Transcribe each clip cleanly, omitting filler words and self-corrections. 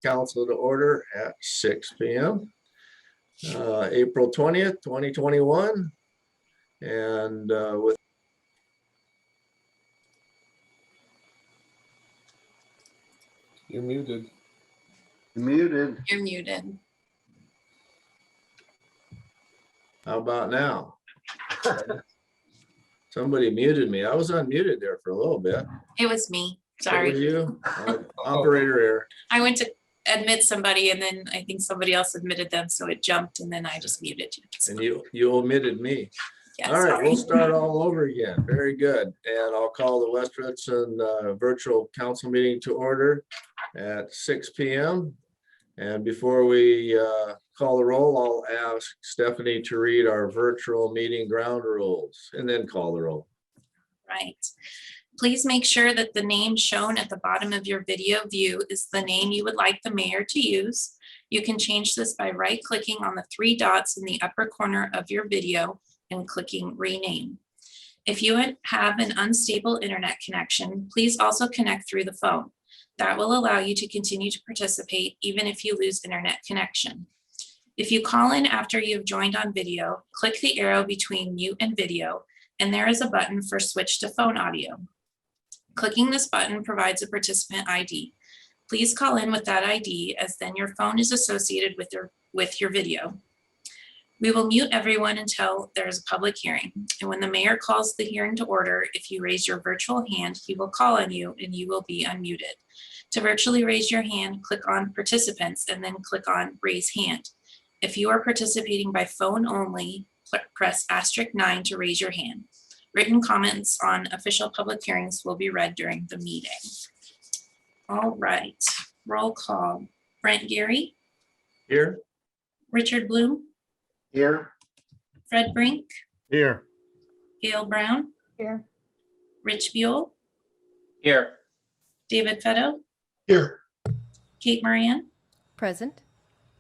council to order at 6 p.m. April 20th, 2021. And with You're muted. You're muted. You're muted. how about now? Somebody muted me. I was unmuted there for a little bit. It was me. That was Sorry. you? Operator error. I went to admit somebody and then I think somebody else admitted them. So it jumped and then I just muted you. So, And you omitted me. yeah, All right, sorry. we'll start all over again. Very good. And I'll call the West Richland virtual council meeting to order at 6 p.m. And before we call the roll, I'll ask Stephanie to read our virtual meeting ground rules and then call the roll. Right. Please make sure that the name shown at the bottom of your video view is the name you would like the mayor to use. You can change this by right-clicking on the three dots in the upper corner of your video and clicking rename. If you have an unstable internet connection, please also connect through the phone. That will allow you to continue to participate even if you lose internet connection. If you call in after you've joined on video, click the arrow between mute and video, and there is a button for switch to phone audio. Clicking this button provides a participant ID. Please call in with that ID as then your phone is associated with your video. We will mute everyone until there is a public hearing. And when the mayor calls the hearing to order, if you raise your virtual hand, he will call on you and you will be unmuted. To virtually raise your hand, click on participants and then click on raise hand. If you are participating by phone only, press *9 to raise your hand. Written comments on official public hearings will be read during the meeting. All right, roll call. Brent Geary, Here. Richard Bloom, Here. Fred Brink, Here. Gail Brown, Here. Rich Buell, Here. David Fetto, Here. Kate Moran, Present.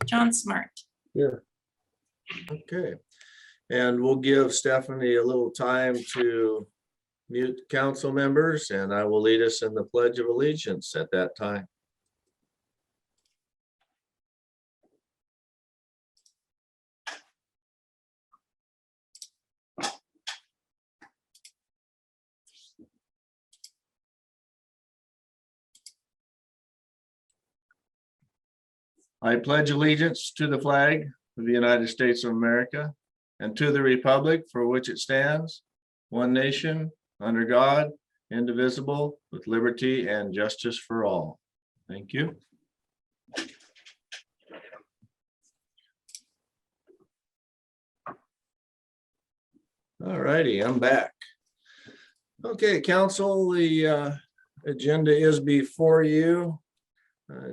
John Smart. Here. Okay. And we'll give Stephanie a little time to mute council members, and I will lead us in the Pledge of Allegiance at that time. I pledge allegiance to the flag of the United States of America and to the republic for which it stands, one nation, under God, indivisible, with liberty and justice for all. Thank you. All righty, I'm back. Okay, council, the agenda is before you.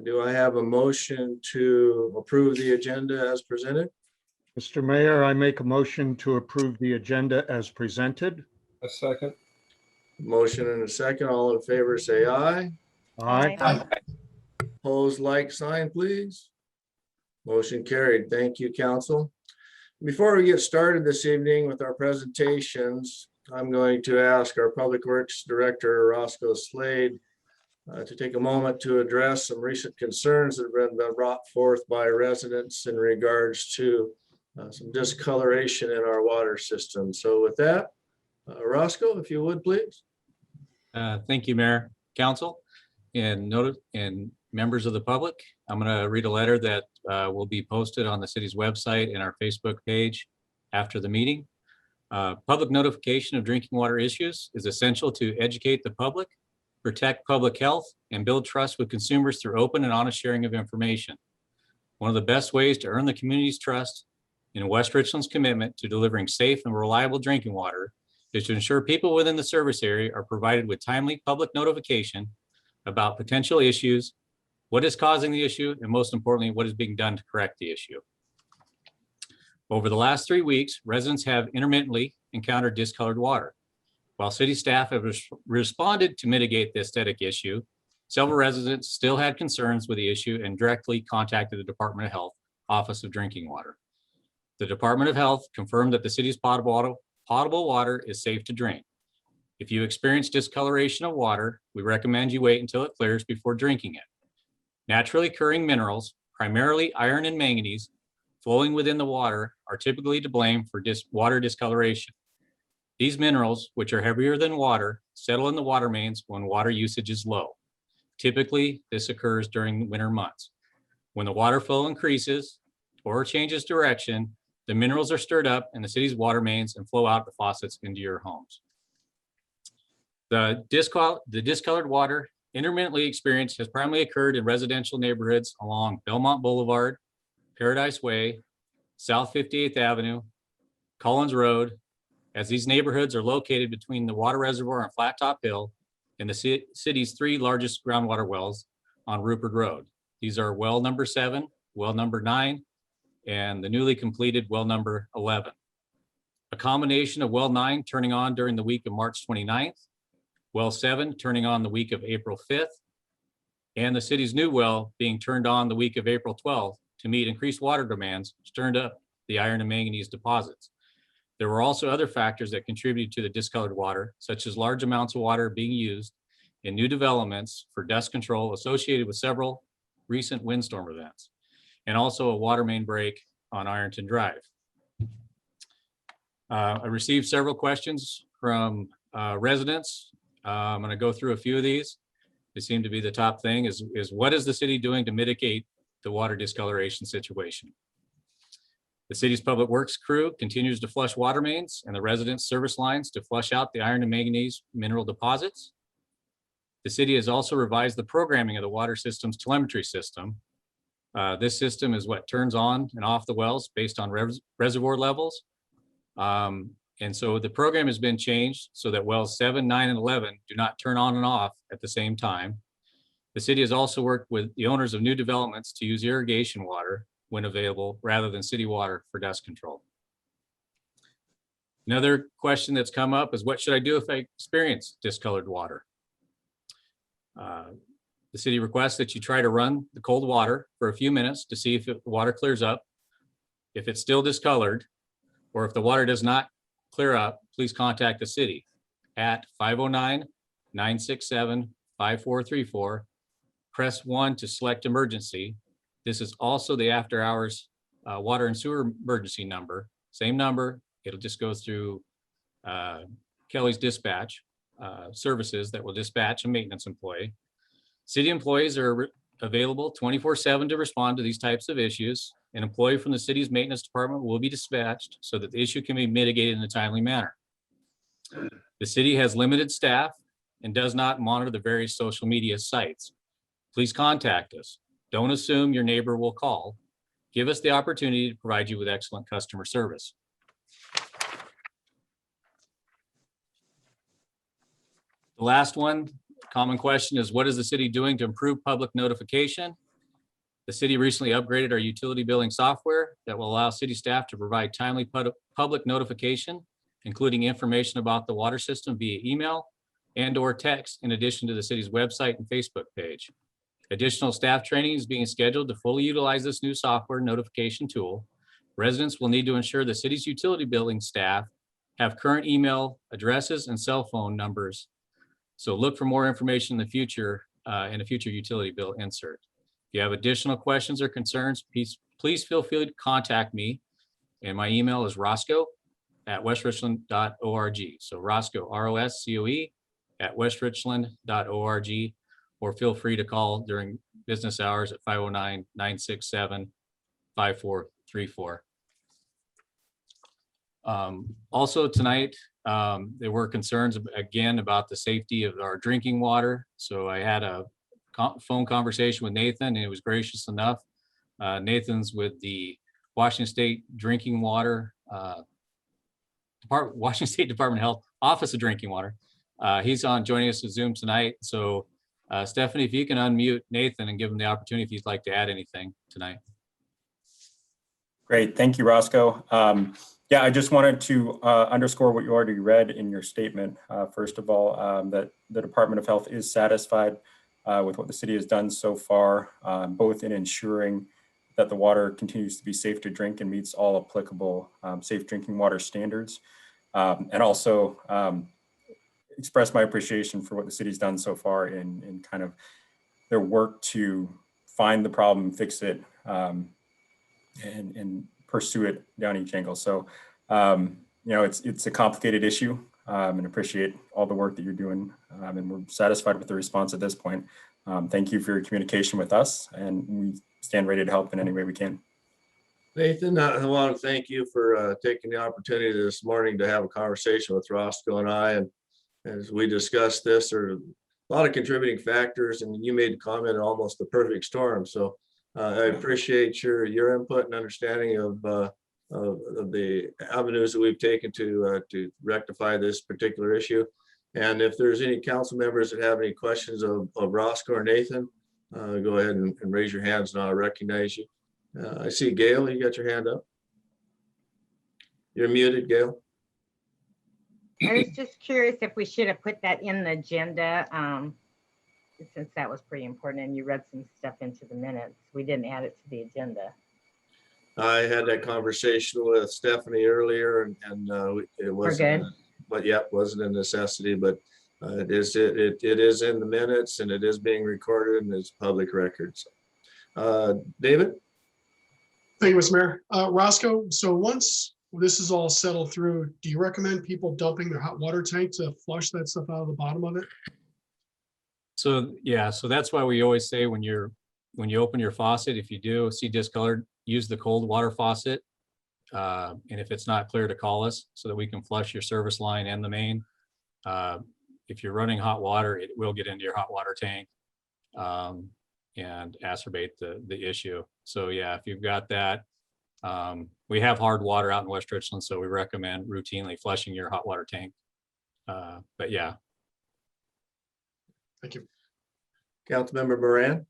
Do I have a motion to approve the agenda as presented? Mr. Mayor, I make a motion to approve the agenda as presented. A second. Motion and a second. All in favor, say aye. Aye. Opposed, like sign, please. Motion carried. Thank you, council. Before we get started this evening with our presentations, I'm going to ask our Public Works Director, Roscoe Slade, to take a moment to address some recent concerns that have been brought forth by residents in regards to some discoloration in our water system. So with that, Roscoe, if you would, please. Thank you, Mayor, Council, and members of the public. I'm going to read a letter that will be posted on the city's website and our Facebook page after the meeting. Public notification of drinking water issues is essential to educate the public, protect public health, and build trust with consumers through open and honest sharing of information. One of the best ways to earn the community's trust in West Richland's commitment to delivering safe and reliable drinking water is to ensure people within the service area are provided with timely public notification about potential issues, what is causing the issue, and most importantly, what is being done to correct the issue. Over the last 3 weeks, residents have intermittently encountered discolored water. While city staff have responded to mitigate the aesthetic issue, several residents still had concerns with the issue and directly contacted the Department of Health Office of Drinking Water. The Department of Health confirmed that the city's potable water is safe to drink. If you experience discoloration of water, we recommend you wait until it clears before drinking it. Naturally occurring minerals, primarily iron and manganese, flowing within the water are typically to blame for water discoloration. These minerals, which are heavier than water, settle in the water mains when water usage is low. Typically, this occurs during winter months. When the water flow increases or changes direction, the minerals are stirred up in the city's water mains and flow out the faucets into your homes. The discolored water intermittently experienced has primarily occurred in residential neighborhoods along Belmont Boulevard, Paradise Way, South 58th Avenue, Collins Road, as these neighborhoods are located between the water reservoir and Flat Top Hill and the city's 3 largest groundwater wells on Rupert Road. These are well number 7, well number 9, and the newly completed well number 11. A combination of well 9 turning on during the week of March 29th, well 7 turning on the week of April 5th, and the city's new well being turned on the week of April 12th to meet increased water demands, stirred up the iron and manganese deposits. There were also other factors that contributed to the discolored water, such as large amounts of water being used in new developments for dust control associated with several recent windstorm events, and also a water main break on Ironton Drive. I received several questions from residents. I'm going to go through a few of these. They seem to be the top thing is what is the city doing to mitigate the water discoloration situation? The city's public works crew continues to flush water mains and the residents' service lines to flush out the iron and manganese mineral deposits. The city has also revised the programming of the water system's telemetry system. This system is what turns on and off the wells based on reservoir levels. And so the program has been changed so that wells 7, 9, and 11 do not turn on and off at the same time. The city has also worked with the owners of new developments to use irrigation water when available, rather than city water for dust control. Another question that's come up is what should I do if I experience discolored water? The city requests that you try to run the cold water for a few minutes to see if the water clears up. If it's still discolored, or if the water does not clear up, please contact the city at 509-967-5434. Press 1 to select emergency. This is also the after hours water and sewer emergency number. Same number, it'll just go through Kelly's dispatch services that will dispatch a maintenance employee. City employees are available 24/7 to respond to these types of issues. An employee from the city's maintenance department will be dispatched so that the issue can be mitigated in a timely manner. The city has limited staff and does not monitor the various social media sites. Please contact us. Don't assume your neighbor will call. Give us the opportunity to provide you with excellent customer service. The last one, common question is, what is the city doing to improve public notification? The city recently upgraded our utility billing software that will allow city staff to provide timely public notification, including information about the water system via email and/or text, in addition to the city's website and Facebook page. Additional staff training is being scheduled to fully utilize this new software notification tool. Residents will need to ensure the city's utility billing staff have current email addresses and cell phone numbers. So look for more information in the future, in a future utility bill insert. If you have additional questions or concerns, please feel free to contact me. And my email is roscoe@westrichland.org. So Roscoe, ROSCOE @westrichland.org. Or feel free to call during business hours at 509-967-5434. Also tonight, there were concerns again about the safety of our drinking water. So I had a phone conversation with Nathan, and he was gracious enough. Nathan's with the Washington State Drinking Water, Washington State Department of Health, Office of Drinking Water. He's on joining us with Zoom tonight. So Stephanie, if you can unmute Nathan and give him the opportunity if you'd like to add anything tonight. Great, thank you, Roscoe. Yeah, I just wanted to underscore what you already read in your statement. First of all, that the Department of Health is satisfied with what the city has done so far, both in ensuring that the water continues to be safe to drink and meets all applicable safe drinking water standards, and also express my appreciation for what the city's done so far in kind of their work to find the problem, fix it, and pursue it down each angle. So, it's a complicated issue, and appreciate all the work that you're doing. And we're satisfied with the response at this point. Thank you for your communication with us, and we stand ready to help in any way we can. Nathan, I want to thank you for taking the opportunity this morning to have a conversation with Roscoe and I. And as we discussed this, there are a lot of contributing factors, and you made the comment on almost the perfect storm. So I appreciate your input and understanding of the avenues that we've taken to rectify this particular issue. And if there's any council members that have any questions of Roscoe or Nathan, go ahead and raise your hands and I'll recognize you. I see Gail, you got your hand up. You're muted, Gail. I was just curious if we should have put that in the agenda, since that was pretty important and you read some stuff into the minutes. We didn't add it to the agenda. I had that conversation with Stephanie earlier and it wasn't, but yeah, wasn't a necessity, but it is in the minutes and it is being recorded and it's public records. David? Thank you, Mr. Mayor. Roscoe, so once this is all settled through, do you recommend people dumping their hot water tank to flush that stuff out of the bottom of it? So, yeah, so that's why we always say when you open your faucet, if you do see discolored, use the cold water faucet. And if it's not clear, to call us so that we can flush your service line and the main. If you're running hot water, it will get into your hot water tank and exacerbate the issue. So yeah, if you've got that, we have hard water out in West Richland, so we recommend routinely flushing your hot water tank. But yeah. Thank you. Councilmember Moran?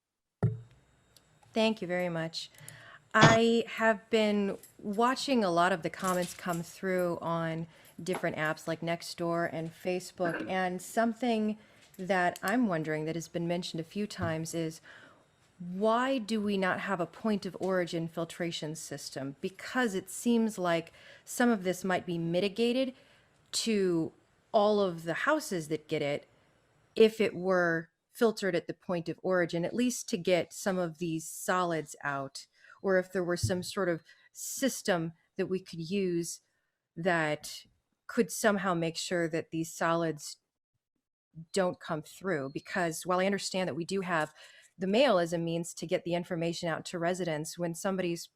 Thank you very much. I have been watching a lot of the comments come through on different apps like Nextdoor and Facebook, and something that I'm wondering that has been mentioned a few times is, why do we not have a point of origin filtration system? Because it seems like some of this might be mitigated to all of the houses that get it if it were filtered at the point of origin, at least to get some of these solids out, or if there were some sort of system that we could use that could somehow make sure that these solids don't come through. Because while I understand that we do have the mail as a means to get the information out to residents, when somebody's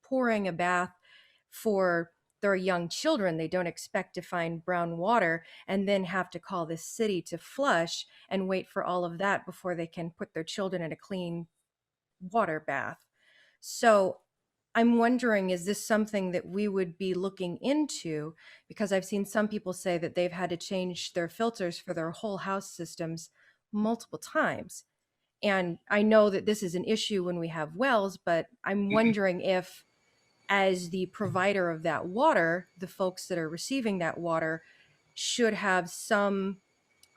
pouring a bath for their young children, they don't expect to find brown water and then have to call the city to flush and wait for all of that before they can put their children in a clean water bath. So I'm wondering, is this something that we would be looking into? Because I've seen some people say that they've had to change their filters for their whole house systems multiple times. And I know that this is an issue when we have wells, but I'm wondering if, as the provider of that water, the folks that are receiving that water should have some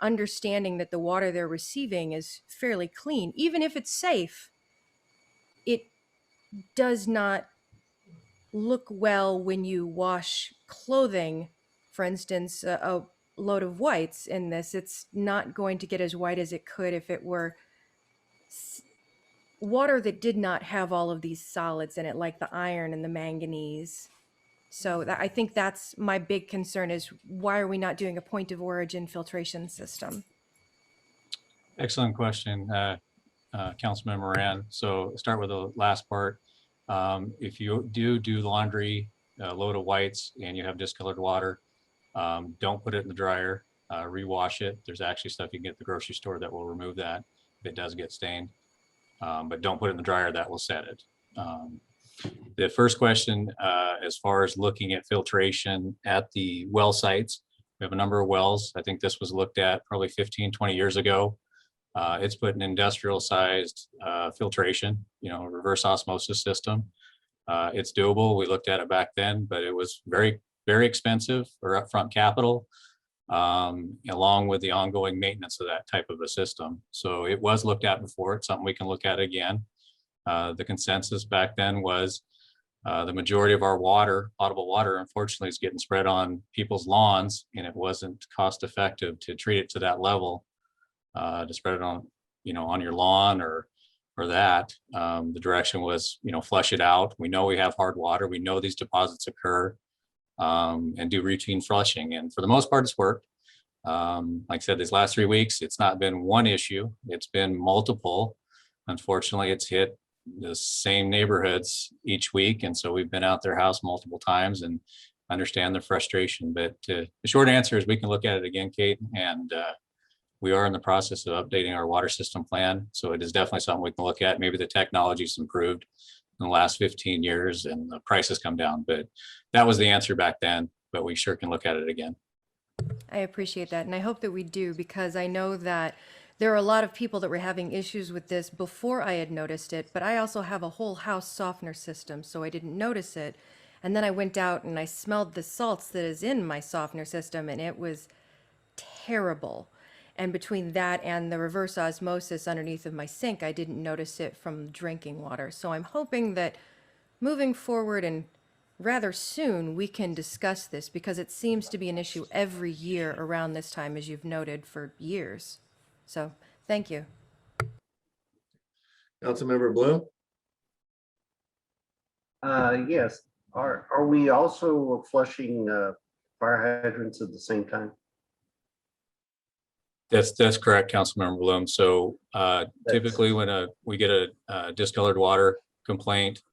understanding that the water they're receiving is fairly clean. Even if it's safe, it does not look well when you wash clothing. For instance, a load of whites in this, it's not going to get as white as it could if it were water that did not have all of these solids in it, like the iron and the manganese. So I think that's my big concern, is why are we not doing a point of origin filtration system? Excellent question, Councilmember Moran. So start with the last part. If you do laundry, load of whites, and you have discolored water, don't put it in the dryer, rewash it. There's actually stuff you can get at the grocery store that will remove that if it does get stained. But don't put it in the dryer, that will set it. The first question, as far as looking at filtration at the well sites, we have a number of wells. I think this was looked at probably 15, 20 years ago. It's put an industrial sized filtration, reverse osmosis system. It's doable. We looked at it back then, but it was very, very expensive for upfront capital, along with the ongoing maintenance of that type of a system. So it was looked at before. It's something we can look at again. The consensus back then was the majority of our water, potable water, unfortunately, is getting spread on people's lawns, and it wasn't cost effective to treat it to that level, to spread it on, on your lawn or for that. The direction was, flush it out. We know we have hard water. We know these deposits occur, and do routine flushing. And for the most part, it's worked. Like I said, these last 3 weeks, it's not been one issue. It's been multiple. Unfortunately, it's hit the same neighborhoods each week. And so we've been out their house multiple times and understand the frustration. But the short answer is we can look at it again, Kate, and we are in the process of updating our water system plan. So it is definitely something we can look at. Maybe the technology's improved in the last 15 years and the prices come down, but that was the answer back then, but we sure can look at it again. I appreciate that, and I hope that we do, because I know that there are a lot of people that were having issues with this before I had noticed it, but I also have a whole house softener system, so I didn't notice it. And then I went out and I smelled the salts that is in my softener system, and it was terrible. And between that and the reverse osmosis underneath of my sink, I didn't notice it from drinking water. So I'm hoping that moving forward and rather soon, we can discuss this, because it seems to be an issue every year around this time, as you've noted, for years. So, thank you. Councilmember Bloom? Yes. Are we also flushing fire hydrants at the same time? That's correct, Councilmember Bloom. So typically when we get a discolored water complaint,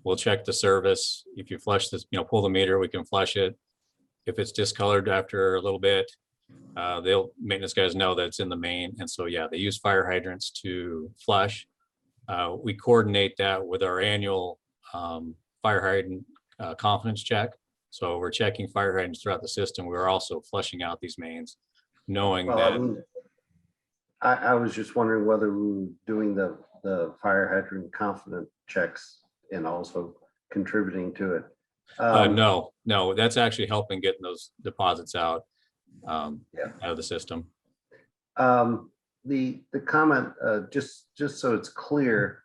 we'll check the service. If you flush this, pull the meter, we can flush it. If it's discolored after a little bit, maintenance guys know that it's in the main. And so, yeah, they use fire hydrants to flush. We coordinate that with our annual fire hydrant confidence check. So we're checking fire hydrants throughout the system. We're also flushing out these mains, knowing that. I was just wondering whether we were doing the fire hydrant confident checks and also contributing to it. No, that's actually helping getting those deposits out out of the system. The comment, just so it's clear,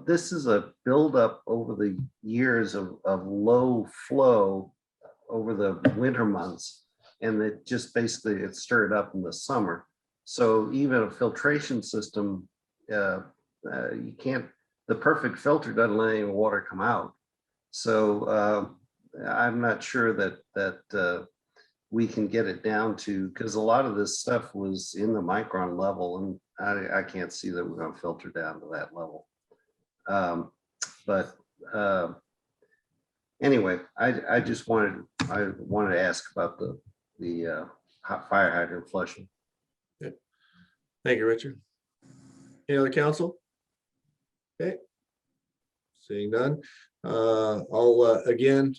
this is a buildup over the years of low flow over the winter months, and it just basically it stirred up in the summer. So even a filtration system, you can't. The perfect filter doesn't let any water come out. So I'm not sure that we can get it down to, because a lot of this stuff was in the micron level, and I can't see that we're going to filter down to that level. Anyway, I just wanted to ask about the fire hydrant flushing. Good. Thank you, Richard. Any other council? Okay. Seeing none, I'll again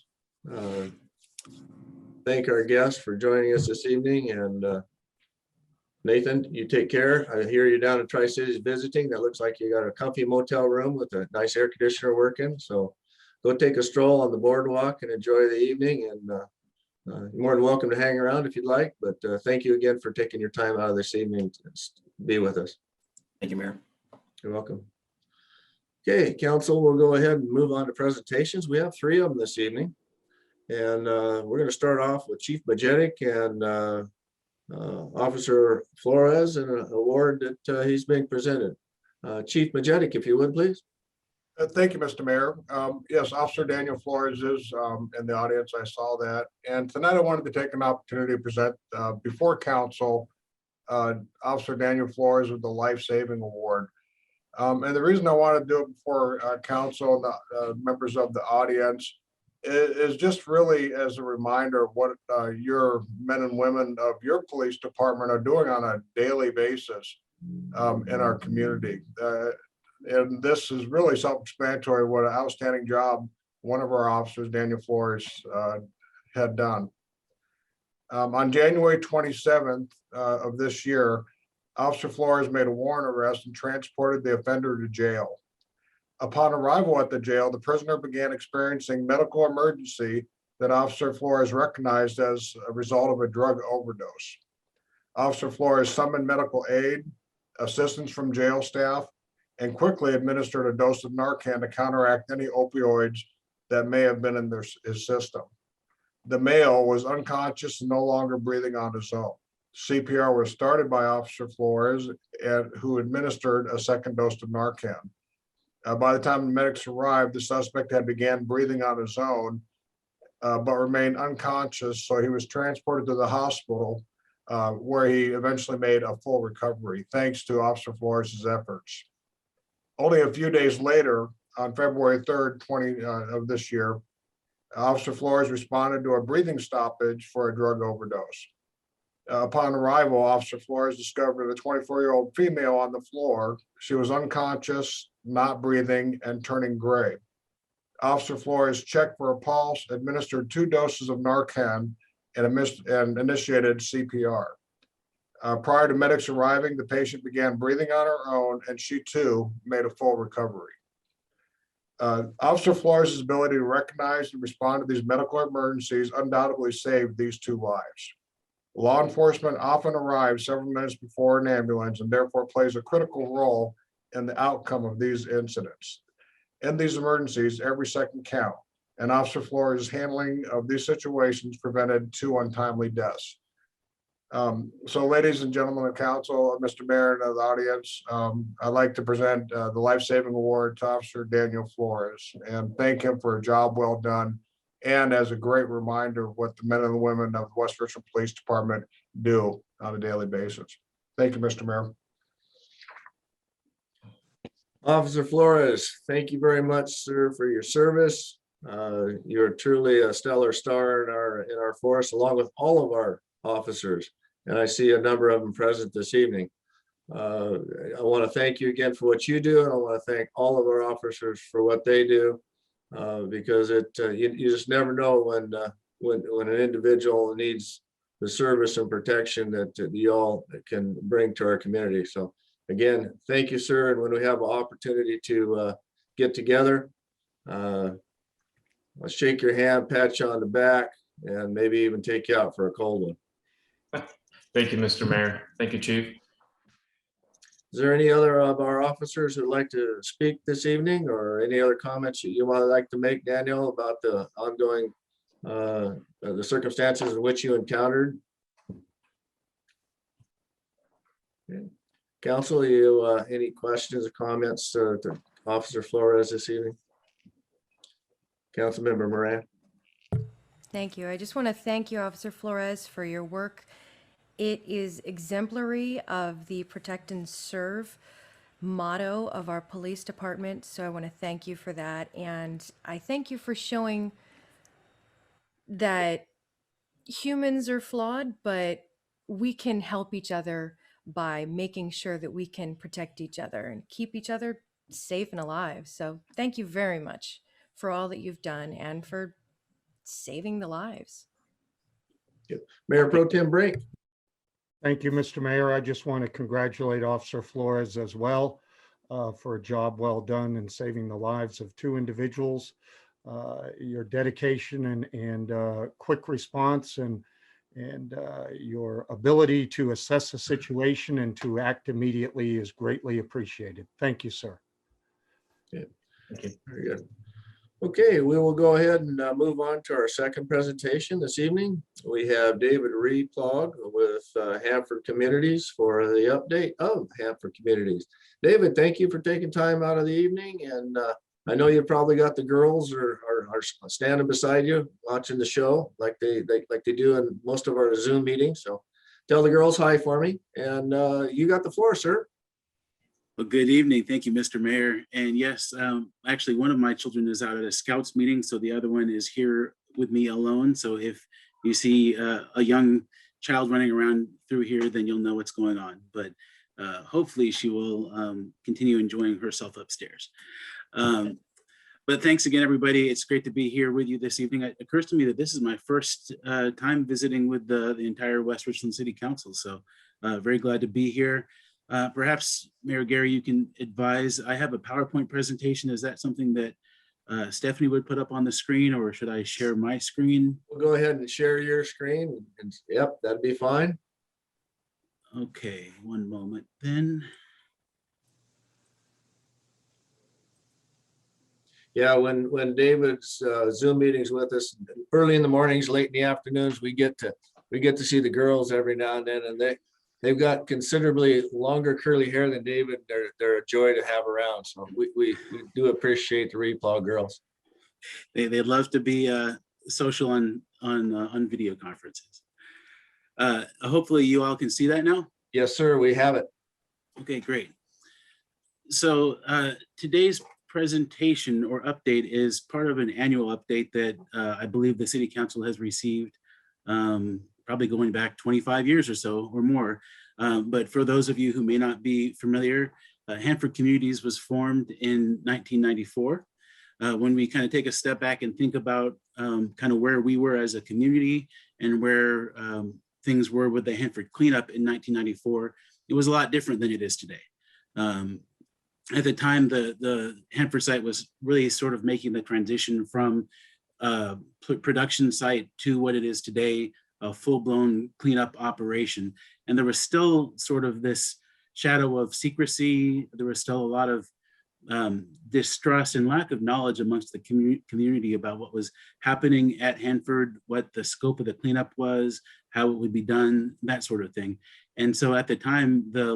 thank our guests for joining us this evening. And Nathan, you take care. I hear you're down in Tri-Cities visiting. That looks like you got a comfy motel room with a nice air conditioner working. So go take a stroll on the boardwalk and enjoy the evening. And you're more than welcome to hang around if you'd like. But thank you again for taking your time out of this evening to be with us. Thank you, Mayor. You're welcome. Okay, council, we'll go ahead and move on to presentations. We have 3 of them this evening. And we're going to start off with Chief Majetic and Officer Flores and an award that he's being presented. Chief Majetic, if you would, please. Thank you, Mr. Mayor. Yes, Officer Daniel Flores is in the audience. I saw that. And tonight I wanted to take an opportunity to present before council Officer Daniel Flores with the Life Saving Award. And the reason I want to do it before council and the members of the audience is just really as a reminder of what your men and women of your police department are doing on a daily basis in our community. And this is really self-explanatory what an outstanding job one of our officers, Daniel Flores, had done. On January 27th of this year, Officer Flores made a warrant arrest and transported the offender to jail. Upon arrival at the jail, the prisoner began experiencing medical emergency that Officer Flores recognized as a result of a drug overdose. Officer Flores summoned medical aid, assistance from jail staff, and quickly administered a dose of Narcan to counteract any opioids that may have been in his system. The male was unconscious and no longer breathing on his own. CPR was started by Officer Flores, and who administered a second dose of Narcan. By the time the medics arrived, the suspect had began breathing on his own, but remained unconscious. So he was transported to the hospital, where he eventually made a full recovery, thanks to Officer Flores' efforts. Only a few days later, on February 3rd, of this year, Officer Flores responded to a breathing stoppage for a drug overdose. Upon arrival, Officer Flores discovered a 24-year-old female on the floor. She was unconscious, not breathing, and turning gray. Officer Flores checked for a pulse, administered 2 doses of Narcan, and initiated CPR. Prior to medics arriving, the patient began breathing on her own, and she too made a full recovery. Officer Flores' ability to recognize and respond to these medical emergencies undoubtedly saved these 2 lives. Law enforcement often arrives several minutes before an ambulance and therefore plays a critical role in the outcome of these incidents. In these emergencies, every second count, and Officer Flores' handling of these situations prevented 2 untimely deaths. So ladies and gentlemen of council, Mr. Mayor and the audience, I'd like to present the Life-Saving Award to Officer Daniel Flores and thank him for a job well done, and as a great reminder of what the men and women of the West Richland Police Department do on a daily basis. Thank you, Mr. Mayor. Officer Flores, thank you very much, sir, for your service. You're truly a stellar star in our force, along with all of our officers. And I see a number of them present this evening. I want to thank you again for what you do, and I want to thank all of our officers for what they do, because you just never know when an individual needs the service and protection that you all can bring to our community. So again, thank you, sir. And when we have an opportunity to get together, I'll shake your hand, pat you on the back, and maybe even take you out for a cold one. Thank you, Mr. Mayor. Thank you, Chief. Is there any other of our officers who'd like to speak this evening, or any other comments you might like to make, Daniel, about the ongoing, the circumstances in which you encountered? Okay. Council, you any questions or comments to Officer Flores this evening? Councilmember Moran. Thank you. I just want to thank you, Officer Flores, for your work. It is exemplary of the protect and serve motto of our police department. So I want to thank you for that. And I thank you for showing that humans are flawed, but we can help each other by making sure that we can protect each other and keep each other safe and alive. So thank you very much for all that you've done and for saving the lives. Mayor Pro Tem Brink. Thank you, Mr. Mayor. I just want to congratulate Officer Flores as well for a job well done in saving the lives of 2 individuals. Your dedication and quick response and your ability to assess the situation and to act immediately is greatly appreciated. Thank you, sir. Yeah. Thank you. Very good. Okay, we will go ahead and move on to our second presentation this evening. We have David Replog with Hanford Communities for the update of Hanford Communities. David, thank you for taking time out of the evening, and I know you probably got the girls are standing beside you watching the show like they do in most of our Zoom meetings. So tell the girls hi for me, and you got the floor, sir. Well, good evening. Thank you, Mr. Mayor. And yes, actually, one of my children is out at a Scouts meeting, so the other one is here with me alone. So if you see a young child running around through here, then you'll know what's going on. But hopefully she will continue enjoying herself upstairs. But thanks again, everybody. It's great to be here with you this evening. It occurs to me that this is my first time visiting with the entire West Richland City Council. So very glad to be here. Perhaps, Mayor Gary, you can advise. I have a PowerPoint presentation. Is that something that Stephanie would put up on the screen, or should I share my screen? We'll go ahead and share your screen. And yep, that'd be fine. Okay, one moment then. Yeah, when David's Zoom meetings with us early in the mornings, late in the afternoons, we get to we get to see the girls every now and then, and they've got considerably longer curly hair than David. They're a joy to have around. So we do appreciate the replow girls. They'd love to be social on video conferences. Hopefully you all can see that now. Yes, sir, we have it. Okay, great. So today's presentation or update is part of an annual update that I believe the City Council has received, probably going back 25 years or so or more. But for those of you who may not be familiar, Hanford Communities was formed in 1994. When we kind of take a step back and think about kind of where we were as a community and where things were with the Hanford cleanup in 1994, it was a lot different than it is today. At the time, the Hanford site was really sort of making the transition from production site to what it is today, a full-blown cleanup operation. And there was still sort of this shadow of secrecy. There was still a lot of distrust and lack of knowledge amongst the community about what was happening at Hanford, what the scope of the cleanup was, how it would be done, that sort of thing. And so at the time, the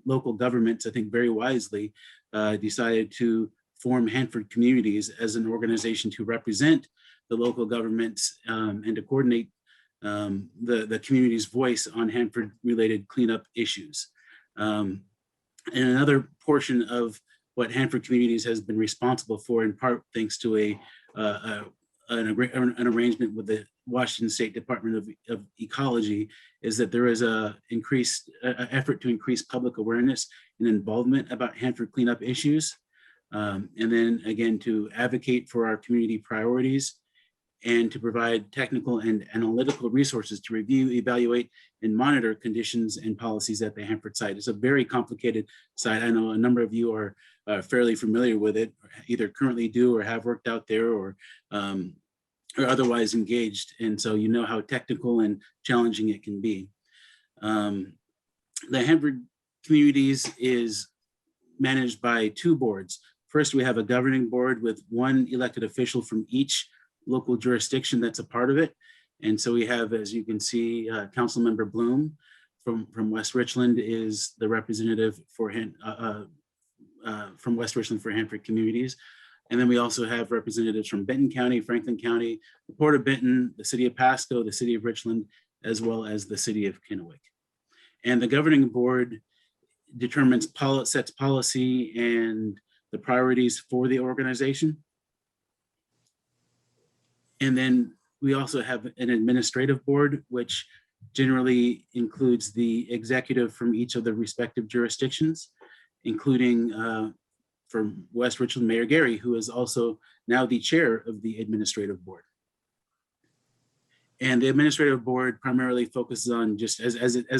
local governments, I think very wisely, decided to form Hanford Communities as an organization to represent the local governments and to coordinate the community's voice on Hanford-related cleanup issues. And another portion of what Hanford Communities has been responsible for, in part thanks to an arrangement with the Washington State Department of Ecology, is that there is a increased effort to increase public awareness and involvement about Hanford cleanup issues. And then again, to advocate for our community priorities and to provide technical and analytical resources to review, evaluate, and monitor conditions and policies at the Hanford site. It's a very complicated site. I know a number of you are fairly familiar with it, either currently do or have worked out there or otherwise engaged. And so you know how technical and challenging it can be. The Hanford Communities is managed by two boards. First, we have a governing board with one elected official from each local jurisdiction that's a part of it. And so we have, as you can see, Councilmember Bloom from West Richland is the representative for from West Richland for Hanford Communities. And then we also have representatives from Benton County, Franklin County, the Port of Benton, the City of Pasco, the City of Richland, as well as the City of Kennewick. And the governing board determines, sets policy and the priorities for the organization. And then we also have an administrative board, which generally includes the executive from each of the respective jurisdictions, including from West Richland, Mayor Gary, who is also now the chair of the administrative board. And the administrative board primarily focuses on, just as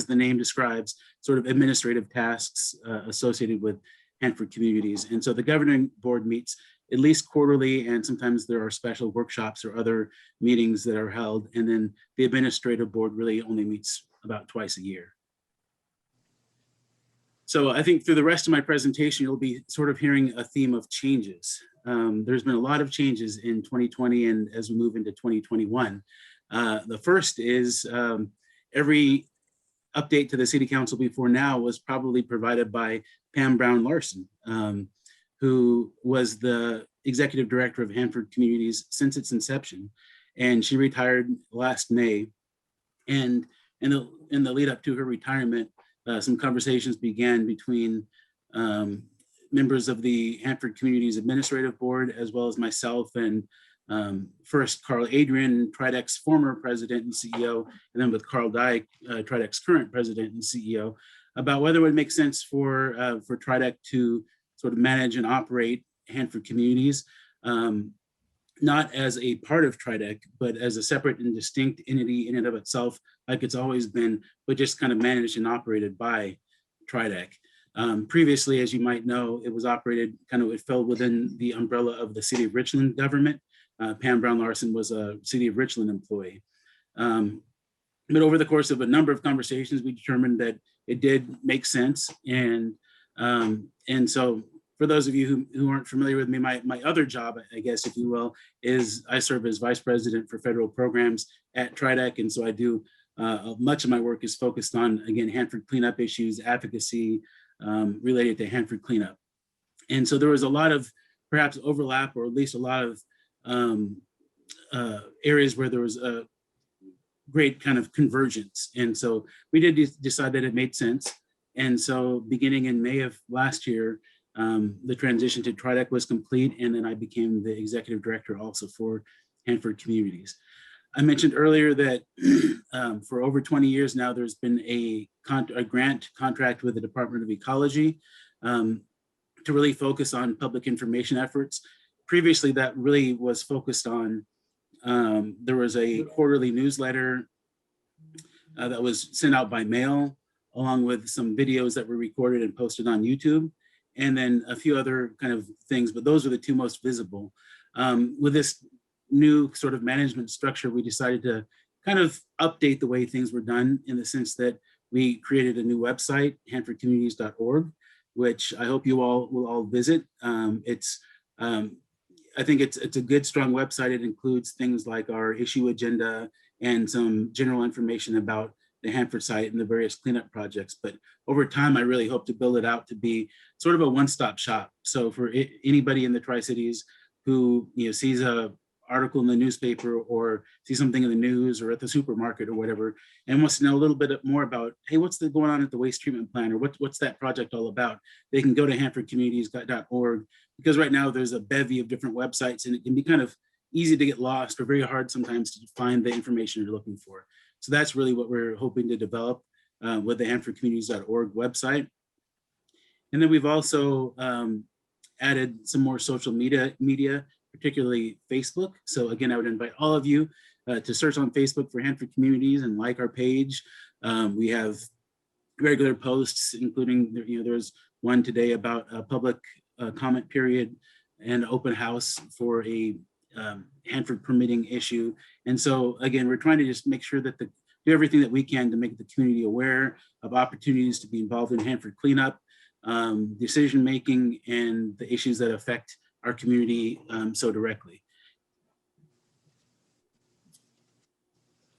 the name describes, sort of administrative tasks associated with Hanford Communities. And so the governing board meets at least quarterly, and sometimes there are special workshops or other meetings that are held. And then the administrative board really only meets about twice a year. So I think through the rest of my presentation, you'll be sort of hearing a theme of changes. There's been a lot of changes in 2020 and as we move into 2021. The first is every update to the City Council before now was probably provided by Pam Brown Larson, who was the executive director of Hanford Communities since its inception. And she retired last May. And in the lead up to her retirement, some conversations began between members of the Hanford Communities Administrative Board, as well as myself and first Carl Adrian, Tridec's former president and CEO, and then with Carl Dyke, Tridec's current president and CEO, about whether it would make sense for Tridec to sort of manage and operate Hanford Communities, not as a part of Tridec, but as a separate and distinct entity in and of itself, like it's always been, but just kind of managed and operated by Tridec. Previously, as you might know, it was operated it fell within the umbrella of the City of Richland government. Pam Brown Larson was a City of Richland employee. But over the course of a number of conversations, we determined that it did make sense. And so for those of you who aren't familiar with me, my other job, I guess, if you will, is I serve as Vice President for Federal Programs at Tridec. And so I do much of my work is focused on, again, Hanford cleanup issues, advocacy related to Hanford cleanup. And so there was a lot of perhaps overlap, or at least a lot of areas where there was a great kind of convergence. And so we did decide that it made sense. And so beginning in May of last year, the transition to TRIDEC was complete, and then I became the executive director also for Hanford Communities. I mentioned earlier that for over 20 years now, there's been a grant contract with the Department of Ecology to really focus on public information efforts. Previously, that really was focused on, there was a quarterly newsletter that was sent out by mail, along with some videos that were recorded and posted on YouTube, and then a few other kind of things, but those are the two most visible. With this new sort of management structure, we decided to kind of update the way things were done, in the sense that we created a new website, hanfordcommunities.org, which I hope you all will all visit. I think it's a good, strong website. It includes things like our issue agenda and some general information about the Hanford site and the various cleanup projects. But over time, I really hope to build it out to be sort of a one-stop shop. So for anybody in the Tri-Cities who sees a article in the newspaper, or see something in the news or at the supermarket or whatever, and wants to know a little bit more about, hey, what's going on at the waste treatment plant, or what's that project all about, they can go to hanfordcommunities.org, because right now there's a bevy of different websites, and it can be kind of easy to get lost, or very hard sometimes to find the information you're looking for. So that's really what we're hoping to develop with the hanfordcommunities.org website. And then we've also added some more social media, particularly Facebook. So again, I would invite all of you to search on Facebook for Hanford Communities and like our page. We have regular posts, including, there's one today about a public comment period and open house for a Hanford permitting issue. And so again, we're trying to just make sure that do everything that we can to make the community aware of opportunities to be involved in Hanford cleanup, decision-making, and the issues that affect our community so directly.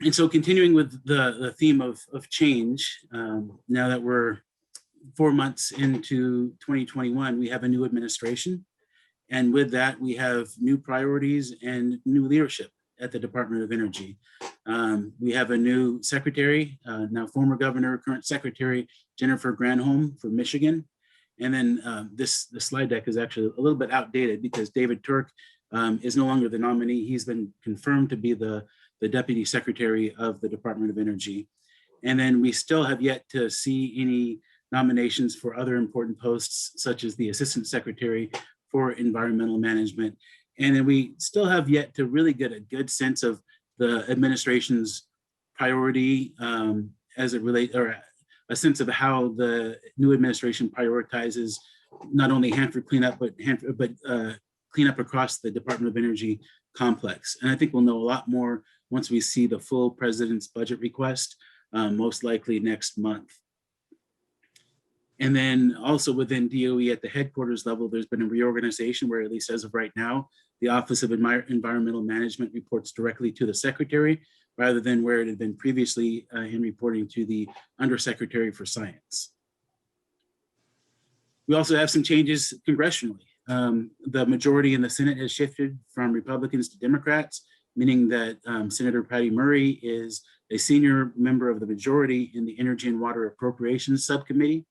And so continuing with the theme of change, now that we're 4 months into 2021, we have a new administration. And with that, we have new priorities and new leadership at the Department of Energy. We have a new secretary, now former governor, current secretary, Jennifer Granholm from Michigan. And then the slide deck is actually a little bit outdated, because David Turk is no longer the nominee. He's been confirmed to be the deputy secretary of the Department of Energy. And then we still have yet to see any nominations for other important posts, such as the assistant secretary for environmental management. And then we still have yet to really get a good sense of the administration's priority as it relates, or a sense of how the new administration prioritizes not only Hanford cleanup, but cleanup across the Department of Energy complex. And I think we'll know a lot more once we see the full president's budget request, most likely next month. And then also within DOE at the headquarters level, there's been a reorganization where, at least as of right now, the Office of Environmental Management reports directly to the secretary, rather than where it had been previously in reporting to the Undersecretary for Science. We also have some changes congressionally. The majority in the Senate has shifted from Republicans to Democrats, meaning that Senator Patty Murray is a senior member of the majority in the Energy and Water Appropriations Subcommittee.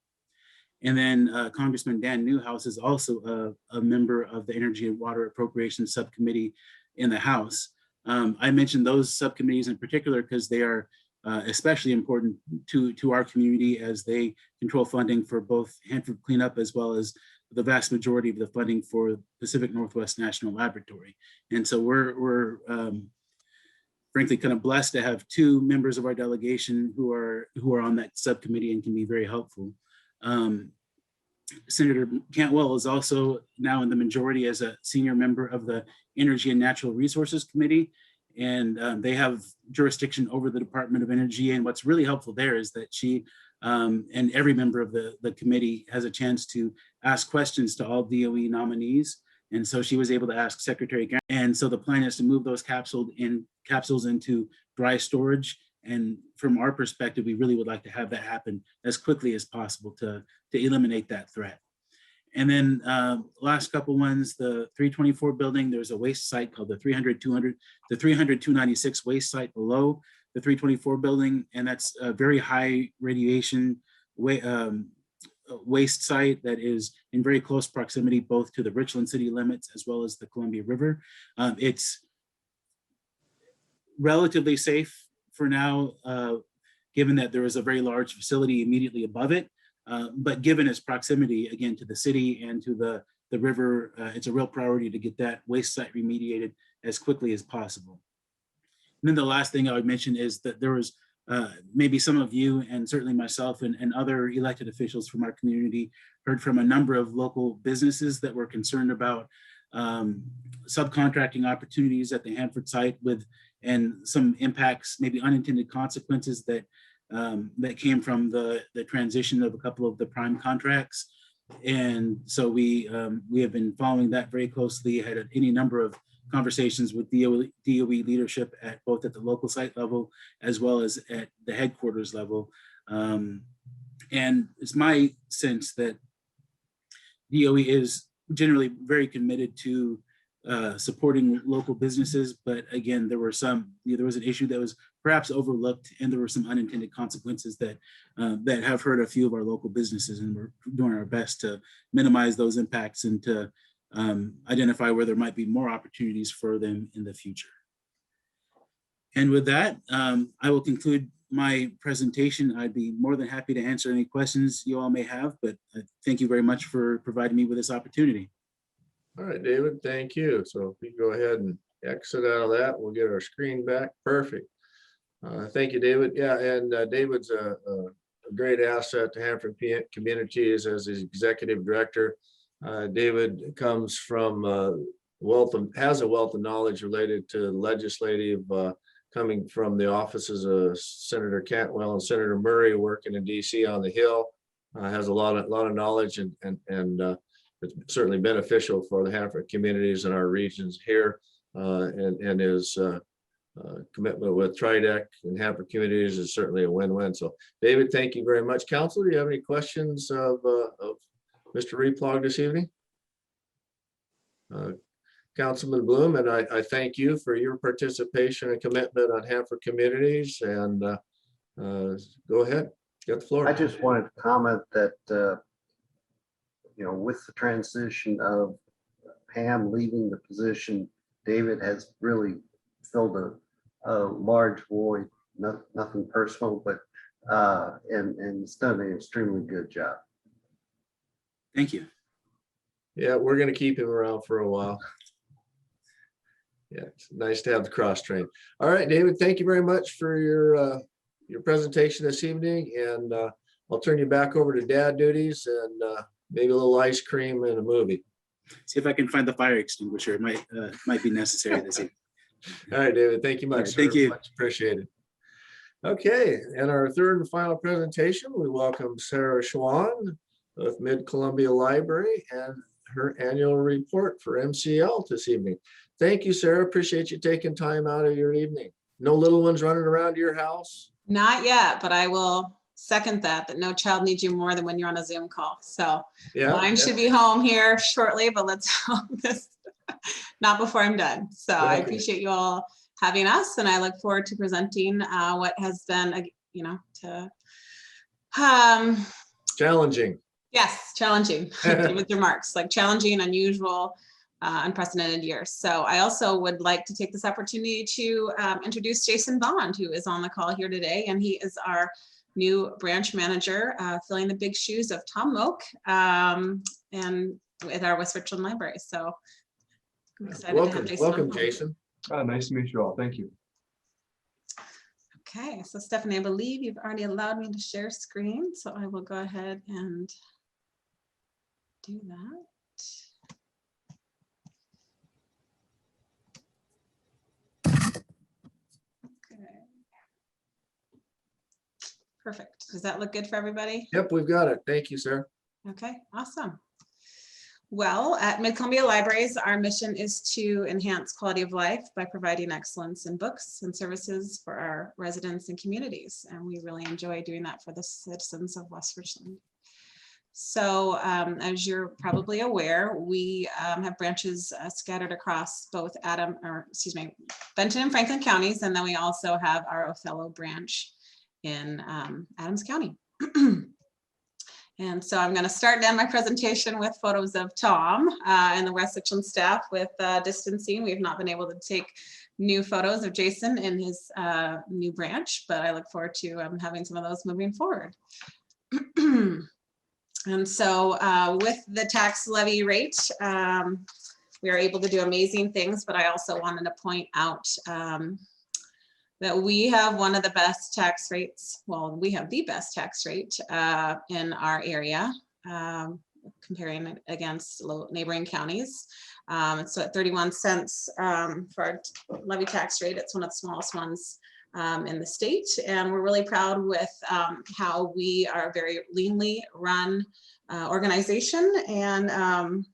And then Congressman Dan Newhouse is also a member of the Energy and Water Appropriations Subcommittee in the House. I mentioned those subcommittees in particular because they are especially important to our community, as they control funding for both Hanford cleanup as well as the vast majority of the funding for Pacific Northwest National Laboratory. And so we're frankly kind of blessed to have two members of our delegation who are on that subcommittee and can be very helpful. Senator Cantwell is also now in the majority as a senior member of the Energy and Natural Resources Committee, and they have jurisdiction over the Department of Energy. And what's really helpful there is that she and every member of the committee has a chance to ask questions to all DOE nominees. And so she was able to ask Secretary Grant. And so the plan is to move those capsules into dry storage And from our perspective, we really would like to have that happen as quickly as possible to eliminate that threat. And then last couple ones, the 324 building, there's a waste site called the 300-296 waste site below the 324 building. And that's a very high radiation waste site that is in very close proximity both to the Richland city limits as well as the Columbia River. It's relatively safe for now, given that there is a very large facility immediately above it. But given its proximity, again, to the city and to the river, it's a real priority to get that waste site remediated as quickly as possible. And then the last thing I would mention is that there was maybe some of you and certainly myself and other elected officials from our community heard from a number of local businesses that were concerned about subcontracting opportunities at the Hanford site and some impacts, maybe unintended consequences that that came from the transition of a couple of the prime contracts. And so we have been following that very closely, had any number of conversations with DOE leadership at both at the local site level as well as at the headquarters level. And it's my sense that DOE is generally very committed to supporting local businesses, but again, there was an issue that was perhaps overlooked, and there were some unintended consequences that have hurt a few of our local businesses, and we're doing our best to minimize those impacts and to identify where there might be more opportunities for them in the future. And with that, I will conclude my presentation. I'd be more than happy to answer any questions you all may have, but thank you very much for providing me with this opportunity. All right, David, thank you. So if we go ahead and exit out of that, we'll get our screen back. Perfect. Thank you, David. Yeah, and David's a great asset to Hanford Communities as his executive director. David comes from has a wealth of knowledge related to legislative, coming from the offices of Senator Cantwell and Senator Murray, working in DC on the Hill. Has a lot of knowledge and it's certainly beneficial for the Hanford communities in our regions here, and his commitment with TRIDEC and Hanford communities is certainly a win-win. So David, thank you very much. Council, do you have any questions of Mr. Replog this evening? Councilman Bloom, and I thank you for your participation and commitment on Hanford communities, and go ahead, get the floor. I just wanted to comment that with the transition of Pam leaving the position, David has really filled a large void. Nothing personal, but and he's done an extremely good job. Thank you. Yeah, we're going to keep him around for a while. Yeah, it's nice to have the cross train. All right, David, thank you very much for your presentation this evening, and I'll turn you back over to dad duties and maybe a little ice cream and a movie. See if I can find the fire extinguisher. It might be necessary this evening. All right, David, thank you much. Right, thank you. Much appreciated. Okay, and our third and final presentation, we welcome Sarah Schwan of Mid-Columbia Library and her annual report for MCL this evening. Thank you, Sarah. Appreciate you taking time out of your evening. No little ones running around your house? Not yet, but I will second that no child needs you more than when you're on a Zoom call. So Yeah, mine should be home here shortly, but let's hope this not before I'm done. So I appreciate you all having us, and I look forward to presenting what has been, challenging. Yes, challenging. With remarks like challenging, unusual, unprecedented years. So I also would like to take this opportunity to introduce Jason Bond, who is on the call here today, and he is our new branch manager, filling the big shoes of Tom Moak, and at our West Richland Library. So I'm excited to have Jason. Welcome, Jason. Nice to meet you all. Thank you. Okay, so Stephanie, I believe you've already allowed me to share screen, so I will go ahead and do that. Perfect. Does that look good for everybody? Yep, we've got it. Thank you, sir. Okay, awesome. Well, at Mid-Columbia Libraries, our mission is to enhance quality of life by providing excellence in books and services for our residents and communities. And we really enjoy doing that for the citizens of West Richland. So as you're probably aware, we have branches scattered across both Benton and Franklin counties. And then we also have our Othello branch in Adams County. And so I'm going to start down my presentation with photos of Tom and the West Richland staff with distancing. We have not been able to take new photos of Jason in his new branch, but I look forward to having some of those moving forward. And so with the tax levy rate, we are able to do amazing things, but I also wanted to point out that we have one of the best tax rates. Well, we have the best tax rate in our area, comparing it against neighboring counties. So at 31 cents for our levy tax rate, it's one of the smallest ones in the state. And we're really proud with how we are a very leanly run organization. And,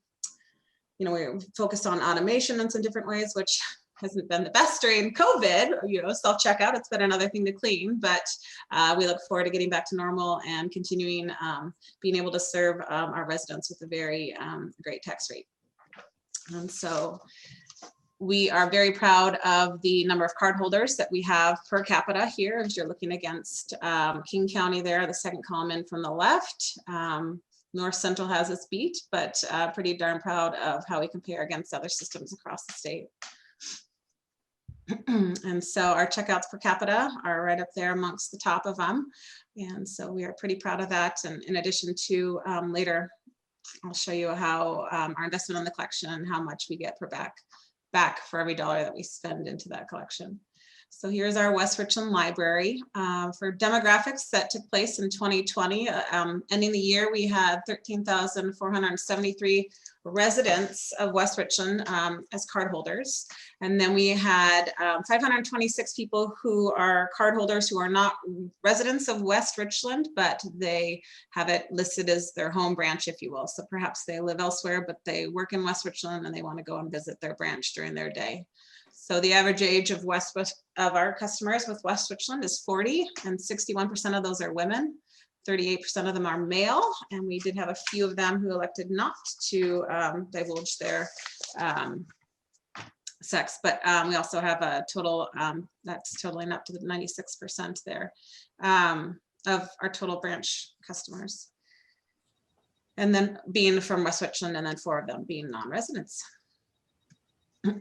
you know, we're focused on automation in some different ways, which hasn't been the best during COVID, you know, self-checkout, it's been another thing to clean, but we look forward to getting back to normal and continuing being able to serve our residents with a very great tax rate. And so we are very proud of the number of cardholders that we have per capita here. As you're looking against King County there, the second column in from the left. North Central has us beat, but pretty darn proud of how we compare against other systems across the state. And so our checkouts per capita are right up there amongst the top of them. And so we are pretty proud of that. And in addition to later, I'll show you how our investment in the collection and how much we get per back for every dollar that we spend into that collection. So here's our West Richland Library. For demographics that took place in 2020, ending the year, we had 13,473 residents of West Richland as cardholders. And then we had 526 people who are cardholders who are not residents of West Richland, but they have it listed as their home branch, if you will. So perhaps they live elsewhere, but they work in West Richland and they want to go and visit their branch during their day. So the average age of our customers with West Richland is 40, and 61% of those are women. 38% of them are male, and we did have a few of them who elected not to divulge their sex, but we also have a total that's totaling up to the 96% there of our total branch customers. And then being from West Richland, and then 4 of them being non-residents.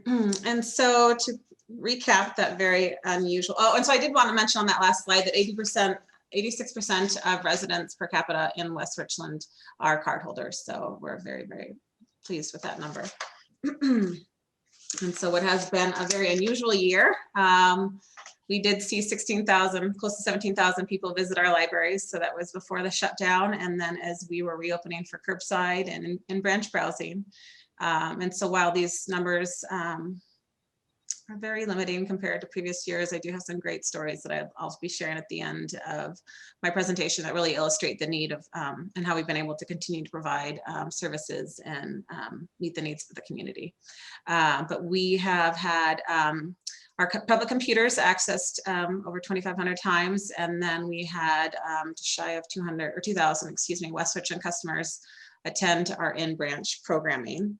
And so to recap that very unusual, oh, and so I did want to mention on that last slide that 86% of residents per capita in West Richland are cardholders. So we're very, very pleased with that number. And so what has been a very unusual year, we did see 16,000, close to 17,000 people visit our libraries. So that was before the shutdown. And then as we were reopening for curbside and branch browsing. And so while these numbers are very limiting compared to previous years, I do have some great stories that I'll be sharing at the end of my presentation that really illustrate the need of and how we've been able to continue to provide services and meet the needs of the community. But we have had our public computers accessed over 2,500 times, and then we had just shy of 2,000, excuse me, West Richland customers attend our in-branch programming.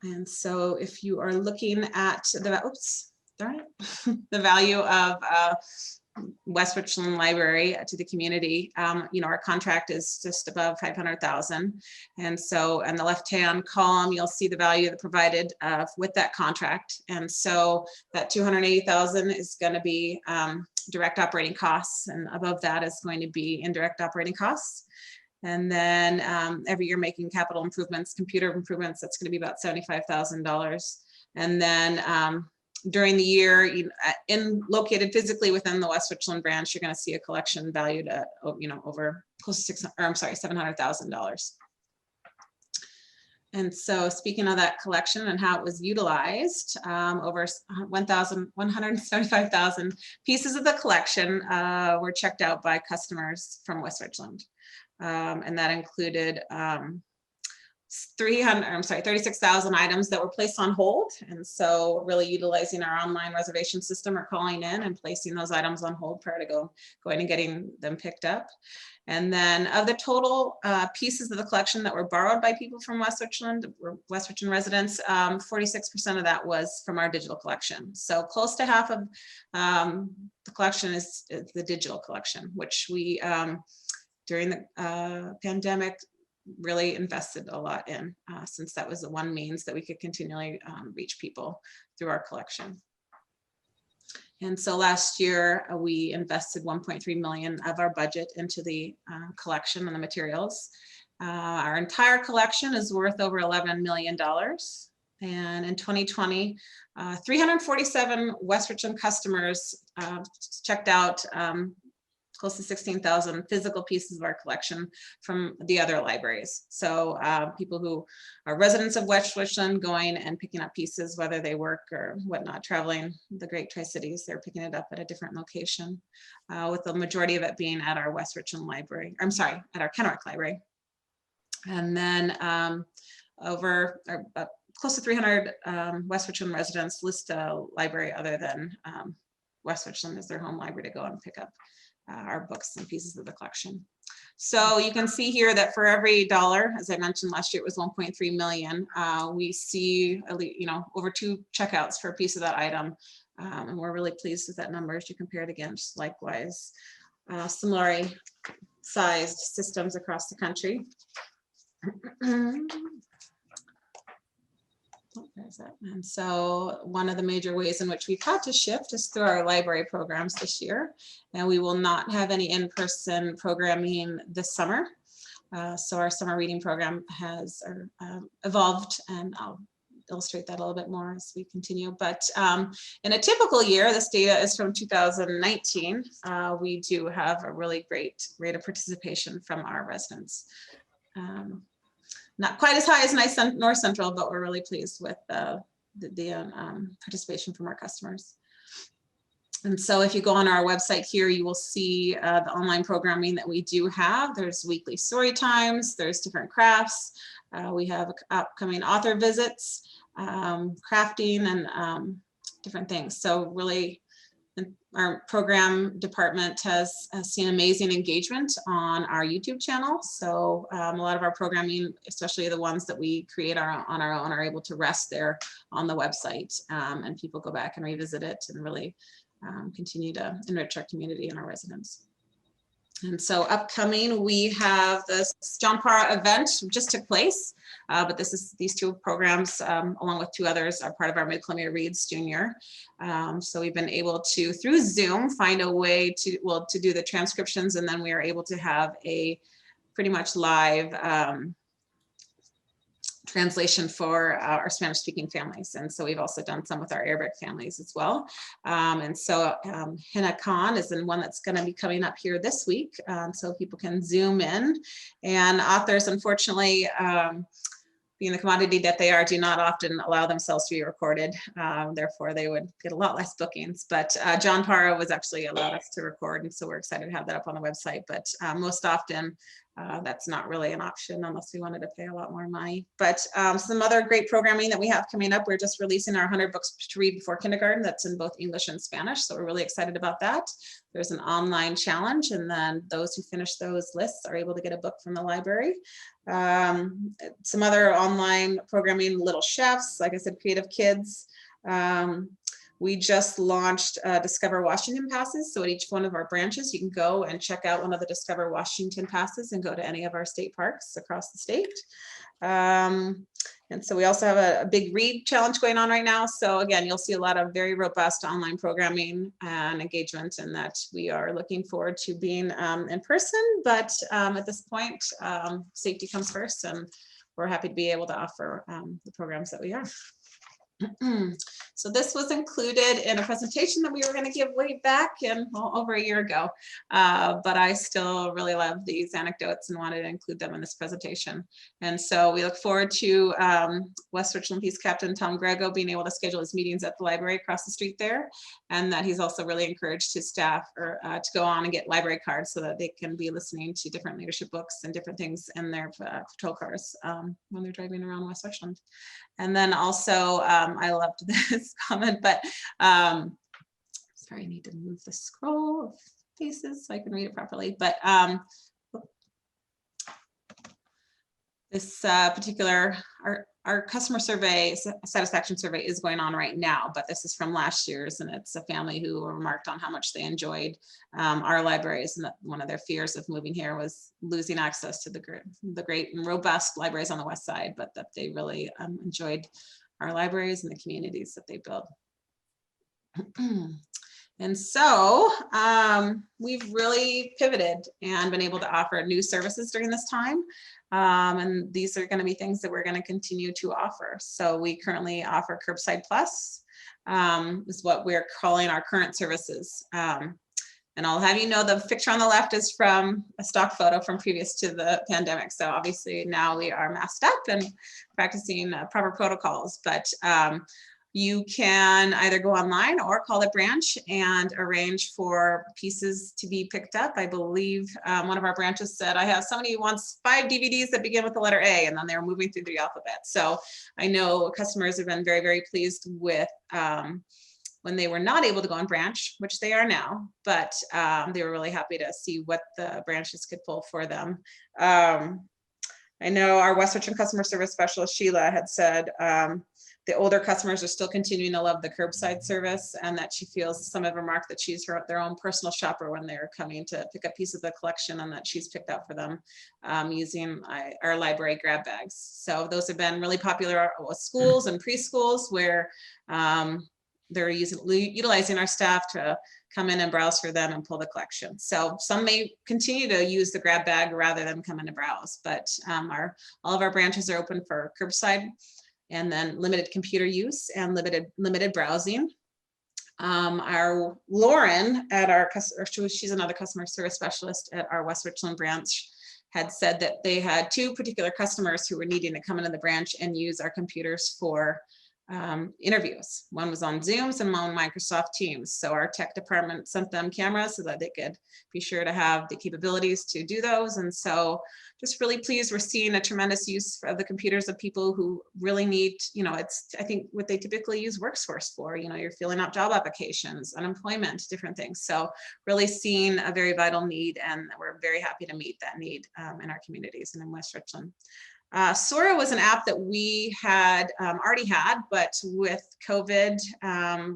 And so if you are looking at the, oops, darn it, the value of West Richland Library to the community, you know, our contract is just above 500,000. And so in the left-hand column, you'll see the value that provided with that contract. And so that 280,000 is going to be direct operating costs, and above that is going to be indirect operating costs. And then every year making capital improvements, computer improvements, that's going to be about $75,000. And then during the year, located physically within the West Richland branch, you're going to see a collection valued at, you know, over close to $700,000. And so speaking of that collection and how it was utilized, over 175,000 pieces of the collection were checked out by customers from West Richland. And that included 36,000 items that were placed on hold. And so really utilizing our online reservation system or calling in and placing those items on hold prior to going and getting them picked up. And then of the total pieces of the collection that were borrowed by people from West Richland residents, 46% of that was from our digital collection. So close to half of the collection is the digital collection, which we, during the pandemic, really invested a lot in, since that was the one means that we could continually reach people through our collection. And so last year we invested 1.3 million of our budget into the collection and the materials. Our entire collection is worth over $11 million. And in 2020, 347 West Richland customers checked out close to 16,000 physical pieces of our collection from the other libraries. So people who are residents of West Richland going and picking up pieces, whether they work or whatnot, traveling the Great Tri-Cities, they're picking it up at a different location, with the majority of it being at our West Richland library, I'm sorry, at our Kennewick library. And then close to 300 West Richland residents list a library other than West Richland as their home library to go and pick up our books and pieces of the collection. So you can see here that for every dollar, as I mentioned last year, it was 1.3 million. We see, over 2 checkouts for a piece of that item. And we're really pleased with that number as you compare it against likewise similarly sized systems across the country. And so one of the major ways in which we've had to shift is through our library programs this year. And we will not have any in-person programming this summer. So our summer reading program has evolved, and I'll illustrate that a little bit more as we continue. But in a typical year, this data is from 2019, we do have a really great rate of participation from our residents. Not quite as high as North Central, but we're really pleased with the participation from our customers. And so if you go on our website here, you will see the online programming that we do have. There's weekly story times, there's different crafts. We have upcoming author visits, crafting, and different things. So really, our program department has seen amazing engagement on our YouTube channel. So a lot of our programming, especially the ones that we create on our own, are able to rest there on the website, and people go back and revisit it and really continue to enrich our community and our residents. And so upcoming, we have this John Parra event just took place, but these 2 programs, along with 2 others, are part of our Mid-Columbia Reads Junior. So we've been able to, through Zoom, find a way to do the transcriptions, and then we are able to have a pretty much live translation for our Spanish-speaking families. And so we've also done some with our Arabic families as well. And so Henna Khan is one that's going to be coming up here this week, so people can Zoom in. And authors, unfortunately, being the commodity that they are, do not often allow themselves to be recorded. Therefore, they would get a lot less bookings. But John Parra was actually allowed us to record, and so we're excited to have that up on the website. But most often, that's not really an option unless we wanted to pay a lot more money. But some other great programming that we have coming up, we're just releasing our 100 books to read before kindergarten. That's in both English and Spanish, so we're really excited about that. There's an online challenge, and then those who finish those lists are able to get a book from the library. Some other online programming, Little Chefs, like I said, Creative Kids. We just launched Discover Washington passes. So at each one of our branches, you can go and check out one of the Discover Washington passes and go to any of our state parks across the state. And so we also have a big read challenge going on right now. So again, you'll see a lot of very robust online programming and engagement, and that we are looking forward to being in person. But at this point, safety comes first, and we're happy to be able to offer the programs that we are. So this was included in a presentation that we were going to give way back in over a year ago. But I still really love these anecdotes and wanted to include them in this presentation. And so we look forward to West Richland Peace Captain Tom Grego being able to schedule his meetings at the library across the street there. And that he's also really encouraged his staff to go on and get library cards so that they can be listening to different leadership books and different things in their patrol cars when they're driving around West Richland. And then also, I loved this comment, but sorry, I need to move the scroll of faces so I can read it properly. But this particular, our customer survey, satisfaction survey is going on right now, but this is from last year's, and it's a family who remarked on how much they enjoyed our libraries, and that one of their fears of moving here was losing access to the great and robust libraries on the west side, but that they really enjoyed our libraries and the communities that they built. And so we've really pivoted and been able to offer new services during this time. And these are going to be things that we're going to continue to offer. So we currently offer Curbside Plus, is what we're calling our current services. And I'll have you know the picture on the left is from a stock photo from previous to the pandemic. So obviously now we are masked up and practicing proper protocols, but you can either go online or call the branch and arrange for pieces to be picked up. I believe one of our branches said, I have somebody who wants 5 DVDs that begin with the letter A, and then they were moving through the alphabet. So I know customers have been very, very pleased with when they were not able to go on branch, which they are now, but they were really happy to see what the branches could pull for them. I know our West Richland customer service specialist, Sheila, had said the older customers are still continuing to love the curbside service, and that she feels, some have remarked that she's their own personal shopper when they're coming to pick up pieces of the collection, and that she's picked out for them using our library grab bags. So those have been really popular with schools and preschools where they're utilizing our staff to come in and browse for them and pull the collection. So some may continue to use the grab bag rather than come in to browse, but all of our branches are open for curbside, and then limited computer use and limited browsing. Our Lauren at our she's another customer service specialist at our West Richland branch, had said that they had 2 particular customers who were needing to come into the branch and use our computers for interviews. One was on Zooms and one on Microsoft Teams. So our tech department sent them cameras so that they could be sure to have the capabilities to do those. And so just really pleased, we're seeing a tremendous use of the computers of people who really need, it's, I think what they typically use WorkSource for, you're filling out job applications, unemployment, different things. So really seeing a very vital need, and we're very happy to meet that need in our communities and in West Richland. Sora was an app that we had already had, but with COVID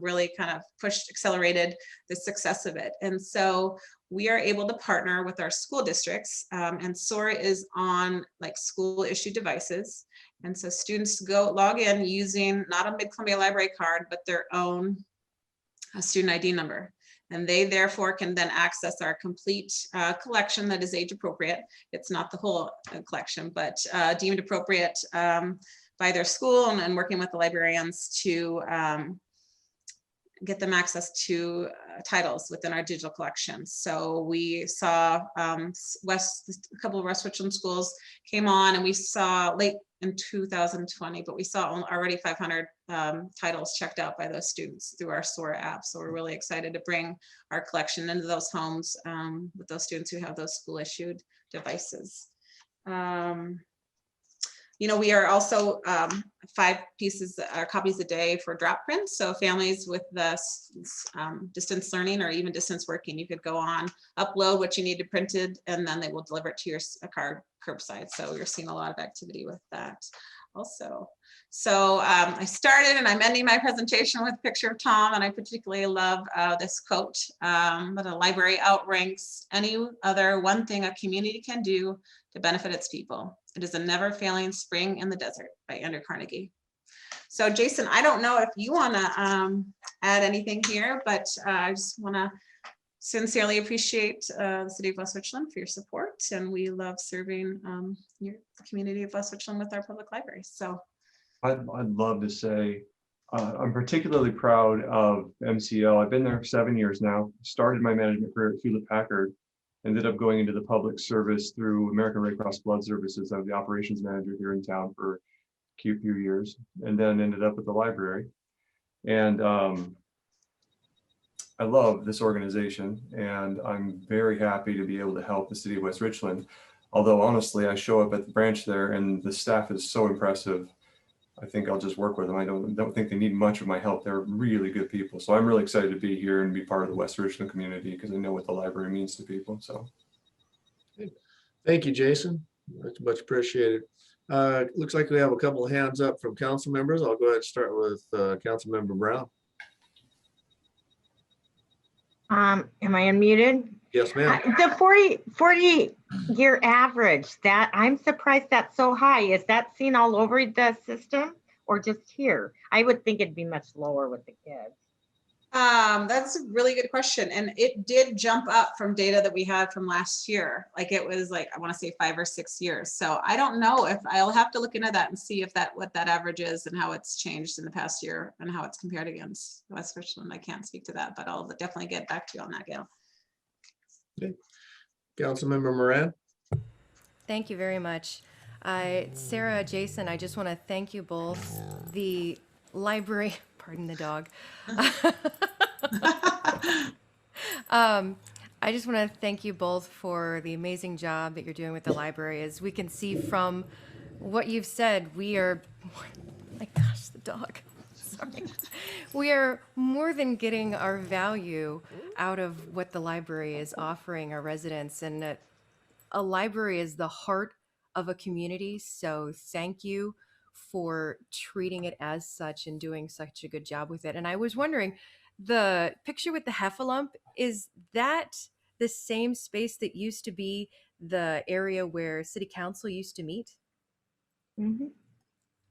really kind of accelerated the success of it. And so we are able to partner with our school districts, and Sora is on like school issued devices. And so students log in using not a Mid-Columbia Library card, but their own student ID number. And they therefore can then access our complete collection that is age appropriate. It's not the whole collection, but deemed appropriate by their school, and working with the librarians to get them access to titles within our digital collection. So we saw a couple of West Richland schools came on, and we saw late in 2020, but we saw already 500 titles checked out by those students through our Sora app. So we're really excited to bring our collection into those homes with those students who have those school issued devices. We are also 5 copies a day for drop print. So families with the distance learning or even distance working, you could go on, upload what you need to printed, and then they will deliver it to your car curbside. So we're seeing a lot of activity with that also. So I started, and I'm ending my presentation with a picture of Tom, and I particularly love this quote, that a library outranks any other one thing a community can do to benefit its people. It is a never failing spring in the desert, by Andrew Carnegie. So Jason, I don't know if you want to add anything here, but I just want to sincerely appreciate the City of West Richland for your support, and we love serving the community of West Richland with our public libraries. So I'd love to say I'm particularly proud of MCL. I've been there for 7 years now, started my management career at Hewlett Packard, ended up going into the public service through American Red Cross Blood Services. I was the operations manager here in town for a few years, and then ended up at the library. And I love this organization, and I'm very happy to be able to help the city of West Richland. Although honestly, I show up at the branch there and the staff is so impressive. I think I'll just work with them. I don't think they need much of my help. They're really good people. So I'm really excited to be here and be part of the West Richland community because I know what the library means to people. So Thank you, Jason. Much appreciated. Looks like we have a couple of hands up from council members. I'll go ahead and start with Councilmember Brown. Am I unmuted? Yes, ma'am. The 40 year average, that I'm surprised that's so high. Is that seen all over the system or just here? I would think it'd be much lower with the kids. That's a really good question. And it did jump up from data that we had from last year. Like it was like, I want to say 5 or 6 years. So I don't know if I'll have to look into that and see if what that average is and how it's changed in the past year and how it's compared against West Richland. I can't speak to that, but I'll definitely get back to you on that, Gail. Okay. Councilmember Moran. Thank you very much. Sarah, Jason, I just want to thank you both. The library, pardon the dog. I just want to thank you both for the amazing job that you're doing with the library. As we can see from what you've said, we are, my gosh, the dog. Sorry. We are more than getting our value out of what the library is offering our residents. And a library is the heart of a community. So thank you for treating it as such and doing such a good job with it. And I was wondering, the picture with the heffalump, is that the same space that used to be the area where city council used to meet? Mm-hmm.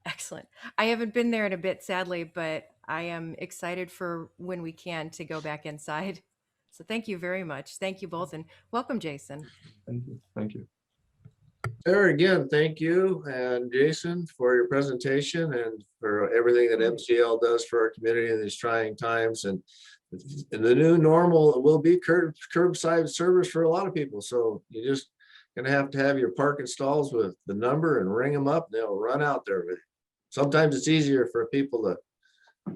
Excellent. I haven't been there in a bit, sadly, but I am excited for when we can to go back inside. So thank you very much. Thank you both, and welcome, Jason. thank you. Thank you. Sarah, again, thank you, and Jason, for your presentation and for everything that MCL does for our community in these trying times. And the new normal will be curbside service for a lot of people. So you just gonna have to have your parking stalls with the number and ring them up. They'll run out there. Sometimes it's easier for people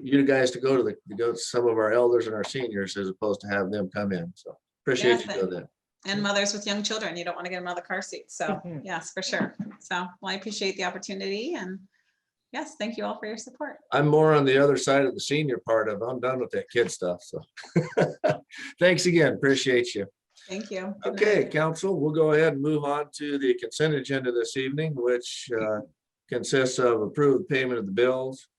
you guys to go to some of our elders and our seniors as opposed to have them come in. So appreciate you doing that. And mothers with young children, you don't want to get them out of the car seat. So yes, for sure. So well, I appreciate the opportunity, and yes, thank you all for your support. I'm more on the other side of the senior part of it. I'm done with that kid stuff. So thanks again. Appreciate you. Thank you. Good Okay, night. council, we'll go ahead and move on to the consent agenda this evening, which consists of approved payment of the bills,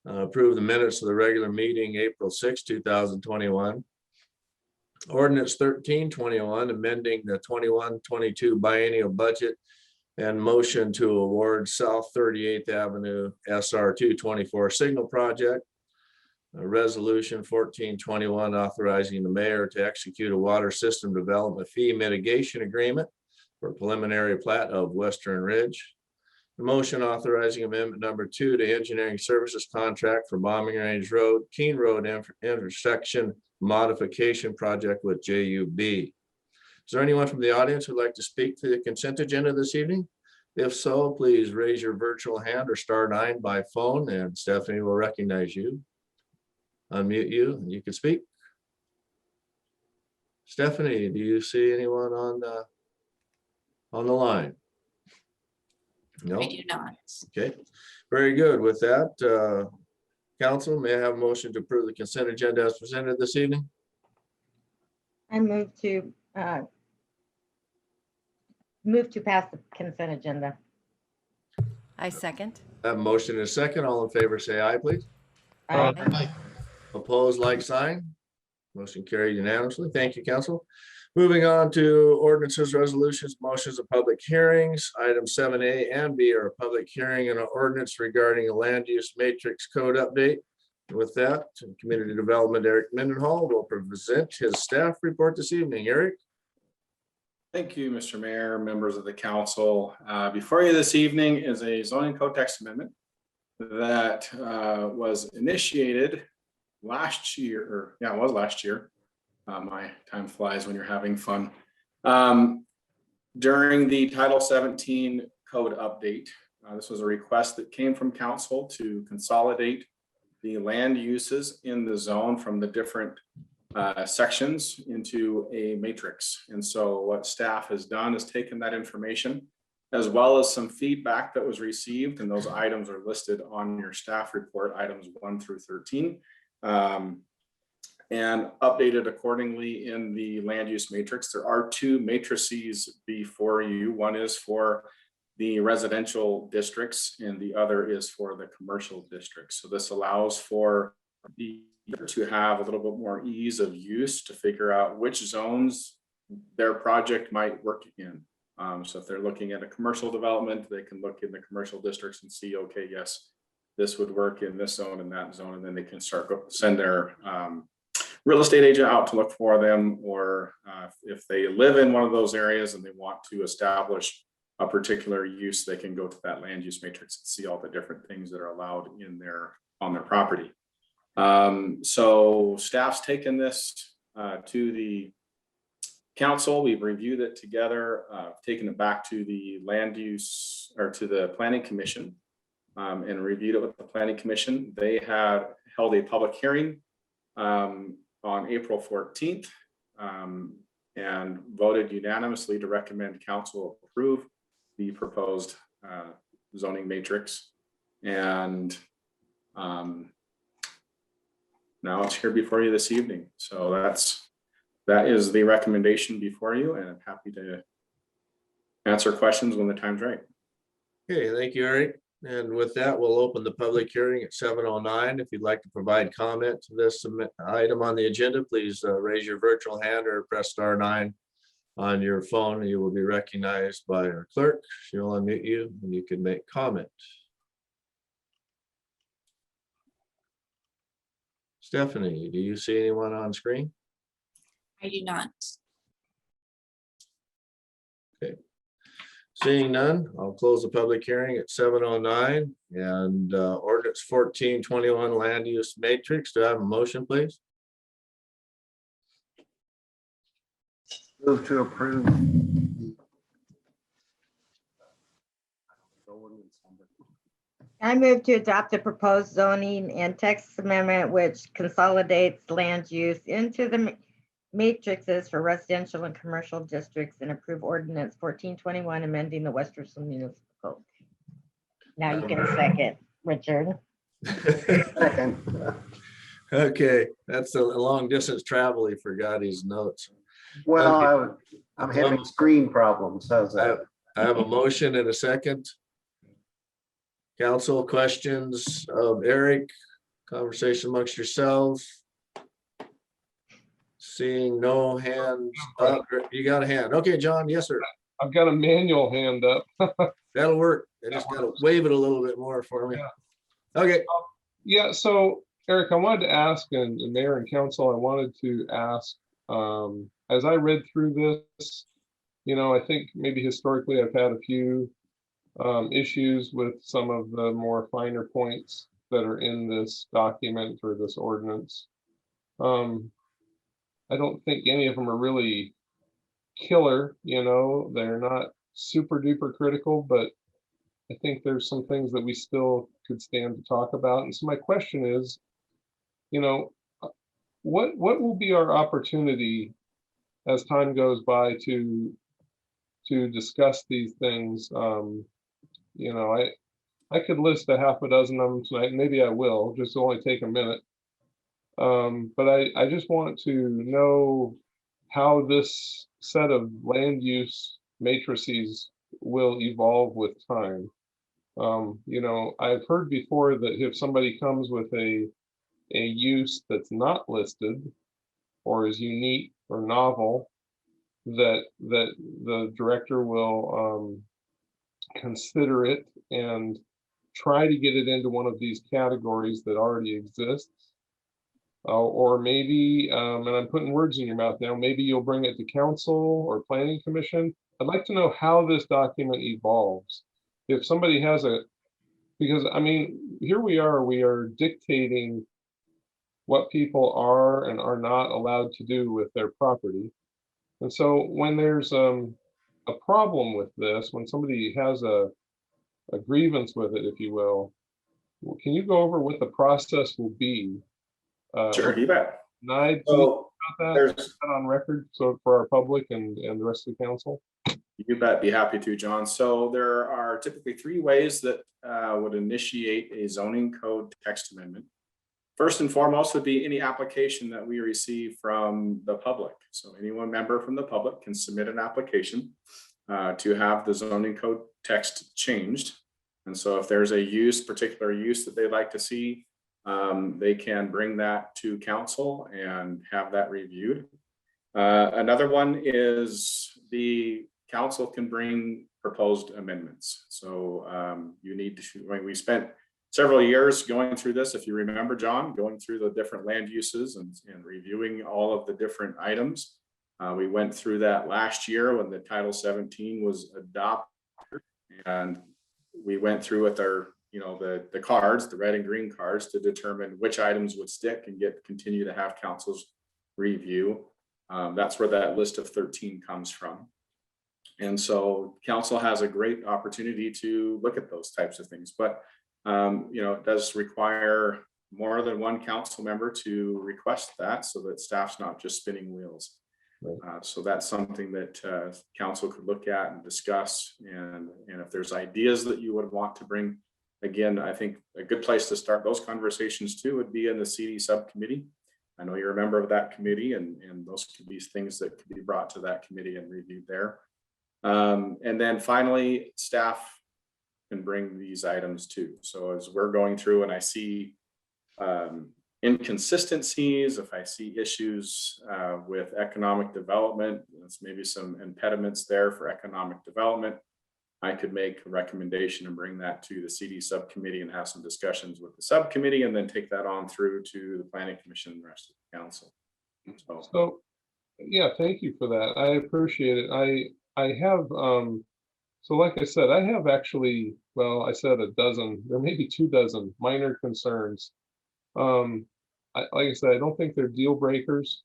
approve the minutes of the regular meeting, April 6, 2021. Ordinance 1321, amending the 21-22 biennial budget, and motion to award South 38th Avenue SR 224 signal project. Resolution 1421, authorizing the mayor to execute a water system development fee mitigation agreement for preliminary plat of Western Ridge. The motion authorizing amendment number 2 to engineering services contract for Bombing Range Road, Keene Road intersection modification project with JUB. Is there anyone from the audience who'd like to speak to the consent agenda this evening? If so, please raise your virtual hand or *9 by phone, and Stephanie will recognize you. Unmute you, and you can speak. Stephanie, do you see anyone on the line? No. I do not. Okay, very good. With that, council, may I have a motion to approve the consent agenda as presented this evening? I move to pass the consent agenda. I second. That motion is second. All in favor, say aye, please. Aye. Opposed, like sign. Motion carried unanimously. Thank you, council. Moving on to ordinances, resolutions, motions, of public hearings. Item 7A and B are a public hearing and an ordinance regarding a land use matrix code update. And with that, Community Development Eric Mendenhall will present his staff report this evening. Eric? Thank you, Mr. Mayor, members of the council. Before you this evening is a zoning code text amendment that was initiated last year, or yeah, it was last year. My time flies when you're having fun. During the Title 17 code update, this was a request that came from council to consolidate the land uses in the zone from the different sections into a matrix. And so what staff has done is taken that information as well as some feedback that was received, and those items are listed on your staff report, items 1 through 13, and updated accordingly in the land use matrix. There are 2 matrices before you. One is for the residential districts and the other is for the commercial districts. So this allows for the to have a little bit more ease of use to figure out which zones their project might work in. So if they're looking at a commercial development, they can look in the commercial districts and see, okay, yes, this would work in this zone and that zone, and then they can send their real estate agent out to look for them, or if they live in one of those areas and they want to establish a particular use, they can go to that land use matrix and see all the different things that are allowed in on their property. So staff's taken this to the council. We've reviewed it together, taken it back to the land use or to the planning commission, and reviewed it with the planning commission. They had held a public hearing on April 14th and voted unanimously to recommend council approve the proposed zoning matrix. And now it's here before you this evening. So that is the recommendation before you, and I'm happy to answer questions when the time's right. Okay, thank you, Eric. And with that, we'll open the public hearing at 7:09. If you'd like to provide comment to this item on the agenda, please raise your virtual hand or press *9 on your phone. You will be recognized by our clerk. She'll unmute you and you can make comment. Stephanie, do you see anyone on screen? I do not. Okay. Seeing none, I'll close the public hearing at 7:09 and ordinance 1421 land use matrix. Do I have a motion, please? Move to approve. I move to adopt the proposed zoning and text amendment which consolidates land use into the matrices for residential and commercial districts and approve ordinance 1421 amending the West Richland Municipal Code. Now you can second, Richard. Second. Okay, that's a long distance travel. He forgot his notes. Well, Okay. I'm having screen problems. How's that? I have a motion and a second. Council questions of Eric, conversation amongst yourselves. Seeing no hands up. You got a hand. Okay, John. Yes, sir. I've got a manual hand up. That'll work. I just gotta wave it a little bit more for me. Okay. Yeah, so Eric, I wanted to ask, and Mayor and Council, I wanted to ask, as I read through this, I think maybe historically I've had a few issues with some of the more finer points that are in this document or this ordinance. I don't think any of them are really killer, they're not super duper critical, but I think there's some things that we still could stand to talk about. And so my question is, what will be our opportunity as time goes by to discuss these things? I could list a half a dozen of them tonight. Maybe I will, just only take a minute. But I just want to know how this set of land use matrices will evolve with time. I've heard before that if somebody comes with a use that's not listed or is unique or novel, that the director will consider it and try to get it into one of these categories that already exists. Or maybe, and I'm putting words in your mouth now, maybe you'll bring it to council or planning commission. I'd like to know how this document evolves. If somebody has a Because, I mean, here we are dictating what people are and are not allowed to do with their property. And so when there's a problem with this, when somebody has a grievance with it, if you will, can you go over what the process will be? Sure, you bet. Denied, So about there's, that on record, so for our public and the rest of the council? you bet, be happy to, John. So there are typically 3 ways that would initiate a zoning code text amendment. First and foremost would be any application that we receive from the public. So any one member from the public can submit an application to have the zoning code text changed. And so if there's a particular use that they'd like to see, they can bring that to council and have that reviewed. Another one is the council can bring proposed amendments. So you need to, we spent several years going through this, if you remember, John, going through the different land uses and reviewing all of the different items. We went through that last year when the Title 17 was adopted, and we went through with our, the cards, the red and green cards, to determine which items would stick and continue to have council's review. That's where that list of 13 comes from. And so council has a great opportunity to look at those types of things, but it does require more than one council member to request that, so that staff's not just spinning wheels. So that's something that council could look at and discuss. And if there's ideas that you would want to bring, again, I think a good place to start those conversations too would be in the CD subcommittee. I know you're a member of that committee, and those could be things that could be brought to that committee and reviewed there. And then finally, staff can bring these items too. So as we're going through and I see inconsistencies, if I see issues with economic development, there's maybe some impediments there for economic development, I could make a recommendation and bring that to the CD subcommittee and have some discussions with the subcommittee, and then take that on through to the planning commission and the rest of the council. So yeah, thank you for that. I appreciate it. I have, so like I said, I have actually, well, I said a dozen, there may be 24 minor concerns. Like I said, I don't think they're deal breakers,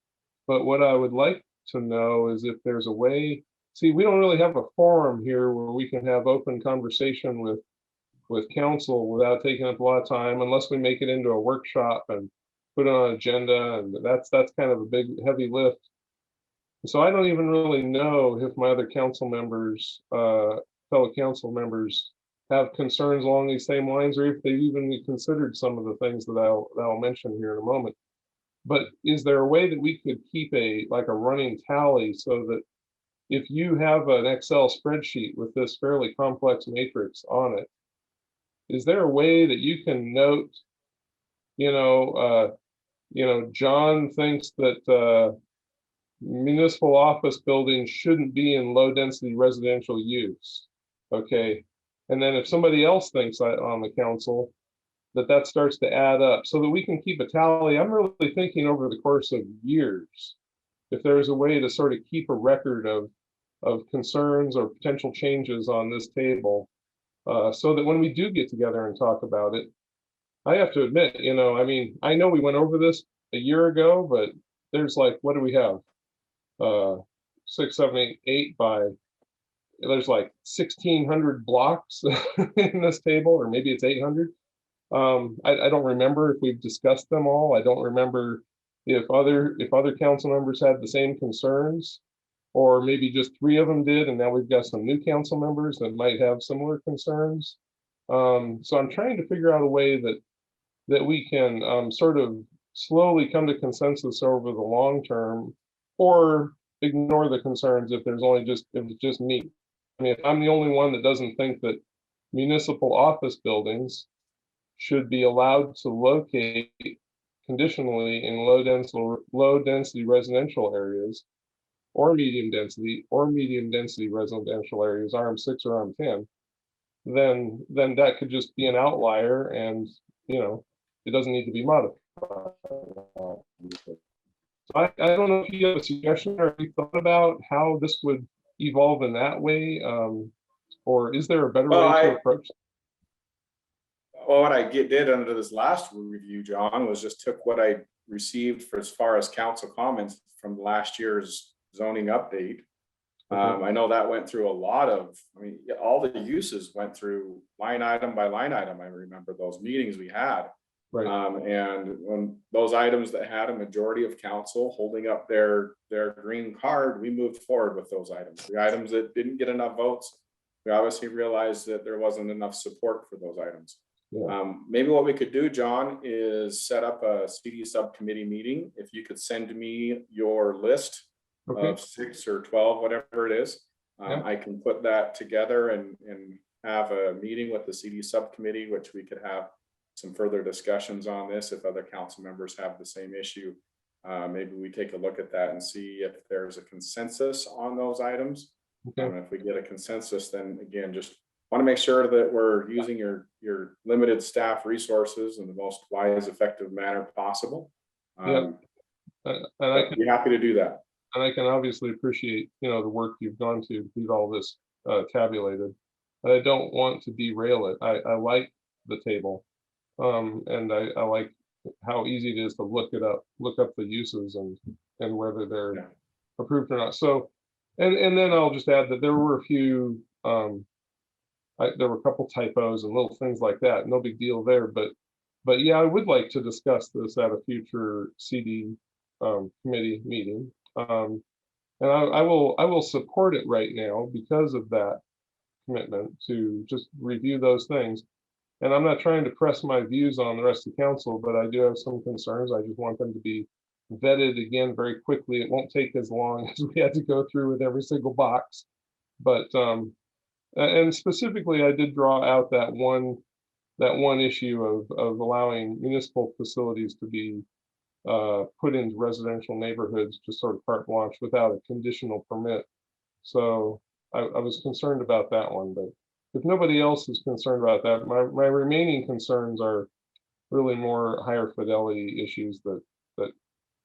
but what I would like to know is if there's a way, see, we don't really have a forum here where we can have open conversation with council without taking up a lot of time, unless we make it into a workshop and put it on an agenda, and that's kind of a big, heavy lift. So I don't even really know if my other council members, fellow council members, have concerns along these same lines, or if they've even considered some of the things that I'll mention here in a moment. But is there a way that we could keep a running tally, so that if you have an Excel spreadsheet with this fairly complex matrix on it, is there a way that you can note, John thinks that municipal office buildings shouldn't be in low density residential use. Okay. And then if somebody else thinks on the council that starts to add up, so that we can keep a tally. I'm really thinking over the course of years, if there's a way to sort of keep a record of concerns or potential changes on this table, so that when we do get together and talk about it, I have to admit, I know we went over this a year ago, but there's what do we have? 6, 7, 8, 8 by, there's 1,600 blocks in this table, or maybe it's 800. I don't remember if we've discussed them all. I don't remember if other council members had the same concerns, or maybe just 3 of them did, and now we've got some new council members that might have similar concerns. So I'm trying to figure out a way that we can sort of slowly come to consensus over the long term, or ignore the concerns if it's just me. I mean, if I'm the only one that doesn't think that municipal office buildings should be allowed to locate conditionally in low density residential areas, or medium density residential areas, RM6 or RM10, then that could just be an outlier, and it doesn't need to be modified. So I don't know if you have a suggestion or you thought about how this would evolve in that way, or is there a better way to approach it? what I did under this last review, John, was just took what I received for as far as council comments from last year's zoning update. I know that went through a lot of, I mean, all the uses went through line item by line item. I remember those meetings we had. Right. And when those items that had a majority of council holding up their green card, we moved forward with those items. The items that didn't get enough votes, we obviously realized that there wasn't enough support for those items. Yeah. Maybe what we could do, John, is set up a CD subcommittee meeting. If you could send me your list of 6 or 12, whatever it is, I can put that together and have a meeting with the CD subcommittee, which we could have some further discussions on this. If other council members have the same issue, maybe we take a look at that and see if there's a consensus on those items. If we get a consensus, then again, just want to make sure that we're using your limited staff resources in the most wise, effective manner possible. And I can be happy to do that. And I can obviously appreciate, the work you've gone to get all this tabulated. But I don't want to derail it. I like the table. And I like how easy it is to look up the uses and whether they're approved or not. So, and then I'll just add that there were a few, there were a couple typos and little things like that. No big deal there, but yeah, I would like to discuss this at a future CD committee meeting. And I will support it right now because of that commitment to just review those things. And I'm not trying to press my views on the rest of the council, but I do have some concerns. I just want them to be vetted again very quickly. It won't take as long as we had to go through with every single box. But and specifically, I did draw out that one issue of allowing municipal facilities to be put into residential neighborhoods, just sort of carte blanche without a conditional permit. So I was concerned about that one, but if nobody else is concerned about that, my remaining concerns are really more higher fidelity issues that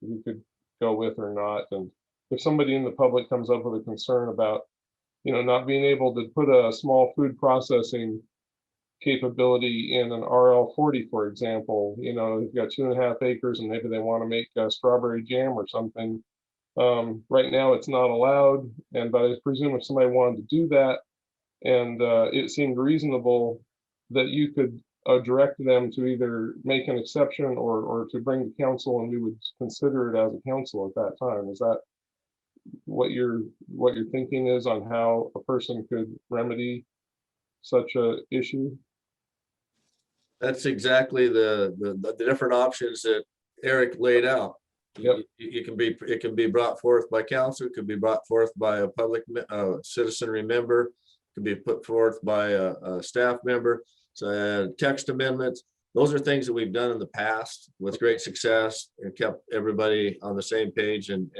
we could go with or not. And if somebody in the public comes up with a concern about, not being able to put a small food processing capability in an RL40, for example, they've got 2.5 acres and maybe they want to make strawberry jam or something. Right now it's not allowed, but I presume if somebody wanted to do that, and it seemed reasonable that you could direct them to either make an exception or to bring to council, and we would consider it as a council at that time. Is that what your thinking is on how a person could remedy such a issue? That's exactly the different options that Eric laid out. Yep. It can be brought forth by council, it could be brought forth by a public citizenry member, it could be put forth by a staff member. So text amendments, those are things that we've done in the past with great success and kept everybody on the same page and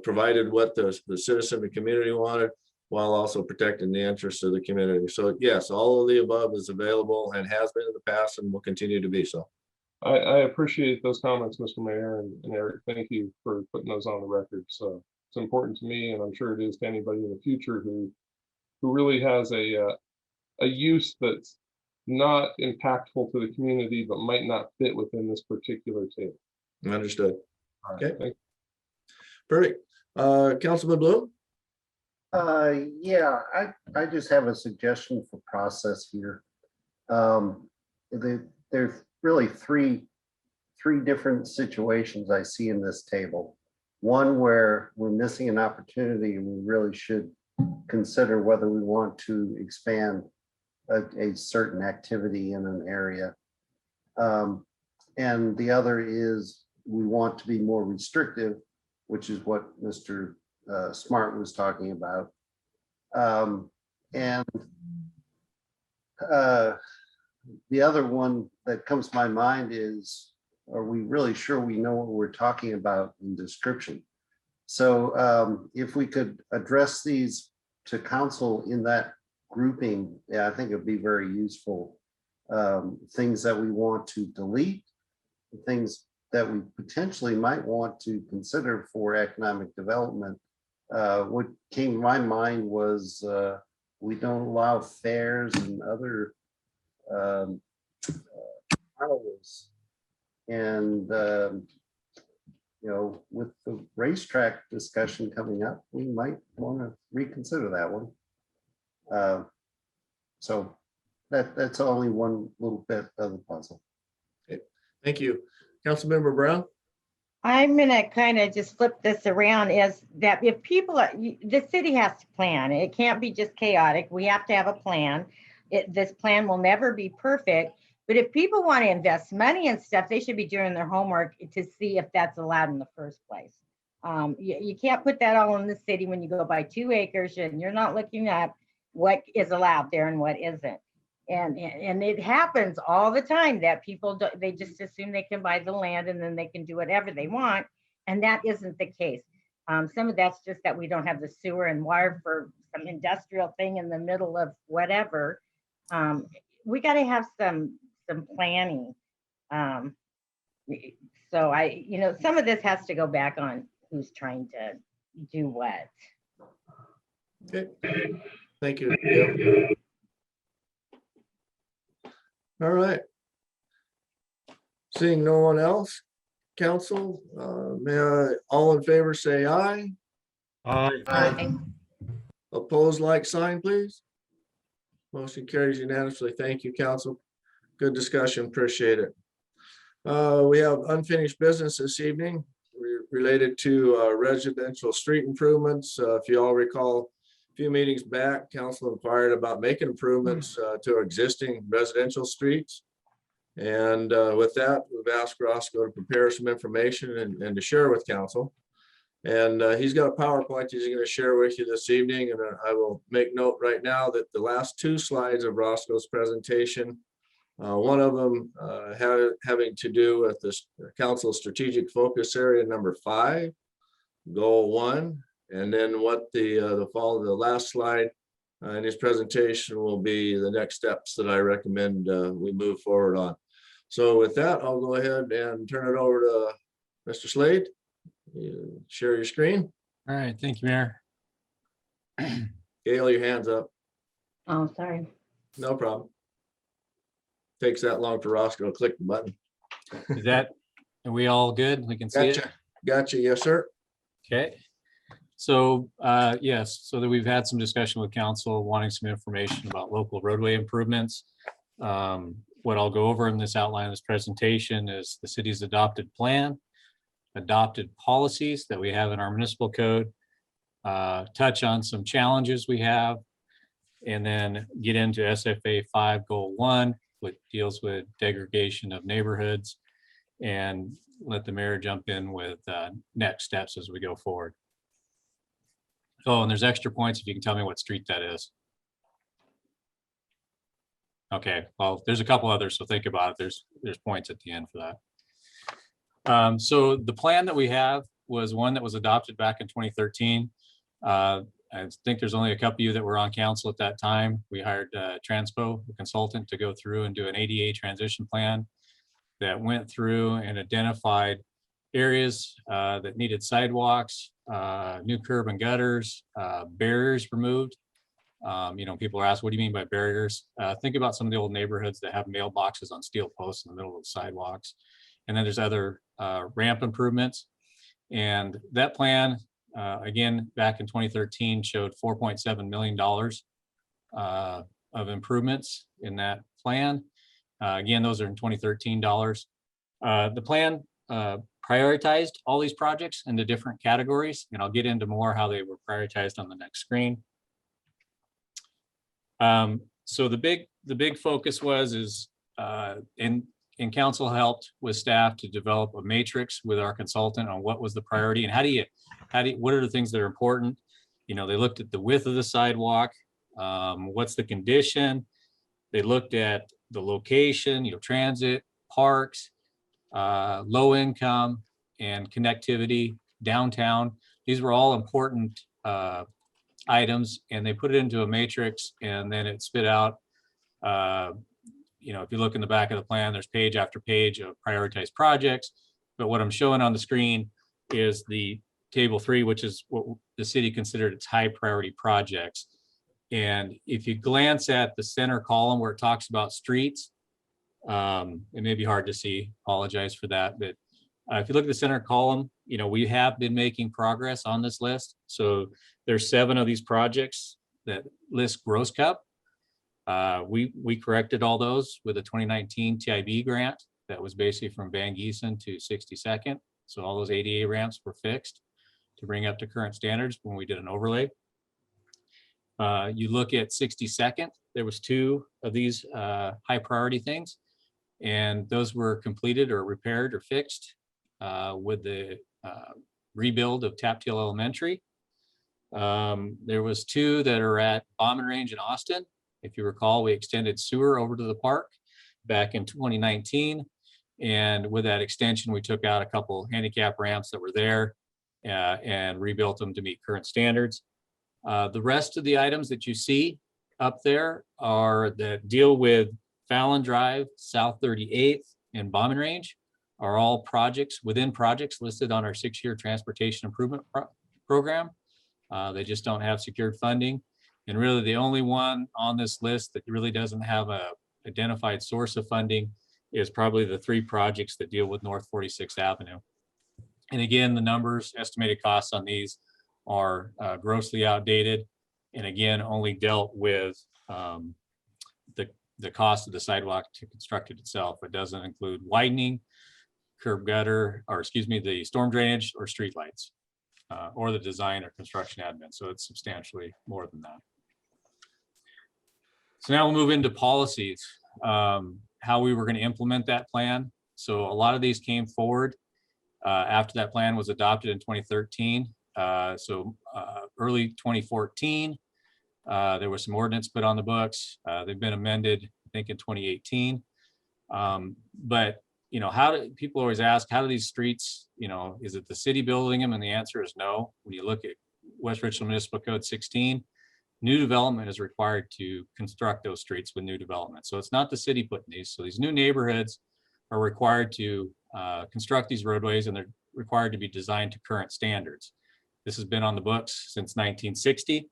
provided what the citizen and community wanted, while also protecting the interests of the community. So yes, all of the above is available and has been in the past and will continue to be so. I appreciate those comments, Mr. Mayor and Eric. Thank you for putting those on the record. So it's important to me, and I'm sure it is to anybody in the future who really has a use that's not impactful to the community, but might not fit within this particular table. Understood. All right, Okay. Perfect. Councilman Bloom? Yeah, I just have a suggestion for process here. There's really three different situations I see in this table. One where we're missing an opportunity and we really should consider whether we want to expand a certain activity in an area. And the other is we want to be more restrictive, which is what Mr. Smart was talking about. The other one that comes to my mind is, are we really sure we know what we're talking about in description? So if we could address these to council in that grouping, I think it'd be very useful. Things that we want to delete, things that we potentially might want to consider for economic development. What came to my mind was we don't allow fairs and other is. And, with the racetrack discussion coming up, we might want to reconsider that one. So that's only one little bit of the puzzle. Thank you. Councilmember Brown? I'm gonna kind of just flip this around, is that if people are, the city has to plan. It can't be just chaotic. We have to have a plan. This plan will never be perfect, but if people want to invest money and stuff, they should be doing their homework to see if that's allowed in the first place. You can't put that all in the city when you go buy 2 acres and you're not looking at what is allowed there and what isn't. And it happens all the time that people, they just assume they can buy the land and then they can do whatever they want. And that isn't the case. Some of that's just that we don't have the sewer and water for some industrial thing in the middle of whatever. We got to have some planning. So some of this has to go back on who's trying to do what. Okay, thank you. Gail. All right. Seeing no one else, council, all in favor say aye. Aye. Opposed, like sign, please. Motion carries unanimously. Thank you, council. Good discussion, appreciate it. We have unfinished business this evening related to residential street improvements. If you all recall, a few meetings back, council inquired about making improvements to our existing residential streets. And with that, we've asked Roscoe to prepare some information and to share with council. And he's got a PowerPoint he's going to share with you this evening. And I will make note right now that the last 2 slides of Roscoe's presentation, one of them having to do with the council strategic focus area number 5, goal 1. And then what the last slide in his presentation will be the next steps that I recommend we move forward on. So with that, I'll go ahead and turn it over to Mr. Slade. You share your screen. All right, thank you, Mayor. Gail, your hands up. Oh, sorry. No problem. Takes that long for Roscoe to click the button. Are we all good? We can see it? Gotcha, yes, sir. Okay. So, yes, so that we've had some discussion with council wanting some information about local roadway improvements. What I'll go over in this outline of this presentation is the city's adopted plan, adopted policies that we have in our municipal code, touch on some challenges we have, and then get into SFA 5 Goal 1, which deals with degradation of neighborhoods, and let the mayor jump in with next steps as we go forward. Oh, and there's extra points if you can tell me what street that is. Okay, well, there's a couple others, so think about it. There's points at the end for that. So the plan that we have was one that was adopted back in 2013. I think there's only a couple of you that were on council at that time. We hired Transpo, the consultant, to go through and do an ADA transition plan that went through and identified areas that needed sidewalks, new curb and gutters, barriers removed. People are asked, what do you mean by barriers? Think about some of the old neighborhoods that have mailboxes on steel posts in the middle of the sidewalks. And then there's other ramp improvements. And that plan, again, back in 2013 showed $4.7 million of improvements in that plan. Again, those are in 2013 dollars. The plan prioritized all these projects into different categories, and I'll get into more how they were prioritized on the next screen. So the big focus is and council helped with staff to develop a matrix with our consultant on what was the priority and what are the things that are important. They looked at the width of the sidewalk, what's the condition. They looked at the location, transit, parks, low income, and connectivity, downtown. These were all important items, and they put it into a matrix, and then it spit out, if you look in the back of the plan, there's page after page of prioritized projects. But what I'm showing on the screen is the table 3, which is what the city considered its high priority projects. And if you glance at the center column where it talks about streets, It may be hard to see, apologize for that, but if you look at the center column, we have been making progress on this list. So there's 7 of these projects that list gross cup. We corrected all those with a 2019 TIB grant that was basically from Van Giesen to 62nd. So all those ADA ramps were fixed to bring up to current standards when we did an overlay. You look at 62nd, there was 2 of these high priority things, and those were completed or repaired or fixed with the rebuild of Taptail Elementary. There was 2 that are at Bombing Range in Austin. If you recall, we extended sewer over to the park back in 2019. And with that extension, we took out a couple handicap ramps that were there and rebuilt them to meet current standards. The rest of the items that you see up there are that deal with Fallon Drive, South 38th, and Bombing Range are all projects within projects listed on our 6-year transportation improvement program. They just don't have secured funding. And really the only one on this list that really doesn't have a identified source of funding is probably the 3 projects that deal with North 46th Avenue. And again, the numbers, estimated costs on these are grossly outdated. And again, only dealt with the cost of the sidewalk to construct it itself. It doesn't include widening, curb gutter, or excuse me, the storm drainage or streetlights, or the design or construction admin. So it's substantially more than that. So now we'll move into policies, how we were going to implement that plan. So a lot of these came forward after that plan was adopted in 2013. Early 2014, there was some ordinance put on the books. They've been amended, I think, in 2018. But how do people always ask, how do these streets, is it the city building them? And the answer is no. When you look at West Richland Municipal Code 16, new development is required to construct those streets with new development. So it's not the city putting these. So these new neighborhoods are required to construct these roadways, and they're required to be designed to current standards. This has been on the books since 1960.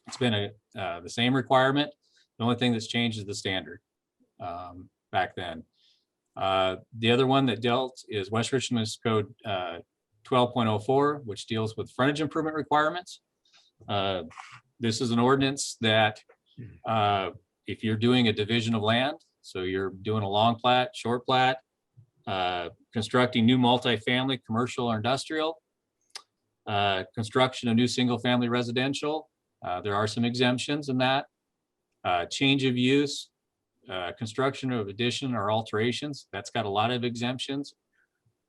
It's been the same requirement. The only thing that's changed is the standard back then. The other one that dealt is West Richland Municipal Code 12.04, which deals with frontage improvement requirements. This is an ordinance that if you're doing a division of land, so you're doing a long plat, short plat, constructing new multifamily, commercial or industrial, construction of new single family residential, there are some exemptions in that. Change of use, construction of addition or alterations, that's got a lot of exemptions.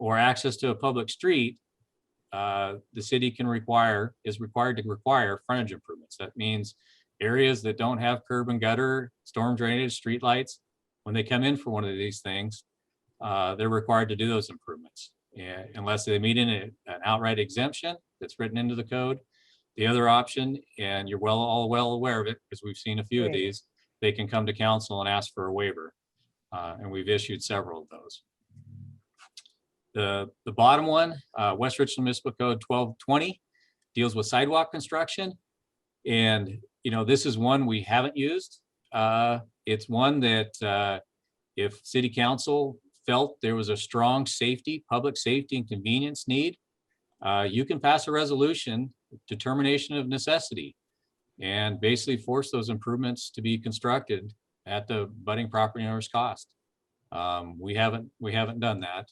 Or access to a public street, the city is required to require frontage improvements. That means areas that don't have curb and gutter, storm drainage, streetlights, when they come in for one of these things, they're required to do those improvements. And unless they meet in an outright exemption that's written into the code. The other option, and you're all well aware of it because we've seen a few of these, they can come to council and ask for a waiver. And we've issued several of those. The bottom one, West Richland Municipal Code 1220, deals with sidewalk construction. And this is one we haven't used. It's one that if city council felt there was a strong public safety and convenience need, you can pass a resolution, determination of necessity, and basically force those improvements to be constructed at the budding property owner's cost. We haven't done that.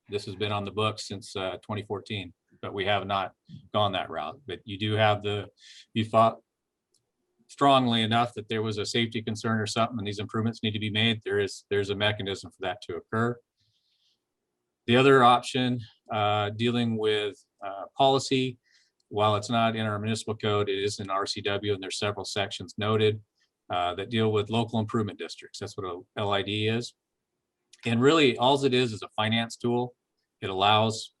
This has been on the books since 2014, but we have not gone that route. But you do have you thought strongly enough that there was a safety concern or something, and these improvements need to be made. There's a mechanism for that to occur. The other option, dealing with policy, while it's not in our municipal code, it is in RCW, and there's several sections noted that deal with local improvement districts. That's what a LID is. And really, all it is a finance tool. It allows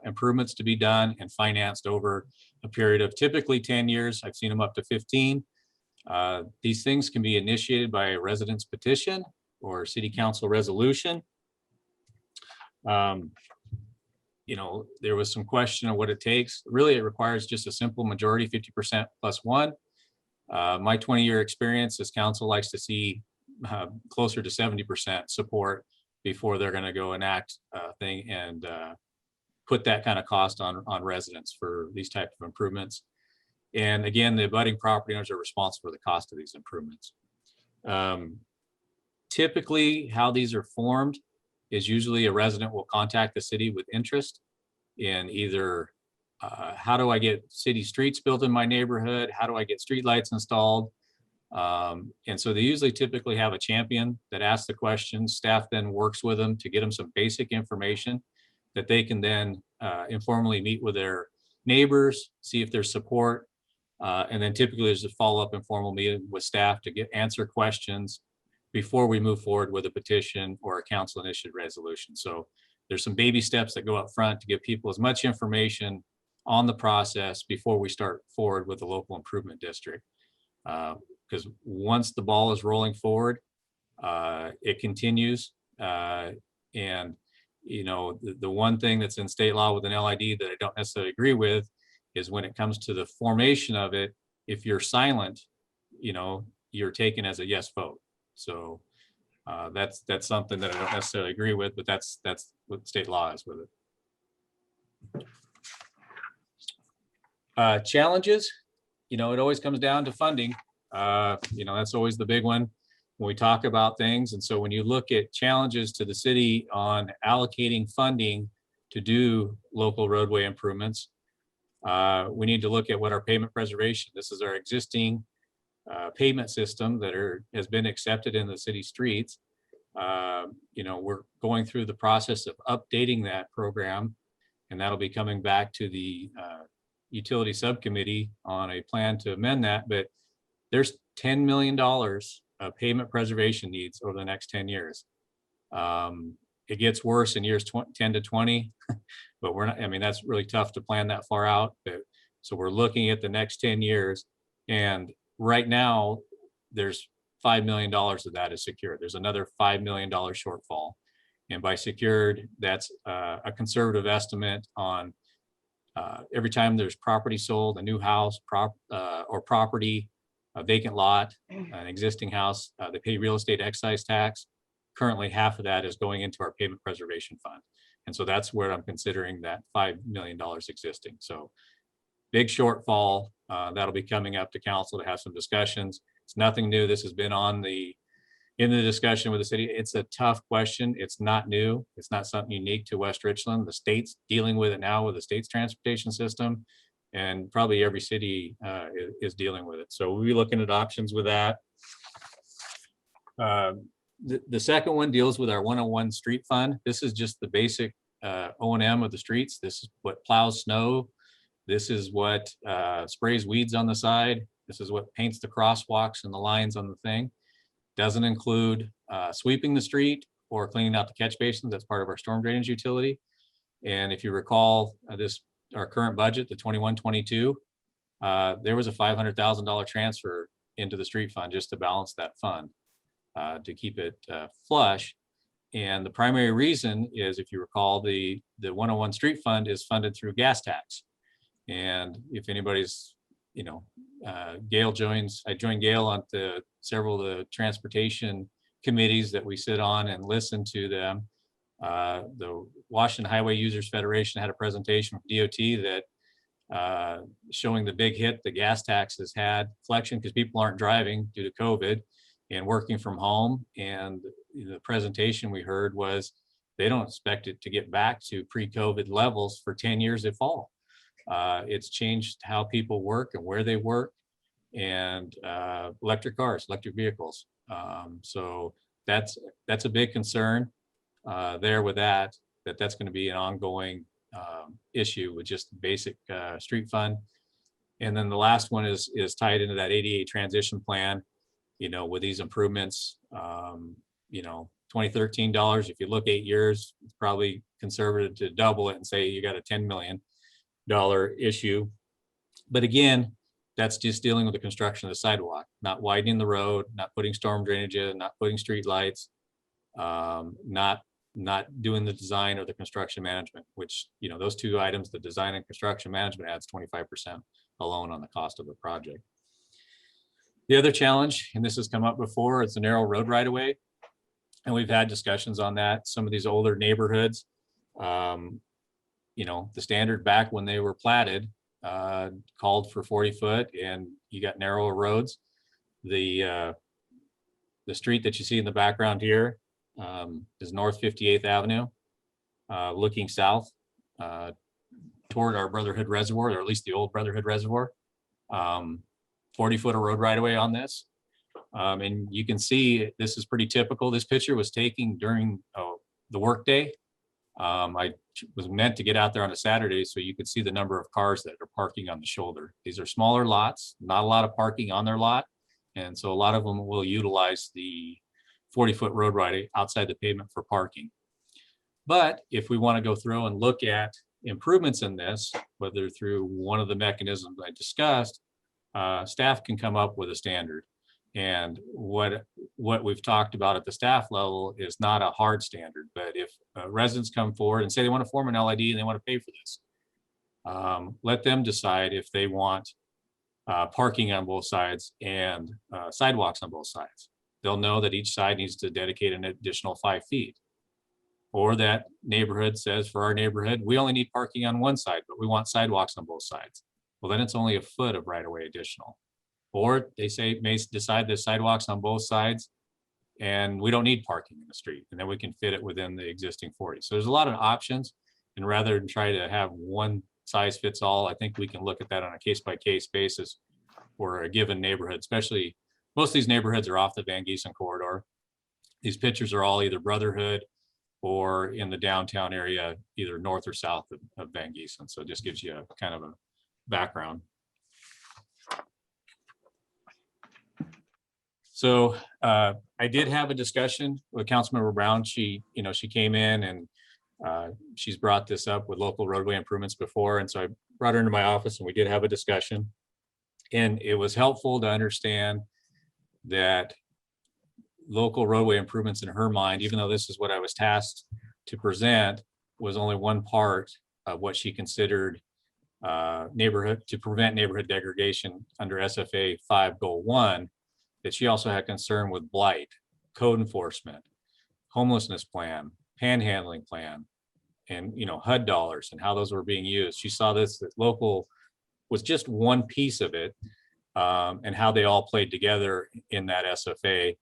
improvements to be done and financed over a period of typically 10 years. I've seen them up to 15. These things can be initiated by a resident's petition or city council resolution. There was some question of what it takes. Really, it requires just a simple majority, 50% plus one. My 20-year experience as council likes to see closer to 70% support before they're going to go enact a thing and put that kind of cost on residents for these type of improvements. And again, the abutting property owners are responsible for the cost of these improvements. Typically, how these are formed is usually a resident will contact the city with interest in either how do I get city streets built in my neighborhood? How do I get streetlights installed? And so they usually typically have a champion that asks the questions. Staff then works with them to get them some basic information that they can then informally meet with their neighbors, see if there's support. And then typically there's a follow-up informal meeting with staff to answer questions before we move forward with a petition or a council initiated resolution. So there's some baby steps that go up front to give people as much information on the process before we start forward with the local improvement district. Because once the ball is rolling forward, it continues. And you know, the one thing that's in state law with an LID that I don't necessarily agree with is when it comes to the formation of it, if you're silent, you know, you're taken as a yes vote. So that's something that I don't necessarily agree with, but that's what state law is with it. Challenges, you know, it always comes down to funding. You know, that's always the big one when we talk about things. And so when you look at challenges to the city on allocating funding to do local roadway improvements, we need to look at what our pavement preservation, this is our existing pavement system that has been accepted in the city streets. You know, we're going through the process of updating that program, and that'll be coming back to the utility subcommittee on a plan to amend that. But there's $10 million of pavement preservation needs over the next 10 years. It gets worse in years 10 to 20, but we're not, I mean, that's really tough to plan that far out. But, so we're looking at the next 10 years. And right now, there's $5 million of that is secured. There's another $5 million shortfall. And by secured, that's a conservative estimate on every time there's property sold, a new house or property, a vacant lot, an existing house, they pay real estate excise tax. Currently, half of that is going into our pavement preservation fund. And so that's where I'm considering that $5 million existing. So big shortfall, that'll be coming up to council to have some discussions. It's nothing new. This has been in the discussion with the city. It's a tough question. It's not new. It's not something unique to West Richland. The state's dealing with it now with the state's transportation system, and probably every city is dealing with it. So we'll be looking at options with that. The second one deals with our 101 street fund. This is just the basic O&M of the streets. This is what plows snow. This is what sprays weeds on the side. This is what paints the crosswalks and the lines on the thing. Doesn't include sweeping the street or cleaning out the catch basins. That's part of our storm drainage utility. And if you recall our current budget, the 21-22, there was a $500,000 transfer into the street fund just to balance that fund to keep it flush. And the primary reason is, if you recall, the 101 street fund is funded through gas tax. And if anybody's, you know, I joined Gail on several of the transportation committees that we sit on and listen to them. The Washington Highway Users Federation had a presentation from DOT that showing the big hit the gas tax has had collection because people aren't driving due to COVID and working from home. And the presentation we heard was they don't expect it to get back to pre-COVID levels for 10 years if all. It's changed how people work and where they work, and electric cars, electric vehicles. So that's a big concern there with that's going to be an ongoing issue with just basic street fund. And then the last one is tied into that ADA transition plan, you know, with these improvements, you know, $2013. If you look 8 years, it's probably conservative to double it and say you got a $10 million issue. But again, that's just dealing with the construction of the sidewalk, not widening the road, not putting storm drainage in, not putting street lights, not doing the design or the construction management, which, you know, those two items, the design and construction management, adds 25% alone on the cost of the project. The other challenge, and this has come up before, it's a narrow road right away. And we've had discussions on that. Some of these older neighborhoods, you know, the standard back when they were platted called for 40 foot, and you got narrower roads. The street that you see in the background here is North 58th Avenue, looking south toward our Brotherhood Reservoir, or at least the old Brotherhood Reservoir. 40 foot of road right away on this. And you can see this is pretty typical. This picture was taken during the workday. I was meant to get out there on a Saturday so you could see the number of cars that are parking on the shoulder. These are smaller lots, not a lot of parking on their lot. And so a lot of them will utilize the 40 foot road right outside the pavement for parking. But if we want to go through and look at improvements in this, whether through one of the mechanisms I discussed, staff can come up with a standard. And what we've talked about at the staff level is not a hard standard, but if residents come forward and say they want to form an LID and they want to pay for this, let them decide if they want parking on both sides and sidewalks on both sides. They'll know that each side needs to dedicate an additional 5 feet. Or that neighborhood says, for our neighborhood, we only need parking on one side, but we want sidewalks on both sides. Well, then it's only a foot of right of way additional. Or they may decide the sidewalks on both sides and we don't need parking in the street, and then we can fit it within the existing 40. So there's a lot of options, and rather than try to have one size fits all, I think we can look at that on a case by case basis for a given neighborhood, especially most of these neighborhoods are off the Van Giesen corridor. These pictures are all either Brotherhood or in the downtown area, either north or south of Van Giesen. So it just gives you a kind of a background. So I did have a discussion with Councilmember Brown. She came in and she's brought this up with local roadway improvements before. And so I brought her into my office and we did have a discussion. And it was helpful to understand that local roadway improvements in her mind, even though this is what I was tasked to present, was only one part of what she considered neighborhood to prevent neighborhood degradation under SFA 5 Goal 1, that she also had concern with blight, code enforcement, homelessness plan, panhandling plan, and HUD dollars and how those were being used. She saw this that local was just one piece of it, and how they all played together in that SFA.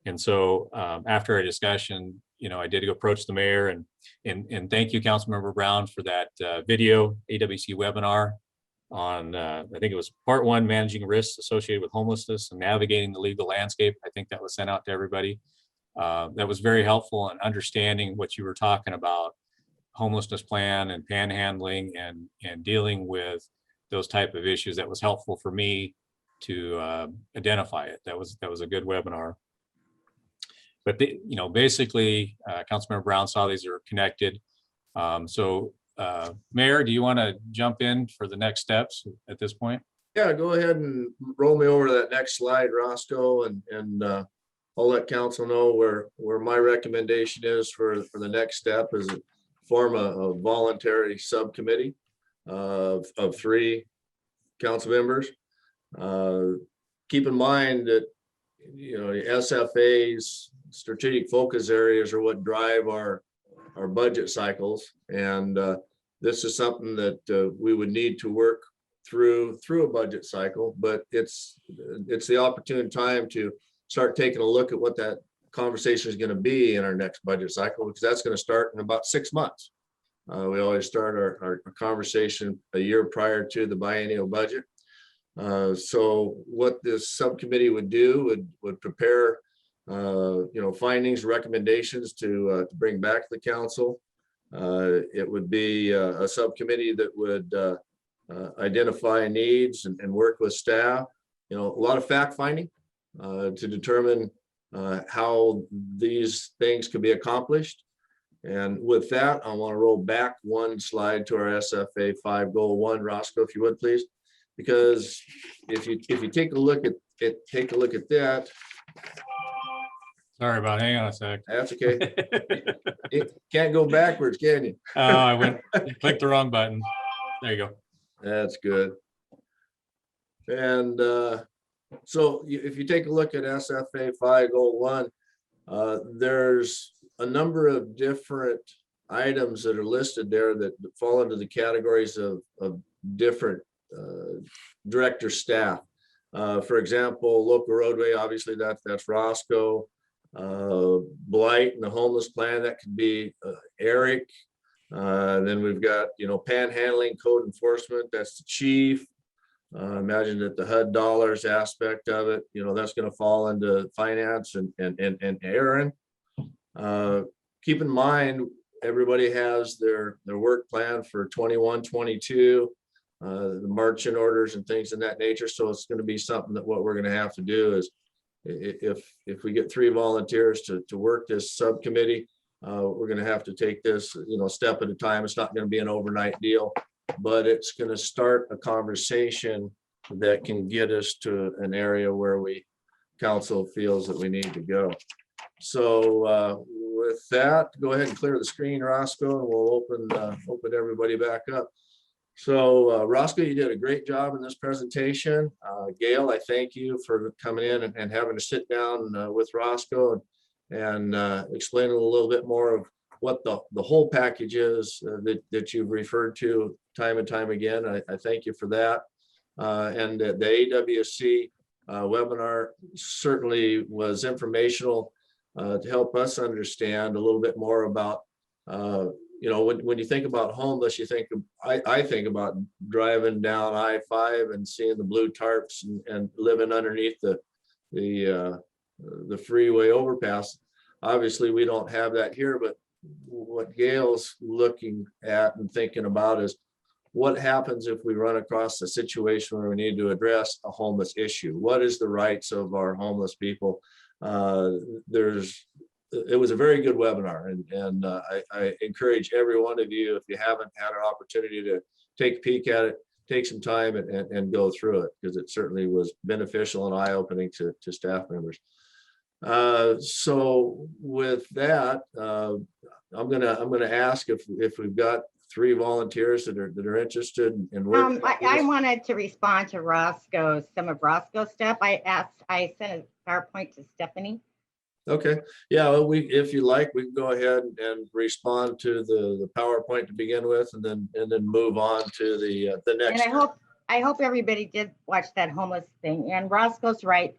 And so after a discussion, I did approach the mayor and thank you, Councilmember Brown, for that video AWC webinar on, I think it was part 1, managing risks associated with homelessness and navigating the legal landscape. I think that was sent out to everybody. That was very helpful in understanding what you were talking about, homelessness plan and panhandling and dealing with those type of issues. That was helpful for me to identify it. That was a good webinar. But basically, Councilmember Brown saw these are connected. Mayor, do you want to jump in for the next steps at this point? Yeah, go ahead and roll me over to that next slide, Roscoe, and I'll let council know where my recommendation is for the next step is form a voluntary subcommittee of 3 council members. Keep in mind that SFA's strategic focus areas are what drive our budget cycles, and this is something that we would need to work through a budget cycle, but it's the opportune time to start taking a look at what that conversation is going to be in our next budget cycle, because that's going to start in about 6 months. We always start our conversation a year prior to the biennial budget. So what this subcommittee would do would prepare findings, recommendations to bring back to the council. It would be a subcommittee that would identify needs and work with staff. A lot of fact finding to determine how these things could be accomplished. And with that, I want to roll back 1 slide to our SFA 5 Goal 1, Roscoe, if you would, please. Because if you take a look at that. Sorry about it. Hang on a sec. That's okay. It can't go backwards, can you? Oh, I clicked the wrong button. There you go. That's good. And So if you take a look at SFA 501, there's a number of different items that are listed there that fall into the categories of different director staff. For example, local roadway, obviously that's Roscoe. Blight and the homeless plan, that could be Eric. Then we've got, panhandling, code enforcement, that's the chief. Imagine that the HUD dollars aspect of it, that's going to fall into finance and Aaron. Keep in mind, everybody has their work plan for 21, 22, the marching orders and things in that nature. So it's going to be something that what we're going to have to do is if we get 3 volunteers to work this subcommittee, we're going to have to take this, step at a time. It's not going to be an overnight deal, but it's going to start a conversation that can get us to an area where council feels that we need to go. So with that, go ahead and clear the screen, Roscoe, and we'll open everybody back up. So Roscoe, you did a great job in this presentation. Gail, I thank you for coming in and having to sit down with Roscoe and explain a little bit more of what the whole package is that you've referred to time and time again. I thank you for that. And the AWC webinar certainly was informational to help us understand a little bit more about, when you think about homeless, I think about driving down I-5 and seeing the blue tarps and living underneath the freeway overpass. Obviously, we don't have that here, but what Gail's looking at and thinking about is what happens if we run across a situation where we need to address a homeless issue? What is the rights of our homeless people? It was a very good webinar, and I encourage every one of you, if you haven't had an opportunity to take a peek at it, take some time and go through it, because it certainly was beneficial and eye-opening to staff members. So with that, I'm gonna ask if we've got 3 volunteers that are interested in working. I wanted to respond to some of Roscoe's stuff. I sent a PowerPoint to Stephanie. Okay, yeah, well, if you like, we can go ahead and respond to the PowerPoint to begin with, and then move on to the next. And I hope everybody did watch that homeless thing. And Roscoe's right.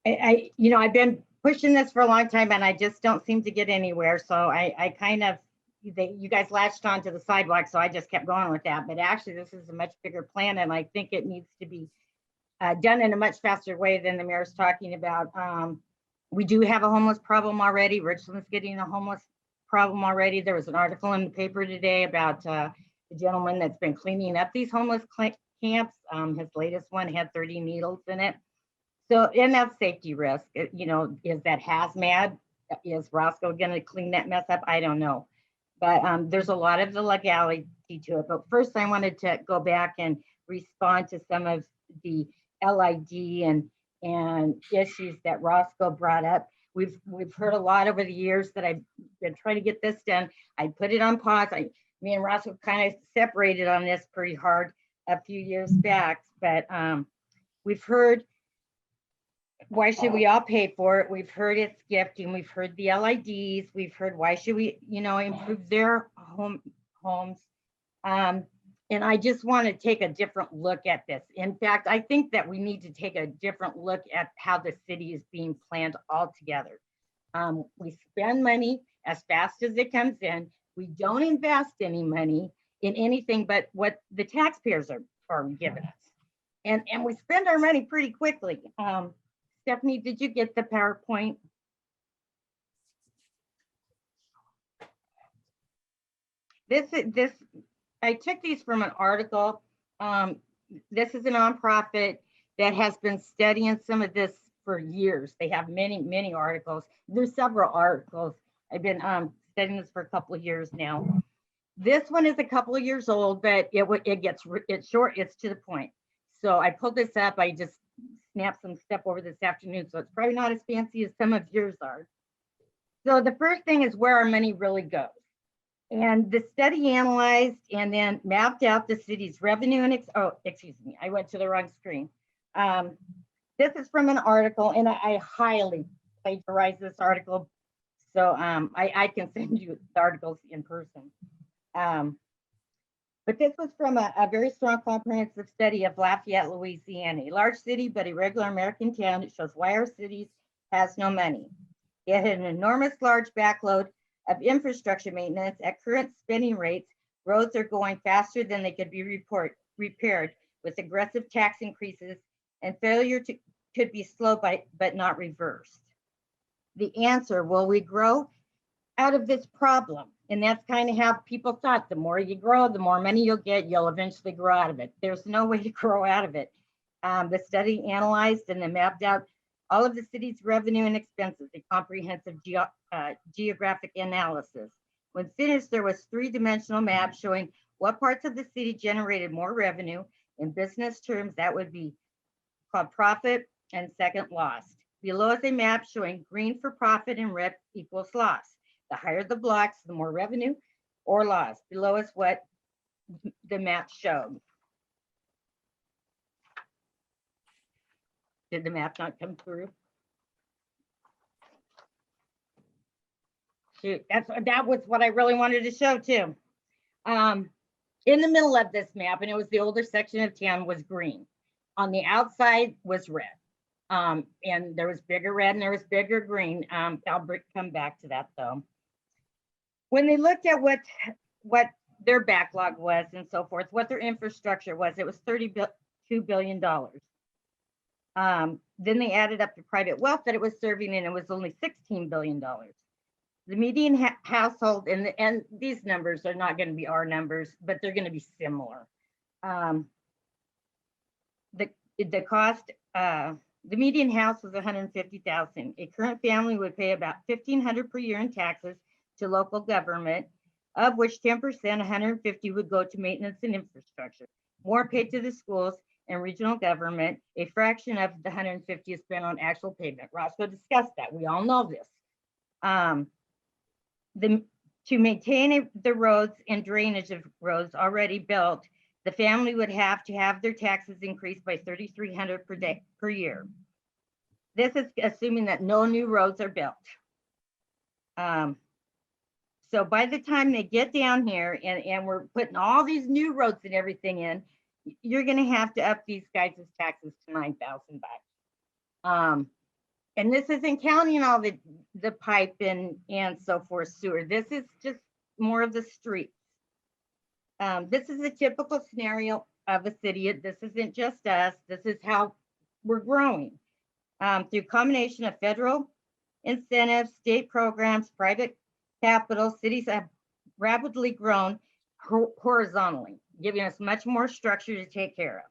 I've been pushing this for a long time, and I just don't seem to get anywhere. So I kind of, you guys latched onto the sidewalk, so I just kept going with that. But actually, this is a much bigger plan, and I think it needs to be done in a much faster way than the mayor's talking about. We do have a homeless problem already. Richland's getting a homeless problem already. There was an article in the paper today about the gentleman that's been cleaning up these homeless camps. His latest one had 30 needles in it. So, and that's safety risk. Is that hazmat? Is Roscoe going to clean that mess up? I don't know. But there's a lot of the legality to it. But first, I wanted to go back and respond to some of the LID and issues that Roscoe brought up. We've heard a lot over the years that I've been trying to get this done. I put it on pause. Me and Roscoe kind of separated on this pretty hard a few years back, but we've heard, why should we all pay for it? We've heard it's gifting. We've heard the LIDs. We've heard, why should we, improve their homes? And I just want to take a different look at this. In fact, I think that we need to take a different look at how the city is being planned altogether. We spend money as fast as it comes in. We don't invest any money in anything but what the taxpayers are giving us. And we spend our money pretty quickly. Stephanie, did you get the PowerPoint? I took these from an article. This is a nonprofit that has been studying some of this for years. They have many, many articles. There's several articles. I've been studying this for a couple of years now. This one is a couple of years old, but it's short, it's to the point. So I pulled this up. I just snapped some stuff over this afternoon, so it's probably not as fancy as some of yours are. So the first thing is where our money really goes. And the study analyzed and then mapped out the city's revenue and I went to the wrong screen. This is from an article, and I highly plagiarized this article. So I can send you the articles in person. But this was from a very strong comprehensive study of Lafayette, Louisiana, a large city but a regular American town. It shows why our city has no money. It had an enormous large backload of infrastructure maintenance. At current spending rates, roads are going faster than they could be repaired with aggressive tax increases, and failure could be slowed but not reversed. The answer, will we grow out of this problem? And that's kind of how people thought. The more you grow, the more money you'll get, you'll eventually grow out of it. There's no way to grow out of it. The study analyzed and then mapped out all of the city's revenue and expenses, a comprehensive geographic analysis. When finished, there was three-dimensional map showing what parts of the city generated more revenue. In business terms, that would be called profit and second loss. Below is a map showing green for profit and red equals loss. The higher the blocks, the more revenue or loss. Below is what the map showed. Did the map not come through? Shoot, that was what I really wanted to show too. In the middle of this map, and it was the older section of town, was green. On the outside was red. And there was bigger red and there was bigger green. I'll come back to that though. When they looked at what their backlog was and so forth, what their infrastructure was, it was $32 billion. Then they added up the private wealth that it was serving, and it was only $16 billion. The median household, and these numbers are not going to be our numbers, but they're going to be similar. The cost, the median house was $150,000. A current family would pay about $1,500 per year in taxes to local government, of which 10%, $150 would go to maintenance and infrastructure. More paid to the schools and regional government. A fraction of the $150 is spent on actual payment. Roscoe discussed that. We all know this. To maintain the roads and drainage of roads already built, the family would have to have their taxes increased by $3,300 per year. This is assuming that no new roads are built. So by the time they get down here and we're putting all these new roads and everything in, you're going to have to up these guys' taxes to $9,000. And this isn't counting all the pipe and so forth, sewer. This is just more of the streets. This is a typical scenario of a city. This isn't just us. This is how we're growing. Through combination of federal incentives, state programs, private capital, cities have rapidly grown horizontally, giving us much more structure to take care of.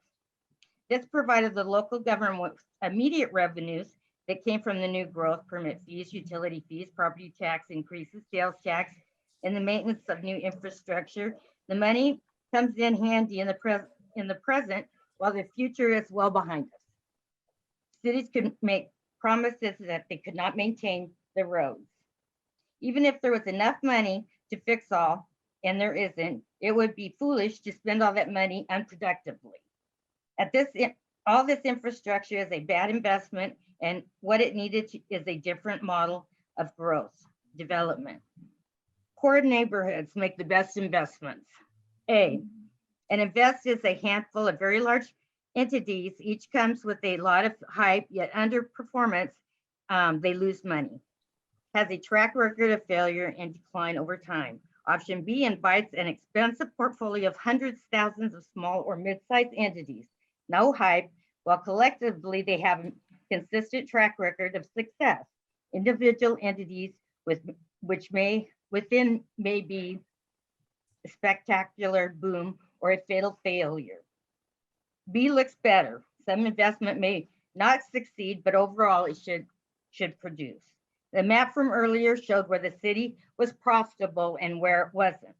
This provided the local government with immediate revenues that came from the new growth, permit fees, utility fees, property tax increases, sales tax, and the maintenance of new infrastructure. The money comes in handy in the present, while the future is well behind us. Cities could make promises that they could not maintain the roads. Even if there was enough money to fix all, and there isn't, it would be foolish to spend all that money unproductively. All this infrastructure is a bad investment, and what it needed is a different model of growth, development. Poor neighborhoods make the best investments. An invest is a handful of very large entities. Each comes with a lot of hype, yet underperformance, they lose money. Has a track record of failure and decline over time. Option B invites an expensive portfolio of hundreds, thousands of small or mid-sized entities. No hype, while collectively they have a consistent track record of success. Individual entities which may be a spectacular boom or a fatal failure. B looks better. Some investment may not succeed, but overall it should produce. The map from earlier showed where the city was profitable and where it wasn't.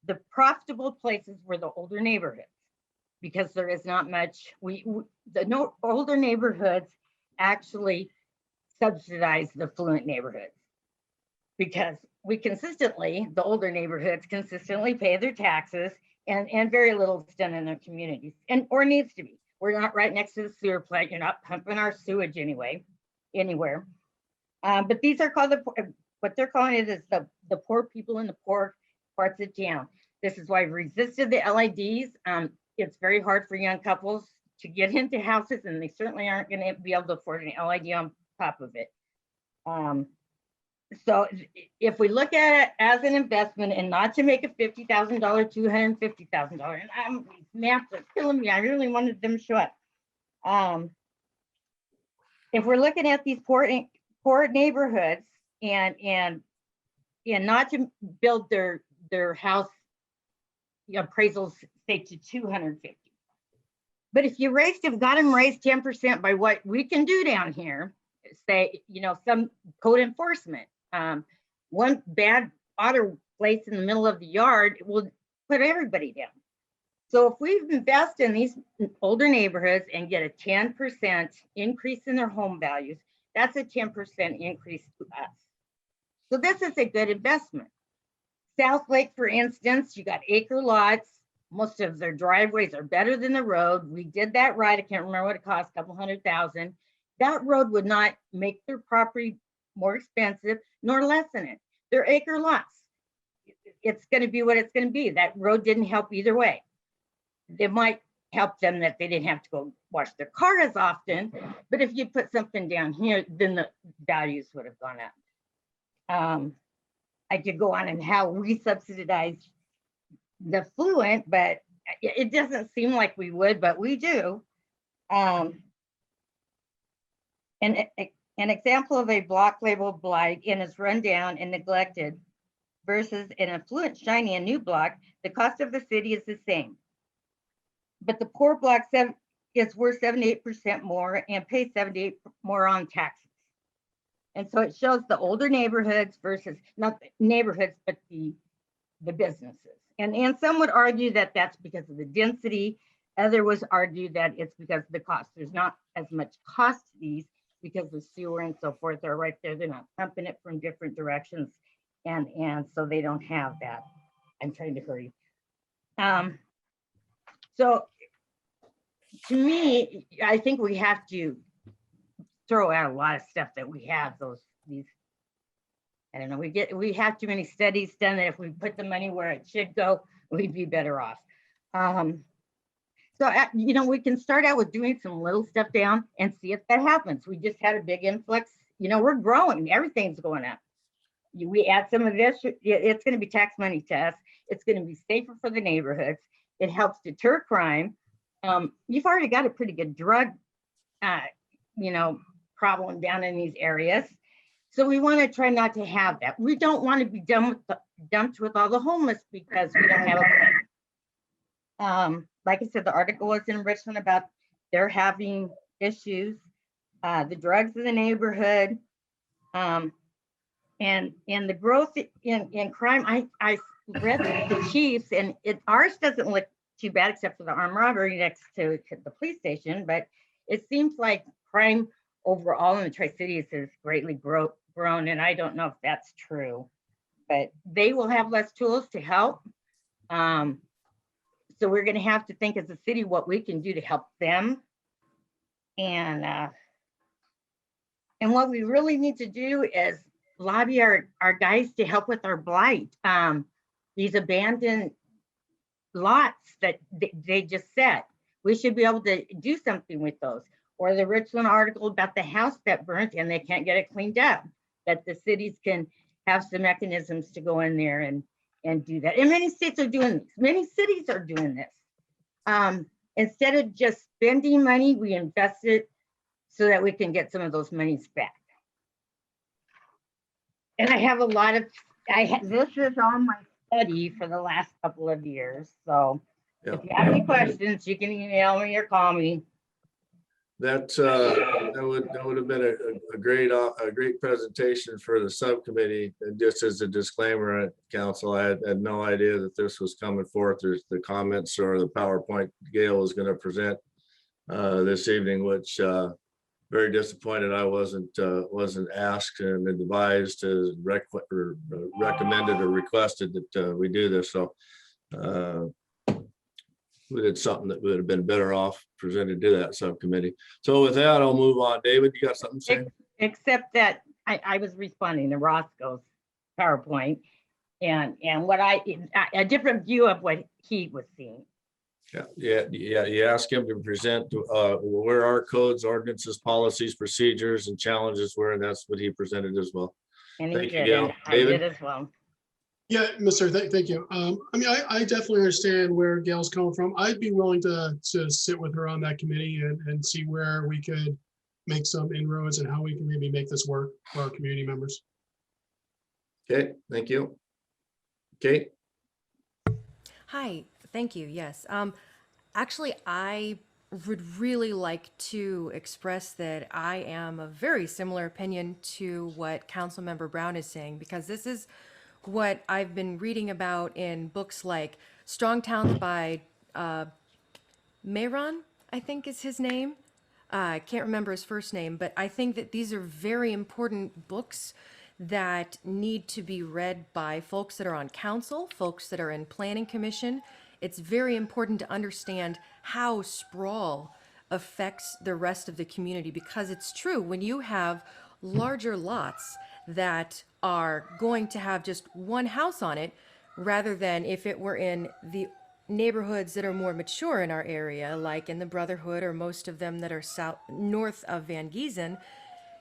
The profitable places were the older neighborhoods, because there is not much. Older neighborhoods actually subsidize the affluent neighborhoods, because the older neighborhoods consistently pay their taxes, and very little is done in their communities, or needs to be. We're not right next to the sewer plant. You're not pumping our sewage anywhere. But these are called what they're calling it is the poor people in the poor parts of town. This is why I've resisted the LIDs. It's very hard for young couples to get into houses, and they certainly aren't going to be able to afford an LID on top of it. So if we look at it as an investment and not to make a $50,000, $250,000, and math are killing me. I really wanted them shut. If we're looking at these poor neighborhoods and not to build their house appraisals say to 250. But if you got them raised 10% by what we can do down here, say, some code enforcement, one bad auto place in the middle of the yard will put everybody down. So if we invest in these older neighborhoods and get a 10% increase in their home values, that's a 10% increase to us. So this is a good investment. South Lake, for instance, you got acre lots. Most of their driveways are better than the road. We did that right. I can't remember what it cost, a couple $100,000. That road would not make their property more expensive nor lessen it. They're acre lots. It's going to be what it's going to be. That road didn't help either way. It might help them that they didn't have to go wash their car as often, but if you put something down here, then the values would have gone up. I could go on and how we subsidize the affluent, but it doesn't seem like we would, but we do. And an example of a block labeled blight and is run down and neglected versus an affluent, shiny, and new block, the cost of the city is the same. But the poor block is worth 78% more and pays 78% more on taxes. And so it shows the older neighborhoods versus not the neighborhoods, but the businesses. And some would argue that that's because of the density. Other would argue that it's because of the cost. There's not as much cost to these because the sewer and so forth are right there. They're not pumping it from different directions. And so they don't have that. I'm trying to hurry. So to me, I think we have to throw out a lot of stuff that we have these. I don't know, we have too many studies done that if we put the money where it should go, we'd be better off. So, we can start out with doing some little stuff down and see if that happens. We just had a big influx. We're growing, everything's going up. We add some of this, it's going to be tax money to us. It's going to be safer for the neighborhoods. It helps deter crime. You've already got a pretty good drug, problem down in these areas. So we want to try not to have that. We don't want to be dumped with all the homeless because we don't have a plan. Like I said, the article was in Richland about they're having issues, the drugs in the neighborhood, and the growth in crime. I read the chiefs, and ours doesn't look too bad except for the armed robbery next to the police station, but it seems like crime overall in the Tri-Cities has greatly grown, and I don't know if that's true, but they will have less tools to help. So we're going to have to think as a city what we can do to help them. And what we really need to do is lobby our guys to help with our blight. These abandoned lots that they just set, we should be able to do something with those. Or the Richland article about the house that burnt and they can't get it cleaned up, that the cities can have some mechanisms to go in there and do that. And many states are doing this. Many cities are doing this. Instead of just spending money, we invest it so that we can get some of those monies back. And I have a lot of, this is on my study for the last couple of years. So if you have any questions, you can email me or call me. That would have been a great presentation for the subcommittee. And just as a disclaimer, council, I had no idea that this was coming forth. There's the comments or the PowerPoint Gail was going to present this evening, which very disappointed I wasn't asked and advised, recommended or requested that we do this. So we did something that would have been better off presented to that subcommittee. So with that, I'll move on. David, you got something to say? Except that I was responding to Roscoe's PowerPoint and what a different view of what he was seeing. Yeah. You ask him to present where our codes, ordinances, policies, procedures, and challenges were, and that's what he presented as well. And he Thank you, did, Gail. and I David? did as well. Yeah, Mr. Thank you. I mean, I definitely understand where Gail's coming from. I'd be willing to sit with her on that committee and see where we could make some inroads and how we can maybe make this work for our community members. Okay, thank you. Kate? Hi, thank you. Yes. Actually, I would really like to express that I am of very similar opinion to what Councilmember Brown is saying, because this is what I've been reading about in books like Strong Towns by Mayron, I think is his name. I can't remember his first name, but I think that these are very important books that need to be read by folks that are on council, folks that are in planning commission. It's very important to understand how sprawl affects the rest of the community, because it's true, when you have larger lots that are going to have just one house on it, rather than if it were in the neighborhoods that are more mature in our area, like in the Brotherhood or most of them that are north of Van Giesen,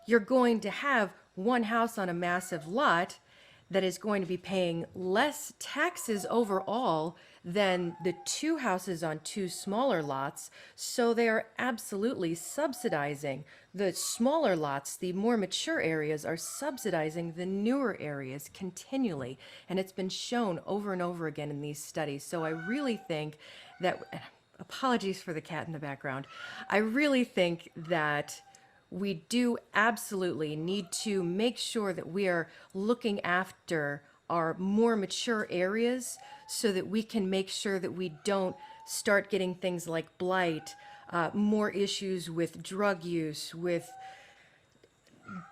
you're going to have one house on a massive lot that is going to be paying less taxes overall than the two houses on two smaller lots. So they are absolutely subsidizing the smaller lots. The more mature areas are subsidizing the newer areas continually. And it's been shown over and over again in these studies. So I really think that, apologies for the cat in the background, I really think that we do absolutely need to make sure that we are looking after our more mature areas so that we can make sure that we don't start getting things like blight, more issues with drug use, with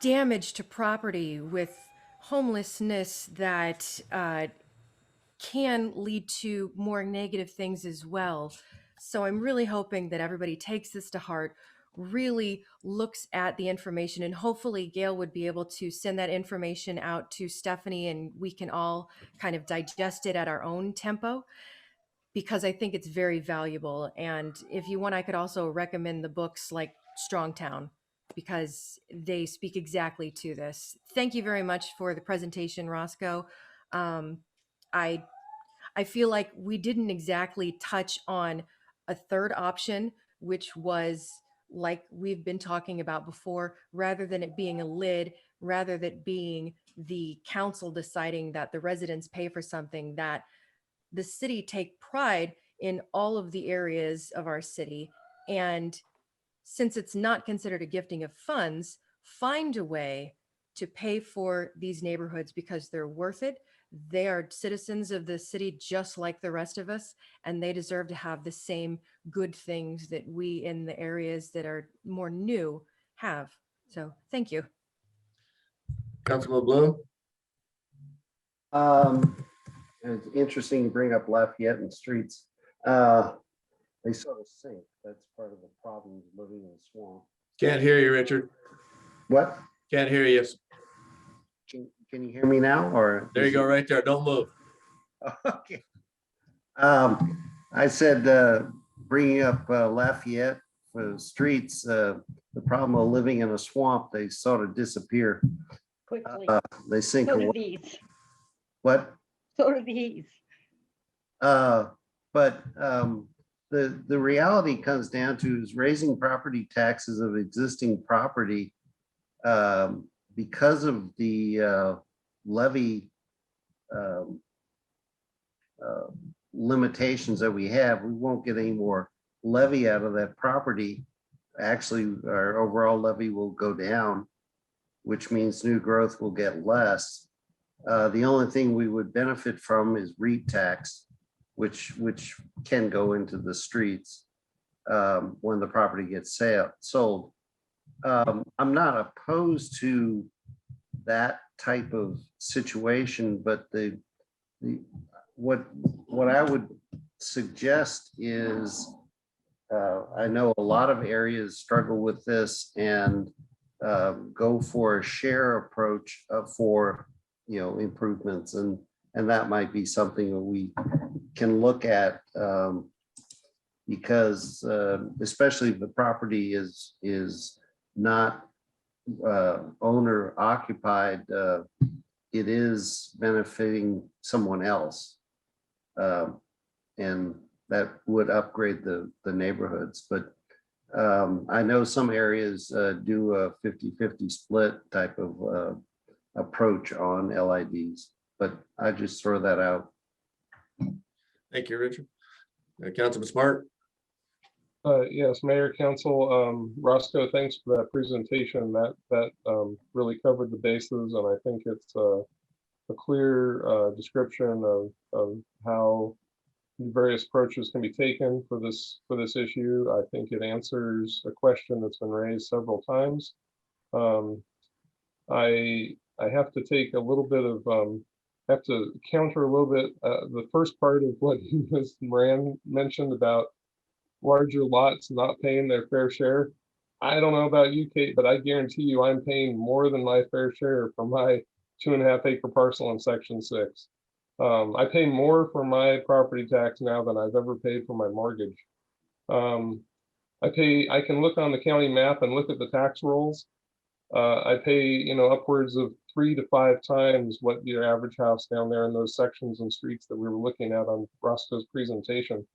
damage to property, with homelessness that can lead to more negative things as well. So I'm really hoping that everybody takes this to heart, really looks at the information, and hopefully Gail would be able to send that information out to Stephanie and we can all kind of digest it at our own tempo, because I think it's very valuable. And if you want, I could also recommend the books like Strong Town, because they speak exactly to this. Thank you very much for the presentation, Roscoe. I feel like we didn't exactly touch on a third option, which was, like we've been talking about before, rather than it being a lid, rather than being the council deciding that the residents pay for something, that the city take pride in all of the areas of our city. And since it's not considered a gifting of funds, find a way to pay for these neighborhoods because they're worth it. They are citizens of the city just like the rest of us, and they deserve to have the same good things that we in the areas that are more new have. So thank you. Councilman Bloom? It's interesting you bring up Lafayette and streets. They sort of sink. That's part of the problem living in a swamp. Can't hear you, Richard. What? Can't hear you. Can you hear me now, or? There you go, right there. Don't move. Okay. I said, bringing up Lafayette for the streets, the problem of living in a swamp, they sort of disappear. Quickly. They sink So do away. these. What? So do these. But the reality comes down to is raising property taxes of existing property because of the levy limitations that we have. We won't get any more levy out of that property. Actually, our overall levy will go down, which means new growth will get less. The only thing we would benefit from is REIT tax, which can go into the streets when the property gets sold. I'm not opposed to that type of situation, but what I would suggest is, I know a lot of areas struggle with this and go for a share approach for, improvements, and that might be something that we can look at, because especially if the property is not owner occupied, it is benefiting someone else. And that would upgrade the neighborhoods. But I know some areas do a 50-50 split type of approach on LIDs, but I just throw that out. Thank you, Richard. Councilman Smart. Yes, Mayor, Council, Roscoe, thanks for that presentation. That really covered the bases, and I think it's a clear description of how the various approaches can be taken for this issue. I think it answers a question that's been raised several times. I have to take a little bit of have to counter a little bit the first part of what Ms. Moran mentioned about larger lots not paying their fair share. I don't know about you, Kate, but I guarantee you I'm paying more than my fair share for my 2.5 acre parcel in Section 6. I pay more for my property tax now than I've ever paid for my mortgage. I can look on the county map and look at the tax rolls. I pay, upwards of 3 to 5 times what your average house down there in those sections and streets that we were looking at on Roscoe's presentation.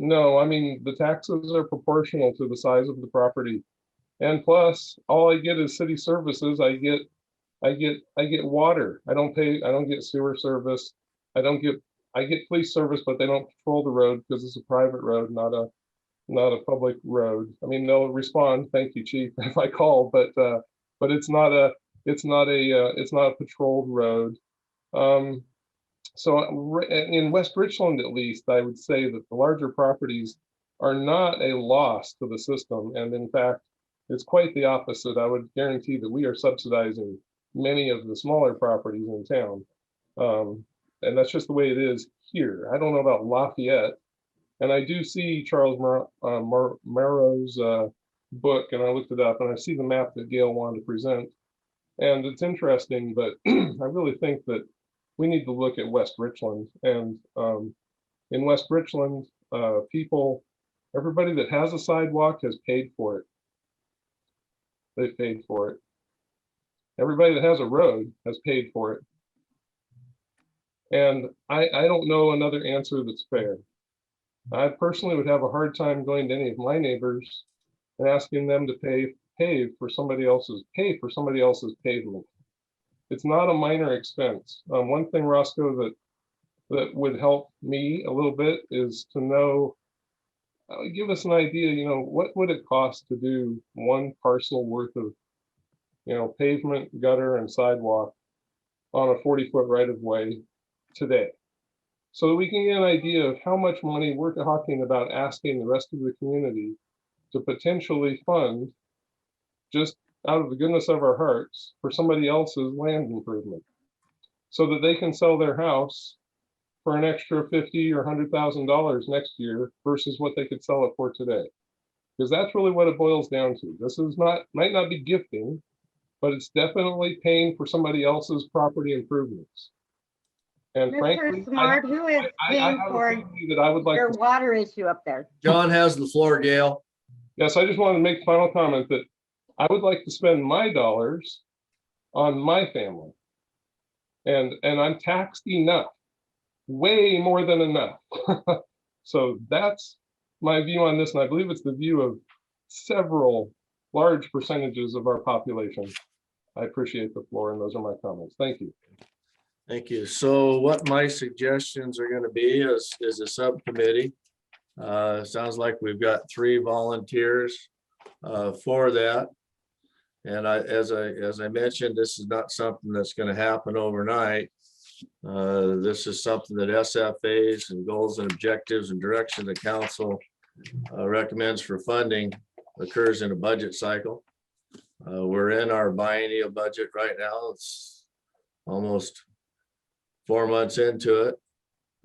No, I mean, the taxes are proportional to the size of the property. And plus, all I get is city services. I get water. I don't get sewer service. I get police service, but they don't patrol the road because it's a private road, not a public road. I mean, they'll respond, thank you, chief, if I call, but it's not a patrolled road. So in West Richland, at least, I would say that the larger properties are not a loss to the system. And in fact, it's quite the opposite. I would guarantee that we are subsidizing many of the smaller properties in town. And that's just the way it is here. I don't know about Lafayette. And I do see Charles Marrow's book, and I looked it up, and I see the map that Gail wanted to present. And it's interesting, but I really think that we need to look at West Richland. And in West Richland, everybody that has a sidewalk has paid for it. They've paid for it. Everybody that has a road has paid for it. And I don't know another answer that's fair. I personally would have a hard time going to any of my neighbors and asking them to pay for somebody else's pavement. It's not a minor expense. One thing, Roscoe, that would help me a little bit is to know, give us an idea, what would it cost to do one parcel worth of, pavement, gutter, and sidewalk on a 40-foot right-of-way today, so that we can get an idea of how much money we're talking about asking the rest of the community to potentially fund just out of the goodness of our hearts for somebody else's land improvement, so that they can sell their house for an extra $50,000 or $100,000 next year versus what they could sell it for today. Because that's really what it boils down to. This is might not be gifting, but it's definitely paying for somebody else's property improvements. And frankly, Mr. Smart, who is paying for your water issue up there? John has the floor, Gail. Yes, I just wanted to make a final comment that I would like to spend my dollars on my family. And I'm taxed enough, way more than enough. So that's my view on this, and I believe it's the view of several large percentages of our population. I appreciate the floor, and those are my comments. Thank you. Thank you. So what my suggestions are going to be is a subcommittee. Sounds like we've got 3 volunteers for that. And as I mentioned, this is not something that's going to happen overnight. This is something that SFAs and goals and objectives and direction the council recommends for funding occurs in a budget cycle. We're in our biennial budget right now. It's almost 4 months into it.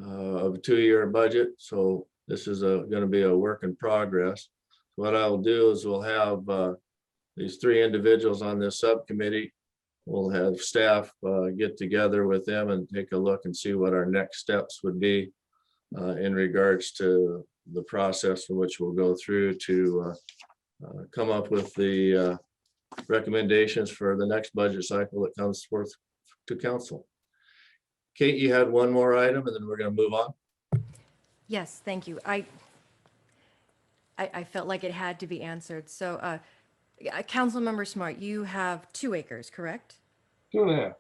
of a 2-year budget. So this is going to be a work in progress. What I'll do is we'll have these 3 individuals on this subcommittee. We'll have staff get together with them and take a look and see what our next steps would be in regards to the process in which we'll go through to come up with the recommendations for the next budget cycle that comes forth to council. Kate, you had one more item and then we're going to move on. Yes, thank you. I felt like it had to be answered. So, Councilmember Smart, you have 2 acres, correct? 2.5.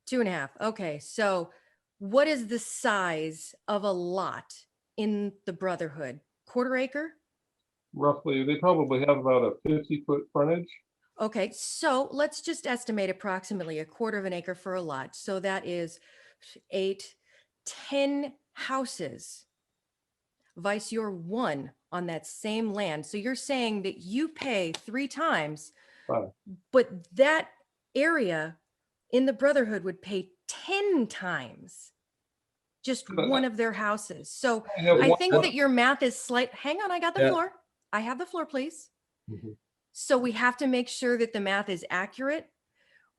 2.5. Okay, so what is the size of a lot in the Brotherhood? 1/4 acre? Roughly, they probably have about a 50-foot frontage. Okay, so let's just estimate approximately 1/4 of an acre for a lot. So that is 8, 10 houses. Vice, you're 1 on that same land. So you're saying that you pay 3 times, but that area in the Brotherhood would pay 10 times just one of their houses. So I think that your math is hang on, I got the floor. I have the floor, please. So we have to make sure that the math is accurate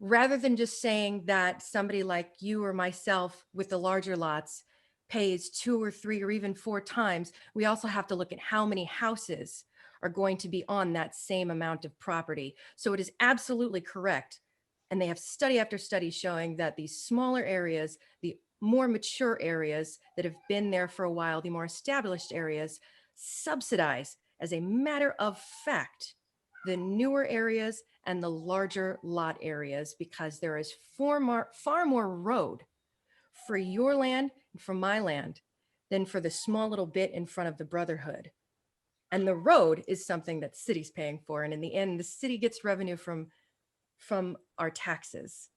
rather than just saying that somebody like you or myself with the larger lots pays 2 or 3 or even 4 times. We also have to look at how many houses are going to be on that same amount of property. So it is absolutely correct. And they have study after study showing that these smaller areas, the more mature areas that have been there for a while, the more established areas subsidize, as a matter of fact, the newer areas and the larger lot areas, because there is far more road for your land and for my land than for the small little bit in front of the Brotherhood. And the road is something that city's paying for. And in the end, the city gets revenue from our taxes.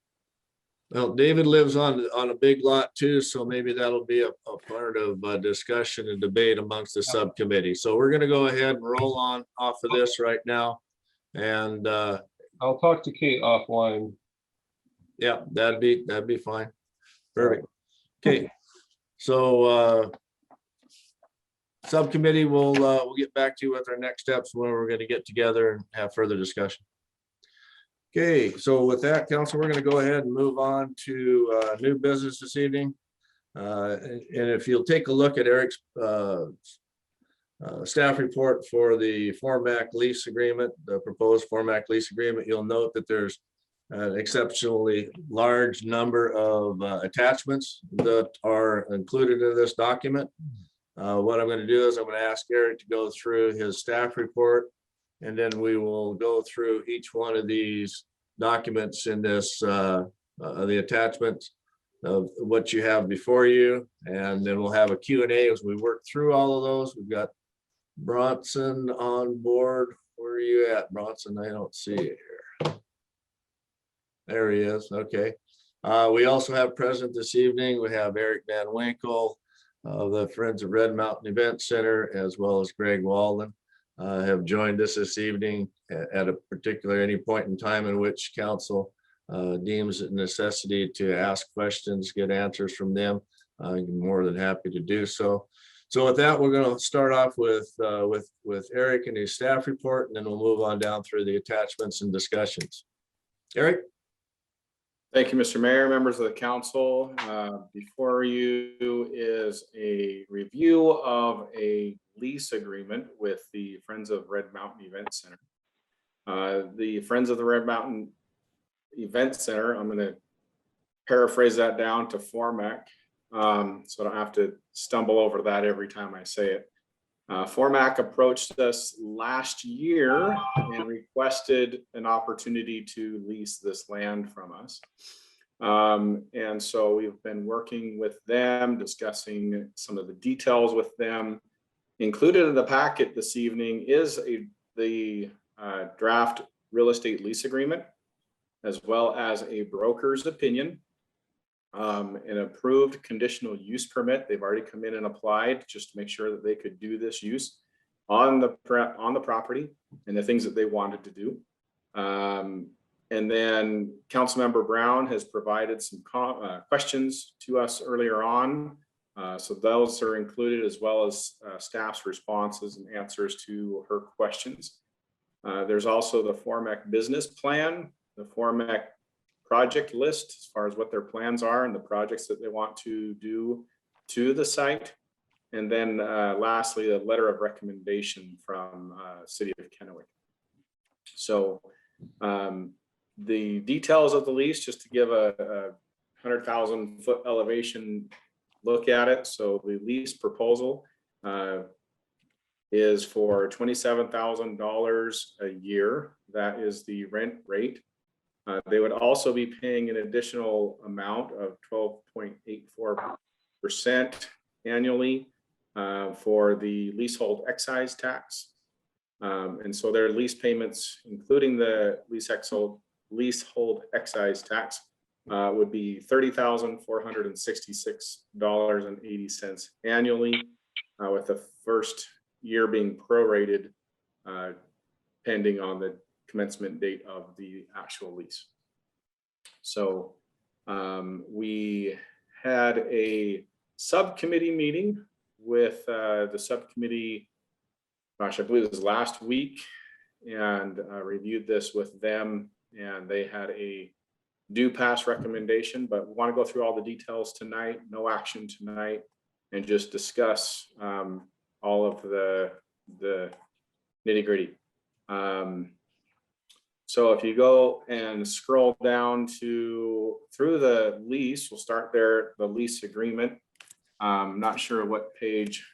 Well, David lives on a big lot too, so maybe that'll be a part of discussion and debate amongst the subcommittee. So we're going to go ahead and roll on off of this right now. And I'll talk to Kate offline. Yeah, that'd be fine. Perfect. Okay, so subcommittee we'll get back to you with our next steps when we're going to get together and have further discussion. Okay, so with that, council, we're going to go ahead and move on to new business this evening. And if you'll take a look at Eric's staff report for the Formac lease agreement, the proposed Formac lease agreement, you'll note that there's an exceptionally large number of attachments that are included in this document. What I'm going to do is I'm going to ask Eric to go through his staff report, and then we will go through each one of these documents in this, the attachments of what you have before you, and then we'll have a Q&A as we work through all of those. We've got Bronson on board. Where are you at, Bronson? I don't see you here. There he is. Okay. We also have present this evening, we have Eric Van Winkle of the Friends of Red Mountain Event Center, as well as Greg Walden, have joined us this evening at a particular any point in time in which council deems it necessity to ask questions, get answers from them. I'm more than happy to do so. So with that, we're going to start off with Eric and his staff report, and then we'll move on down through the attachments and discussions. Eric. Thank you, Mr. Mayor, members of the council. Before you is a review of a lease agreement with the Friends of Red Mountain Event Center. The Friends of the Red Mountain Event Center, I'm going to paraphrase that down to Formac, so I don't have to stumble over that every time I say it. Formac approached us last year and requested an opportunity to lease this land from us. And so we've been working with them, discussing some of the details with them. Included in the packet this evening is the draft real estate lease agreement, as well as a broker's opinion, an approved conditional use permit. They've already come in and applied just to make sure that they could do this use on the property and the things that they wanted to do. And then Councilmember Brown has provided some questions to us earlier on So those are included, as well as staff's responses and answers to her questions. There's also the Formac business plan, the Formac project list, as far as what their plans are and the projects that they want to do to the site. And then lastly, a letter of recommendation from City of Kennewick. So the details of the lease, just to give a 100,000 foot elevation look at it. So the lease proposal is for $27,000 a year. That is the rent rate. They would also be paying an additional amount of 12.84% annually for the leasehold excise tax. And so their lease payments, including the leasehold excise tax, would be $30,466.80 annually, with the first year being prorated pending on the commencement date of the actual lease. So we had a subcommittee meeting with the subcommittee, gosh, I believe it was last week, and reviewed this with them, and they had a do pass recommendation, but we want to go through all the details tonight, no action tonight, and just discuss all of the nitty gritty. So if you go and scroll down through the lease, we'll start there, the lease agreement. I'm not sure what page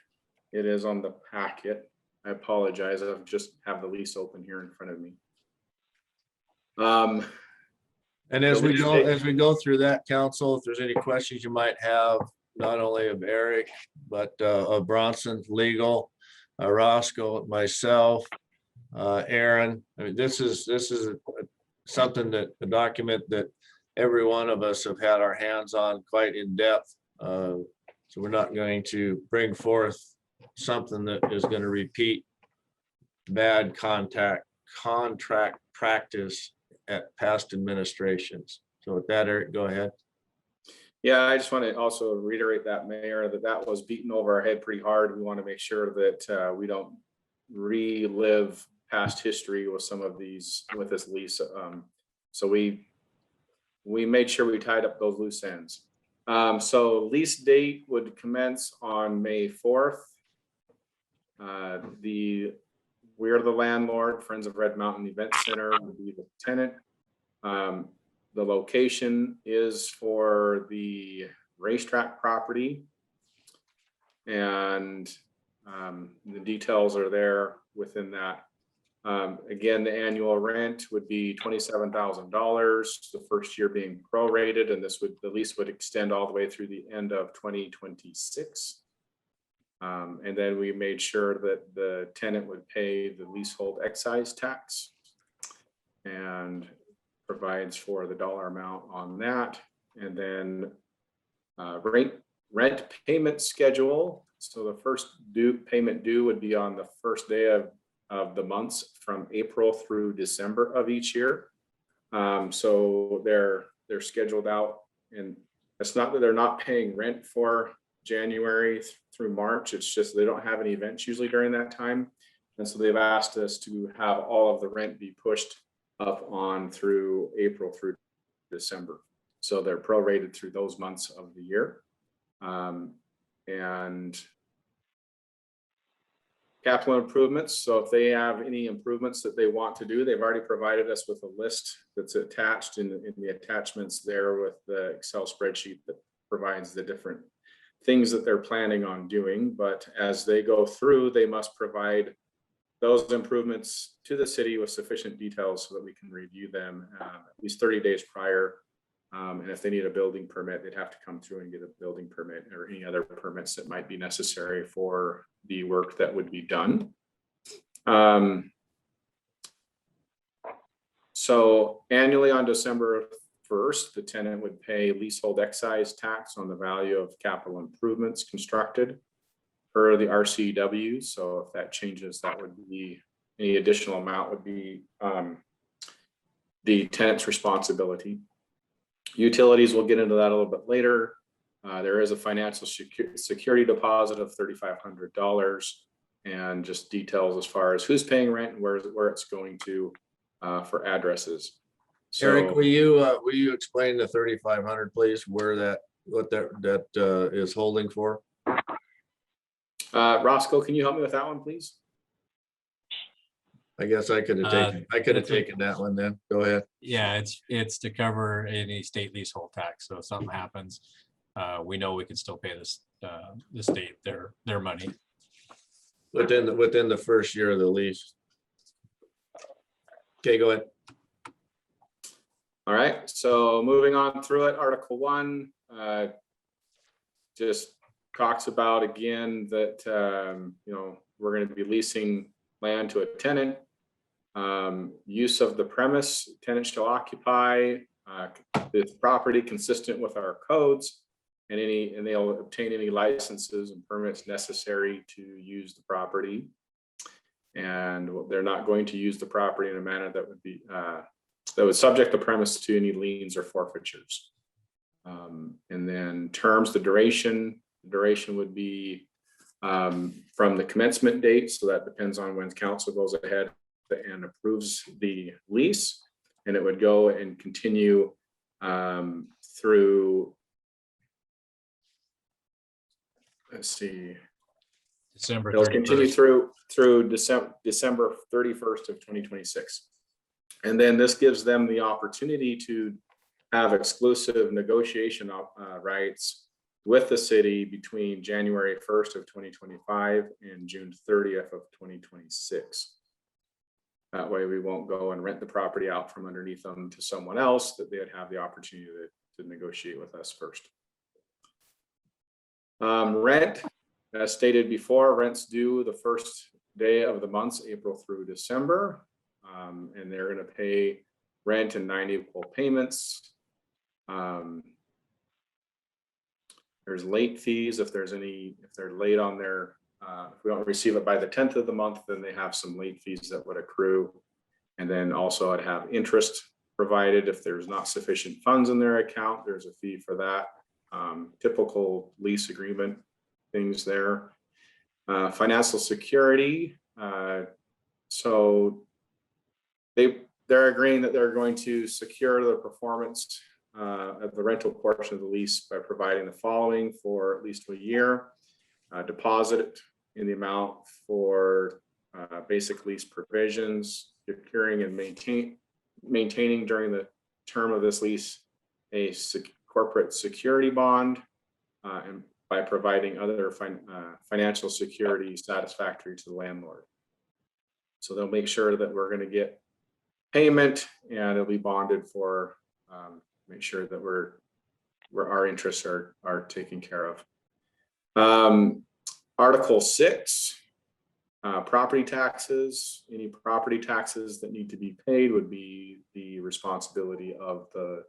it is on the packet. I apologize. I just have the lease open here in front of me. And as we go through that, council, if there's any questions you might have, not only of Eric, but of Bronson Legal, Roscoe, myself, Aaron. I mean, this is something that a document that every one of us have had our hands on quite in depth. So we're not going to bring forth something that is going to repeat bad contract practice at past administrations. So with that, Eric, go ahead. Yeah, I just want to also reiterate that, Mayor, that was beaten over our head pretty hard. We want to make sure that we don't relive past history with some of these, with this lease. So we made sure we tied up those loose ends. So lease date would commence on May 4th. We're the landlord. Friends of Red Mountain Event Center would be the tenant. The location is for the racetrack property, and the details are there within that. Again, the annual rent would be $27,000, the first year being prorated, and the lease would extend all the way through the end of 2026. And then we made sure that the tenant would pay the leasehold excise tax and provides for the dollar amount on that. And then rent payment schedule. So the first payment due would be on the first day of the months from April through December of each year. So they're scheduled out, and it's not that they're not paying rent for January through March. It's just they don't have any events usually during that time. And so they've asked us to have all of the rent be pushed up on through April through December. So they're prorated through those months of the year. And capital improvements. So if they have any improvements that they want to do, they've already provided us with a list that's attached in the attachments there with the Excel spreadsheet that provides the different things that they're planning on doing. But as they go through, they must provide those improvements to the city with sufficient details so that we can review them at least 30 days prior. And if they need a building permit, they'd have to come through and get a building permit or any other permits that might be necessary for the work that would be done. So annually on December 1st, the tenant would pay leasehold excise tax on the value of capital improvements constructed per the RCW. So if that changes, that would be any additional amount would be the tenant's responsibility. Utilities, we'll get into that a little bit later. There is a financial security deposit of $3,500 and just details as far as who's paying rent and where it's going to for addresses. So, Eric, will you explain the 3,500, please, where what that is holding for? Roscoe, can you help me with that one, please? I guess I could have taken that one then. Go ahead. Yeah, it's to cover any state leasehold tax. So if something happens, we know we can still pay the state their money. Within the first year of the lease. Okay, go ahead. All right, so moving on through it, Article 1 just talks about again that we're going to be leasing land to a tenant. Use of the premise, tenant shall occupy this property consistent with our codes, and they'll obtain any licenses and permits necessary to use the property. And they're not going to use the property in a manner that would subject the premise to any liens or forfeitures. And then terms, the duration would be from the commencement date. So that depends on when council goes ahead and approves the lease, and it would go and continue through, let's see, December. It'll continue through December 31st of 2026. And then this gives them the opportunity to have exclusive negotiation rights with the city between January 1st of 2025 and June 30th of 2026. That way we won't go and rent the property out from underneath them to someone else, that they'd have the opportunity to negotiate with us first. Rent, as stated before, rent's due the first day of the months, April through December. And they're going to pay rent in 9 equal payments. There's late fees if they're late on their, if we don't receive it by the 10th of the month, then they have some late fees that would accrue. And then also I'd have interest provided if there's not sufficient funds in their account, there's a fee for that. Typical lease agreement things there. Financial security. So they're agreeing that they're going to secure the performance of the rental portion of the lease by providing the following for at least a year. Deposit in the amount for basic lease provisions, securing and maintaining during the term of this lease a corporate security bond, and by providing other financial security satisfactory to the landlord. So they'll make sure that we're going to get payment, and it'll be bonded for, make sure that our interests are taken care of. Article 6, property taxes. Any property taxes that need to be paid would be the responsibility of the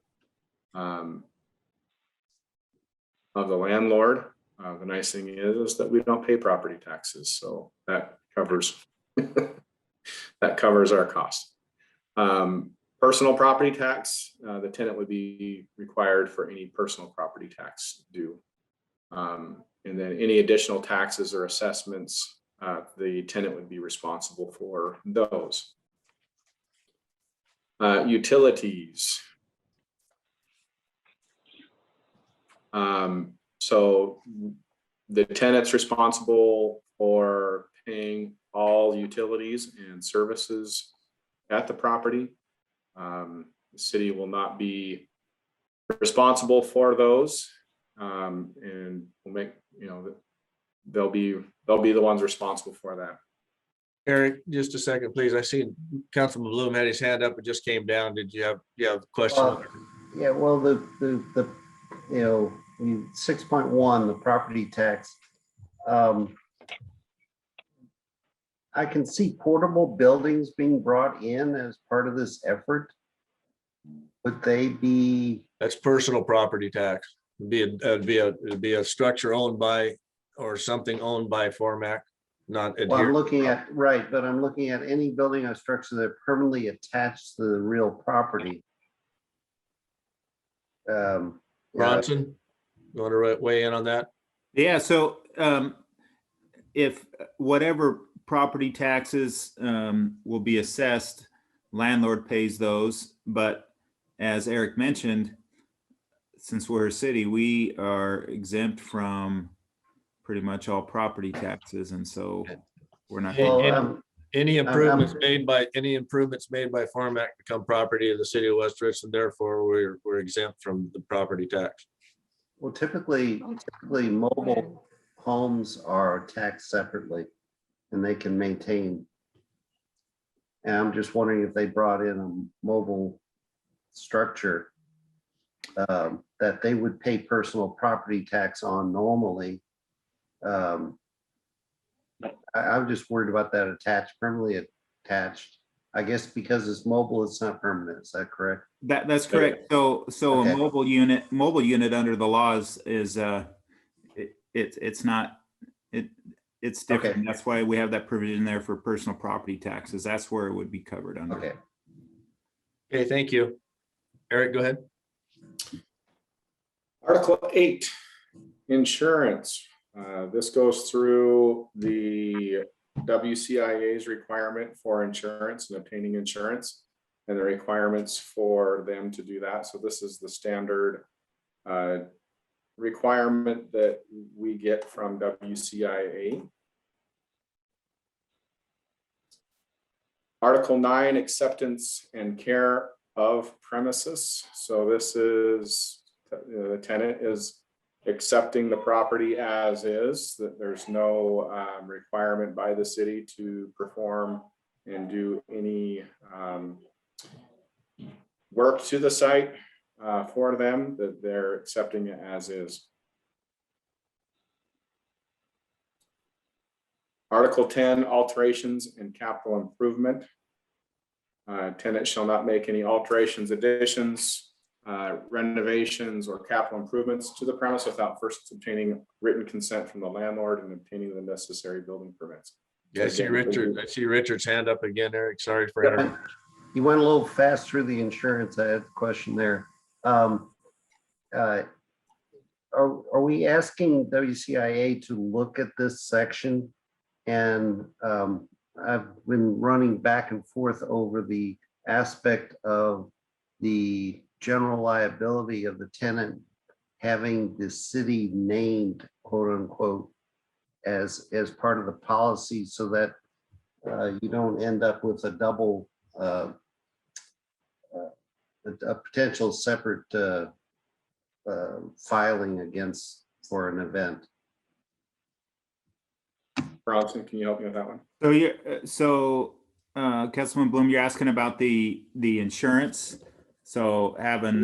landlord. The nice thing is that we don't pay property taxes, so that covers that covers our costs. Personal property tax, the tenant would be required for any personal property tax due. And then any additional taxes or assessments, the tenant would be responsible for those. Utilities. So the tenant's responsible for paying all utilities and services at the property. The city will not be responsible for those, and we'll make, they'll be the ones responsible for that. Eric, just a second, please. I see Councilman Bloom had his hand up. It just came down. Did you have a question? Yeah, well, the 6.1, the property tax. I can see portable buildings being brought in as part of this effort. Would they be? That's personal property tax. It'd be a structure owned by or something owned by Formac, not. Well, I'm looking at, right, but I'm looking at any building or structure that permanently attached to the real property. Bronson? You want to weigh in on that? Yeah, so if whatever property taxes will be assessed, landlord pays those. But as Eric mentioned, since we're a city, we are exempt from pretty much all property taxes. And so we're not. Well, Any improvements made by Farm Act become property of the city of West Richland, therefore we're exempt from the property tax. well, typically mobile homes are taxed separately and they can maintain. And I'm just wondering if they brought in a mobile structure that they would pay personal property tax on normally. I'm just worried about that permanently attached. I guess because it's mobile, it's not permanent. Is that correct? That's correct. So Okay. a mobile unit under the laws is it's not, it's different. Okay. That's why we have that provision there for personal property taxes. That's where it would be covered under. Okay. Okay, thank you. Eric, go ahead. Article 8, insurance. This goes through the WCIA's requirement for insurance and obtaining insurance and the requirements for them to do that. So this is the standard requirement that we get from WCIA. Article 9, acceptance and care of premises. So this is, the tenant is accepting the property as is, that there's no requirement by the city to perform and do any work to the site for them, that they're accepting it as is. Article 10, alterations and capital improvement. Tenant shall not make any alterations, additions, renovations, or capital improvements to the premise without first obtaining written consent from the landlord and obtaining the necessary building permits. Yeah, I see Richard's hand up again, Eric. Sorry for interrupting. You went a little fast through the insurance. I had a question there. Are we asking WCIA to look at this section? And I've been running back and forth over the aspect of the general liability of the tenant having the city named, quote unquote, as part of the policy, so that you don't end up with a double, a potential separate filing against for an event. Bronson, can you help me with that one? Councilman Bloom, you're asking about the insurance. So having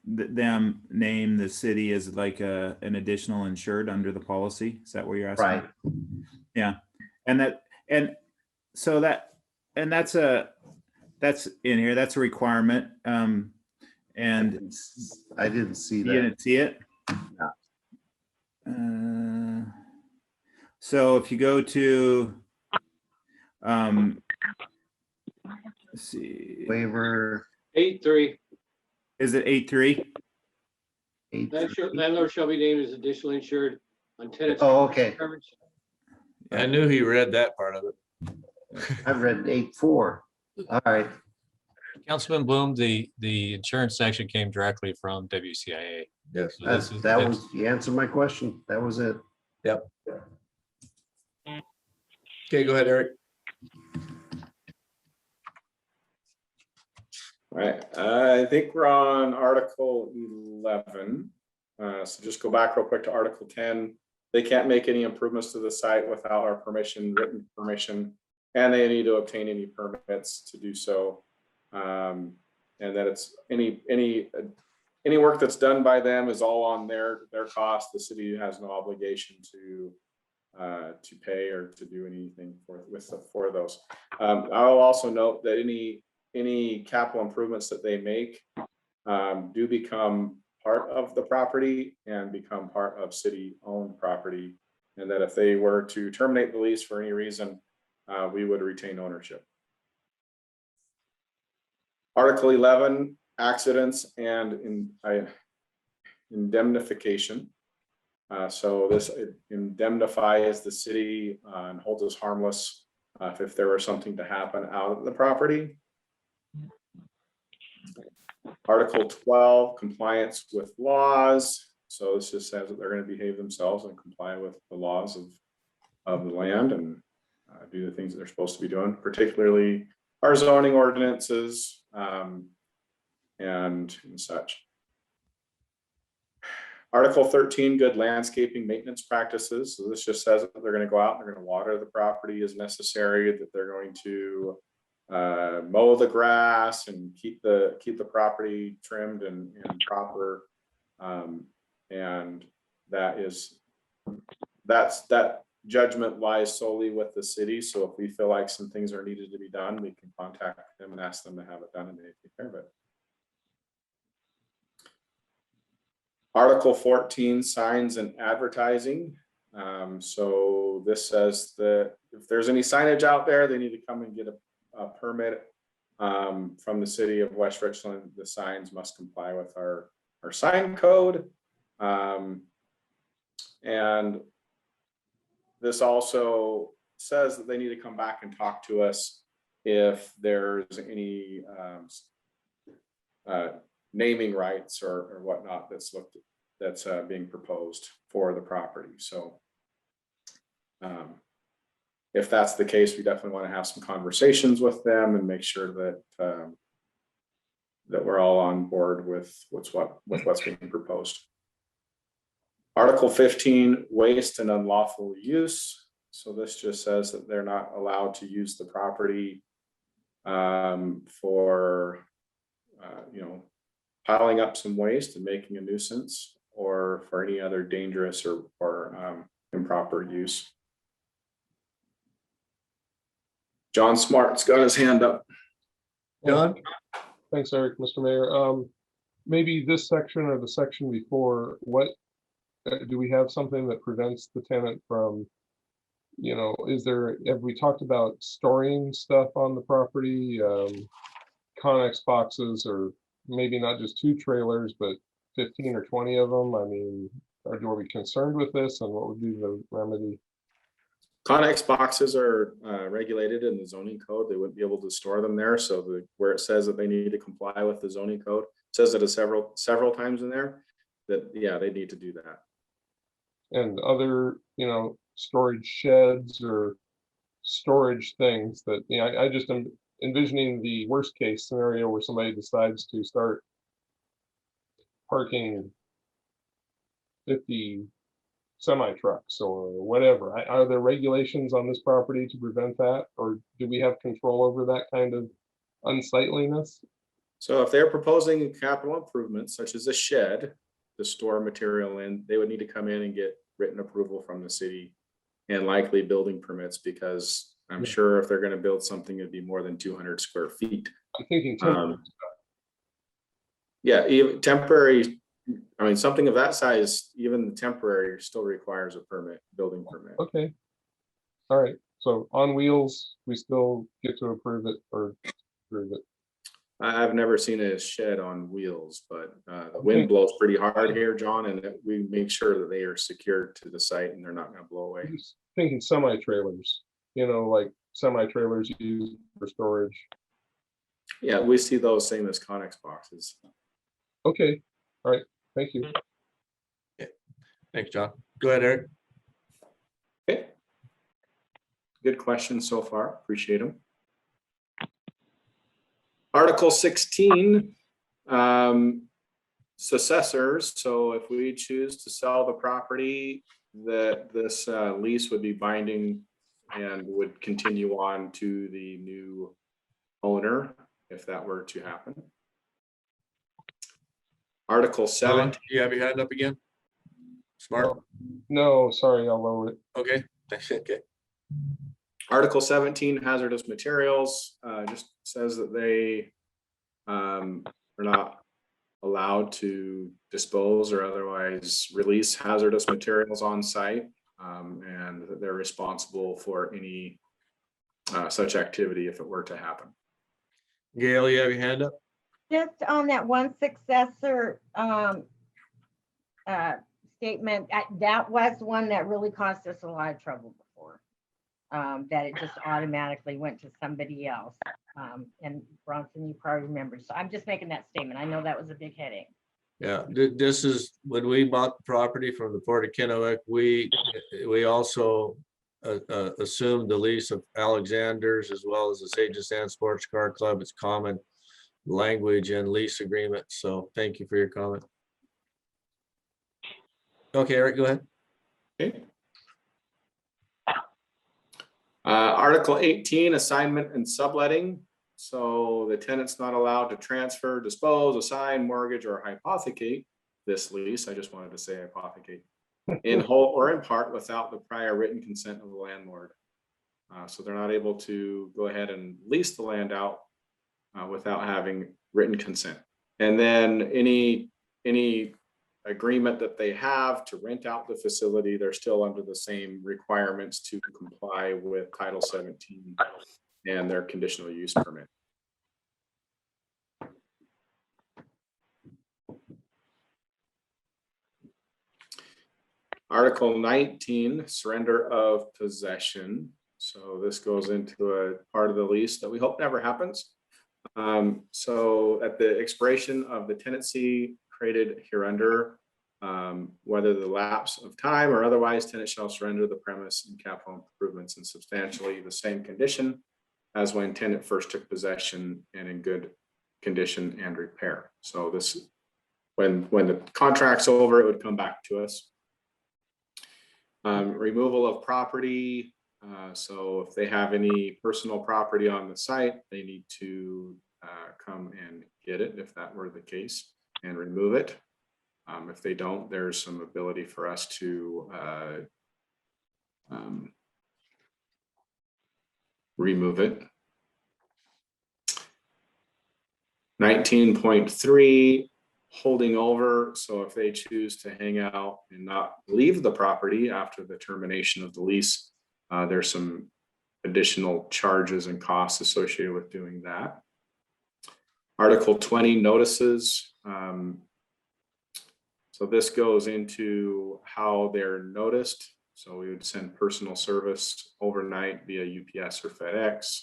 them name the city as like an additional insured under the policy. Is that what you're asking? Right. Yeah. That's in here. That's a requirement. And I didn't see that. You didn't see it? No. So if you go to, let's see. Waiver. 8.3. Is it 8.3? Landlord shall be named as additionally insured on tenants. Oh, okay. I knew he read that part of it. I've read 8.4. All right. Councilman Bloom, the insurance section came directly from WCIA. Yes. So You answered my question. That was it. Yep. Okay, go ahead, Eric. All right, I think we're on Article 11. So just go back real quick to Article 10. They can't make any improvements to the site without our permission, written permission, and they need to obtain any permits to do so. And that it's any work that's done by them is all on their cost. The city has no obligation to pay or to do anything for those. I'll also note that any capital improvements that they make do become part of the property and become part of city-owned property, and that if they were to terminate the lease for any reason, we would retain ownership. Article 11, accidents and indemnification. So this indemnifies the city and holds us harmless if there were something to happen out of the property. Article 12, compliance with laws. So this just says that they're going to behave themselves and comply with the laws of the land and do the things that they're supposed to be doing, particularly our zoning ordinances and such. Article 13, good landscaping maintenance practices. So this just says that they're going to go out and they're going to water the property as necessary, that they're going to mow the grass and keep the property trimmed and proper. And that judgment lies solely with the city. So if we feel like some things are needed to be done, we can contact them and ask them to have it done and they take care of it. Article 14, signs and advertising. So this says that if there's any signage out there, they need to come and get a permit from the city of West Richland. The signs must comply with our sign code. And this also says that they need to come back and talk to us if there's any naming rights or whatnot that's being proposed for the property. So if that's the case, we definitely want to have some conversations with them and make sure that that we're all on board with what's being proposed. Article 15, waste and unlawful use. So this just says that they're not allowed to use the property for piling up some waste and making a nuisance or for any other dangerous or improper use. John Smart's got his hand up. John? Thanks, Eric, Mr. Mayor. Maybe this section or the section before, what do we have something that prevents the tenant from, have we talked about storing stuff on the property, Connex boxes, or maybe not just 2 trailers, but 15 or 20 of them? I mean, are we concerned with this, and what would be the remedy? Connex boxes are regulated in the zoning code. They wouldn't be able to store them there. So where it says that they need to comply with the zoning code, it says it several times in there that, yeah, they need to do that. And other, storage sheds or storage things that, I just am envisioning the worst case scenario where somebody decides to start parking 50 semi trucks or whatever. Are there regulations on this property to prevent that, or do we have control over that kind of unsightliness? So if they're proposing capital improvements such as a shed to store material in, they would need to come in and get written approval from the city and likely building permits, because I'm sure if they're going to build something, it'd be more than 200 square feet. I'm thinking temporary. Yeah, even temporary. I mean, something of that size, even the temporary still requires a permit, building permit. Okay. All right. So on wheels, we still get to approve it or approve it. I've never seen a shed on wheels, but the wind blows pretty hard here, John, and we make sure that they are secured to the site and they're not going to blow away. I'm just thinking semi trailers, like semi trailers used for storage. Yeah, we see those same as Connex boxes. Okay. All right. Thank you. Yeah. Thanks, John. Go ahead, Eric. Okay. Good questions so far. Appreciate them. Article 16, successors. So if we choose to sell the property, this lease would be binding and would continue on to the new owner if that were to happen. Article 7. Do you have your hand up again? Smart. No, sorry, I'll lower it. Okay. Okay. Article 17, hazardous materials, just says that they are not allowed to dispose or otherwise release hazardous materials on site, and that they're responsible for any such activity if it were to happen. Gail, you have your hand up? Just on that one successor statement. That was one that really caused us a lot of trouble before. That it just automatically went to somebody else. And Bronson, you probably remember. So I'm just making that statement. I know that was a big headache. Yeah, this is, when we bought the property from the Port of Kennewick, we also assumed the lease of Alexander's as well as the Sages Sand Sports Car Club. It's common language and lease agreement. So thank you for your comment. Okay, Eric, go ahead. Okay. Article 18, assignment and subletting. So the tenant's not allowed to transfer, dispose, assign, mortgage, or hypothecate this lease. I just wanted to say hypothecate in whole or in part without the prior written consent of the landlord. So they're not able to go ahead and lease the land out without having written consent. And then any agreement that they have to rent out the facility, they're still under the same requirements to comply with Title 17 and their conditional use permit. Article 19, surrender of possession. So this goes into a part of the lease that we hope never happens. So at the expiration of the tenancy created hereunder, whether the lapse of time or otherwise, tenant shall surrender the premise and capital improvements in substantially the same condition as when tenant first took possession and in good condition and repair. So this, when the contract's over, it would come back to us. Removal of property. So if they have any personal property on the site, they need to come and get it if that were the case and remove it. If they don't, there's some ability for us to remove it. 19.3, holding over. So if they choose to hang out and not leave the property after the termination of the lease, there's some additional charges and costs associated with doing that. Article 20, notices. So this goes into how they're noticed. So we would send personal service overnight via UPS or FedEx,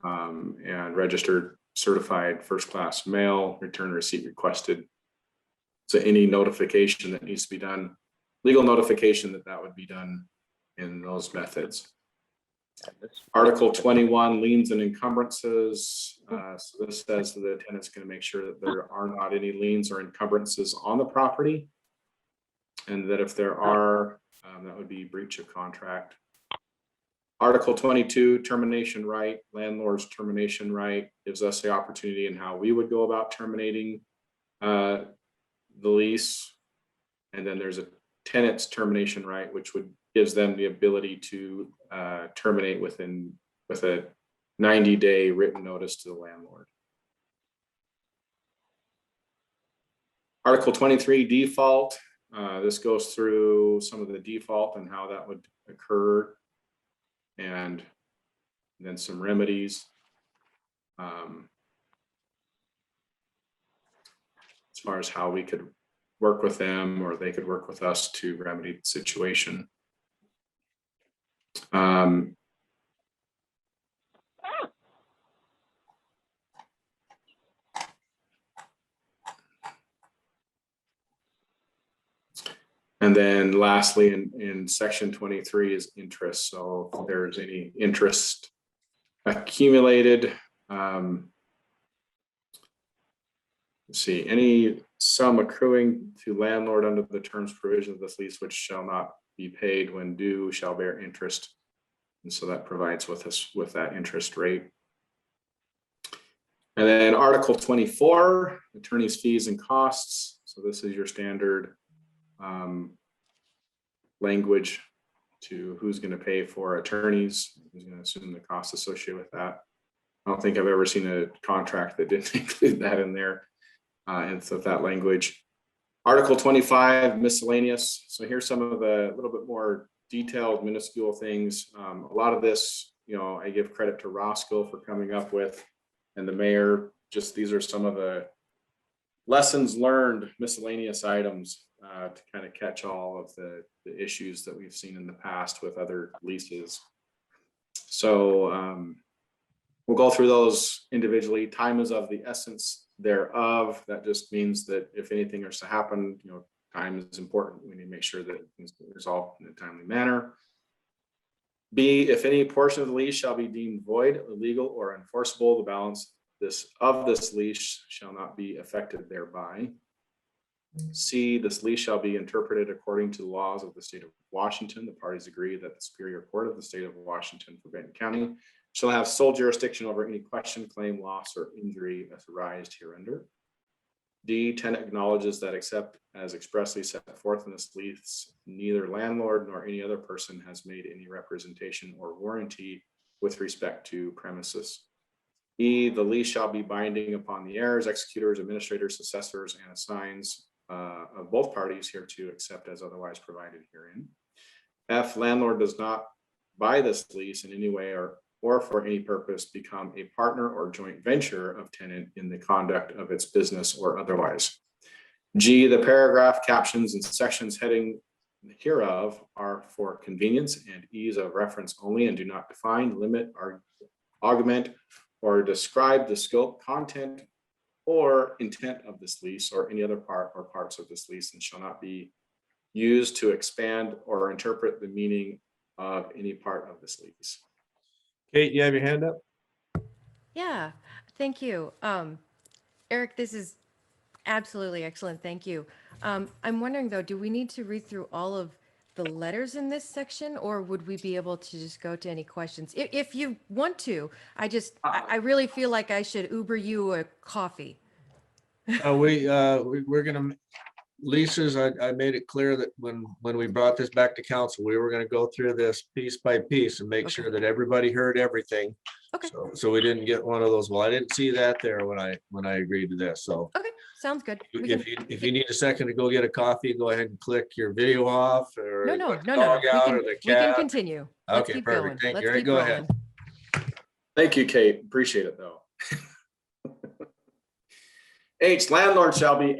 and registered certified first class mail, return receipt requested. So any notification that needs to be done, legal notification that would be done in those methods. Article 21, liens and encumbrances. So this says that the tenant's going to make sure that there are not any liens or encumbrances on the property, and that if there are, that would be breach of contract. Article 22, termination right. Landlord's termination right gives us the opportunity in how we would go about terminating the lease. And then there's a tenant's termination right, which gives them the ability to terminate with a 90-day written notice to the landlord. Article 23, default. This goes through some of the default and how that would occur, and then some remedies. As far as how we could work with them or they could work with us to remedy the situation. And then lastly, in section 23 is interest. So if there's any interest accumulated, let's see, any sum accruing to landlord under the terms provision of this lease, which shall not be paid when due, shall bear interest. And so that provides us with that interest rate. And then Article 24, attorney's fees and costs. So this is your standard language to who's going to pay for attorneys, who's going to assume the costs associated with that. I don't think I've ever seen a contract that didn't include that in there. And so that language. Article 25, miscellaneous. So here's some of the little bit more detailed, minuscule things. A lot of this, I give credit to Roscoe for coming up with, and the mayor. Just these are some of the lessons learned, miscellaneous items to kind of catch all of the issues that we've seen in the past with other leases. So we'll go through those individually. Time is of the essence thereof. That just means that if anything is to happen, time is important. We need to make sure that things get resolved in a timely manner. B, if any portion of the lease shall be deemed void, illegal, or enforceable, the balance of this lease shall not be affected thereby. C, this lease shall be interpreted according to the laws of the state of Washington. The parties agree that the Superior Court of the state of Washington for Benton County shall have sole jurisdiction over any question, claim, loss, or injury as arised hereunder. D, tenant acknowledges that except as expressly set forth in this lease, neither landlord nor any other person has made any representation or warranty with respect to premises. E, the lease shall be binding upon the heirs, executors, administrators, assessors, and assigns of both parties hereto, except as otherwise provided herein. F, landlord does not by this lease in any way or for any purpose become a partner or joint venture of tenant in the conduct of its business or otherwise. G, the paragraph, captions, and sections heading hereof are for convenience and ease of reference only and do not define, limit, or augment, or describe the scope, content, or intent of this lease or any other part or parts of this lease, and shall not be used to expand or interpret the meaning of any part of this lease. Kate, you have your hand up? Yeah, thank you. Eric, this is absolutely excellent. Thank you. I'm wondering though, do we need to read through all of the letters in this section, or would we be able to just go to any questions? If you want to, I really feel like I should Uber you a coffee. We're gonna, leases, I made it clear that when we brought this back to council, we were gonna go through this piece by piece and make sure that everybody heard everything. Okay. So we didn't get one of those, well, I didn't see that there when I agreed to this, so. Okay, sounds good. If you need a second to go get a coffee, go ahead and click your video off or No, let the dog out or the we can cat. continue. Let's Okay, keep going. perfect. Thank Let's you. All right, keep go rolling. ahead. Thank you, Kate. Appreciate it though. H, landlord shall be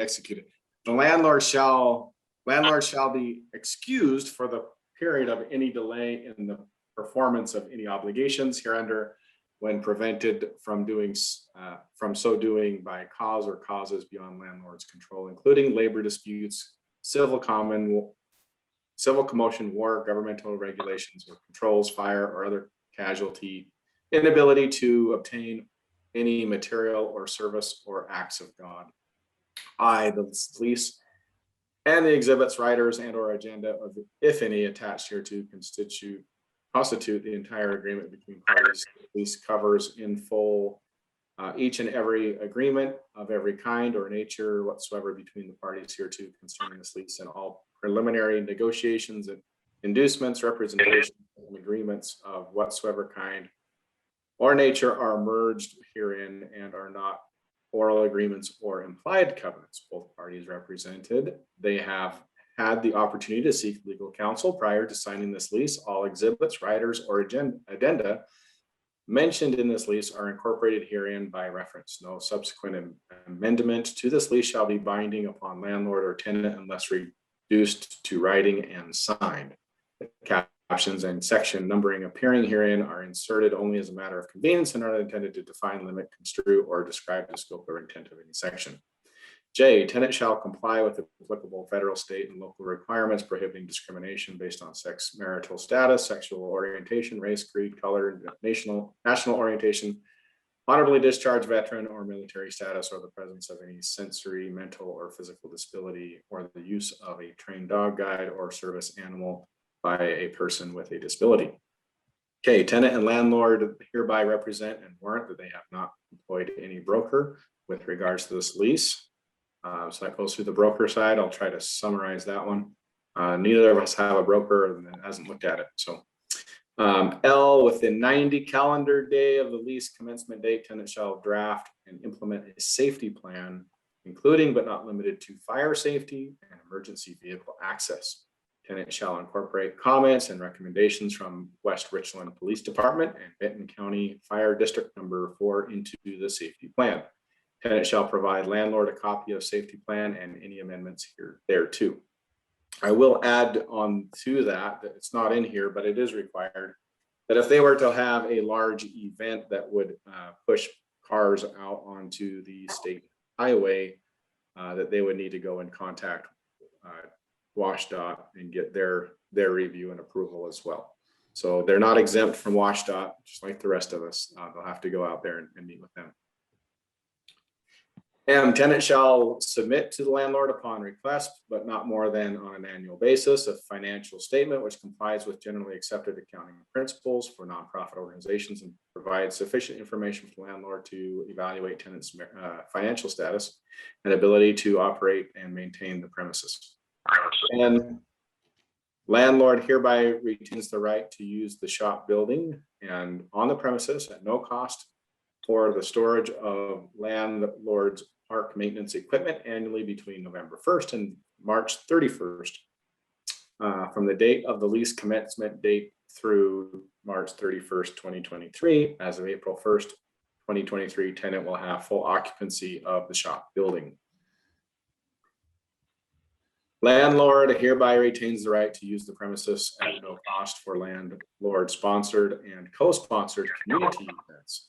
executed. The landlord shall be excused for the period of any delay in the performance of any obligations hereunder when prevented from so doing by cause or causes beyond landlord's control, including labor disputes, civil commotion, war, governmental regulations or controls, fire or other casualty, inability to obtain any material or service or acts of God. I, the lease and the exhibits, writers, and or agenda of, if any, attached here to constitute the entire agreement between parties. The lease covers in full each and every agreement of every kind or nature whatsoever between the parties hereto concerning this lease, and all preliminary negotiations and inducements, representations, and agreements of whatsoever kind or nature are merged herein and are not oral agreements or implied covenants. Both parties represented, they have had the opportunity to seek legal counsel prior to signing this lease. All exhibits, writers, or addenda mentioned in this lease are incorporated herein by reference. No subsequent amendment to this lease shall be binding upon landlord or tenant unless reduced to writing and signed. The captions and section numbering appearing herein are inserted only as a matter of convenience and are not intended to define, limit, construe, or describe the scope or intent of any section. J, tenant shall comply with applicable federal, state, and local requirements prohibiting discrimination based on sex, marital status, sexual orientation, race, creed, color, national orientation, honorably discharged veteran or military status, or the presence of any sensory, mental, or physical disability, or the use of a trained dog guide or service animal by a person with a disability. Okay, tenant and landlord hereby represent and warrant that they have not employed any broker with regards to this lease. So that goes through the broker side. I'll try to summarize that one. Neither of us have a broker and hasn't looked at it. So L, within 90 calendar day of the lease commencement date, tenant shall draft and implement a safety plan, including but not limited to fire safety and emergency vehicle access. Tenant shall incorporate comments and recommendations from West Richland Police Department and Benton County Fire District Number 4 into the safety plan. Tenant shall provide landlord a copy of safety plan and any amendments here there too. I will add on to that, that it's not in here, but it is required, that if they were to have a large event that would push cars out onto the state highway, that they would need to go and contact WashDOT and get their review and approval as well. So they're not exempt from WashDOT, just like the rest of us. They'll have to go out there and meet with them. And tenant shall submit to the landlord upon request, but not more than on an annual basis, a financial statement which complies with generally accepted accounting principles for nonprofit organizations and provides sufficient information for the landlord to evaluate tenants' financial status and ability to operate and maintain the premises. And landlord hereby retains the right to use the shop building and on the premises at no cost for the storage of landlord's park maintenance equipment annually between November 1st and March 31st. From the date of the lease commencement date through March 31st, 2023. As of April 1st, 2023, tenant will have full occupancy of the shop building. Landlord hereby retains the right to use the premises at no cost for landlord sponsored and co-sponsored community events.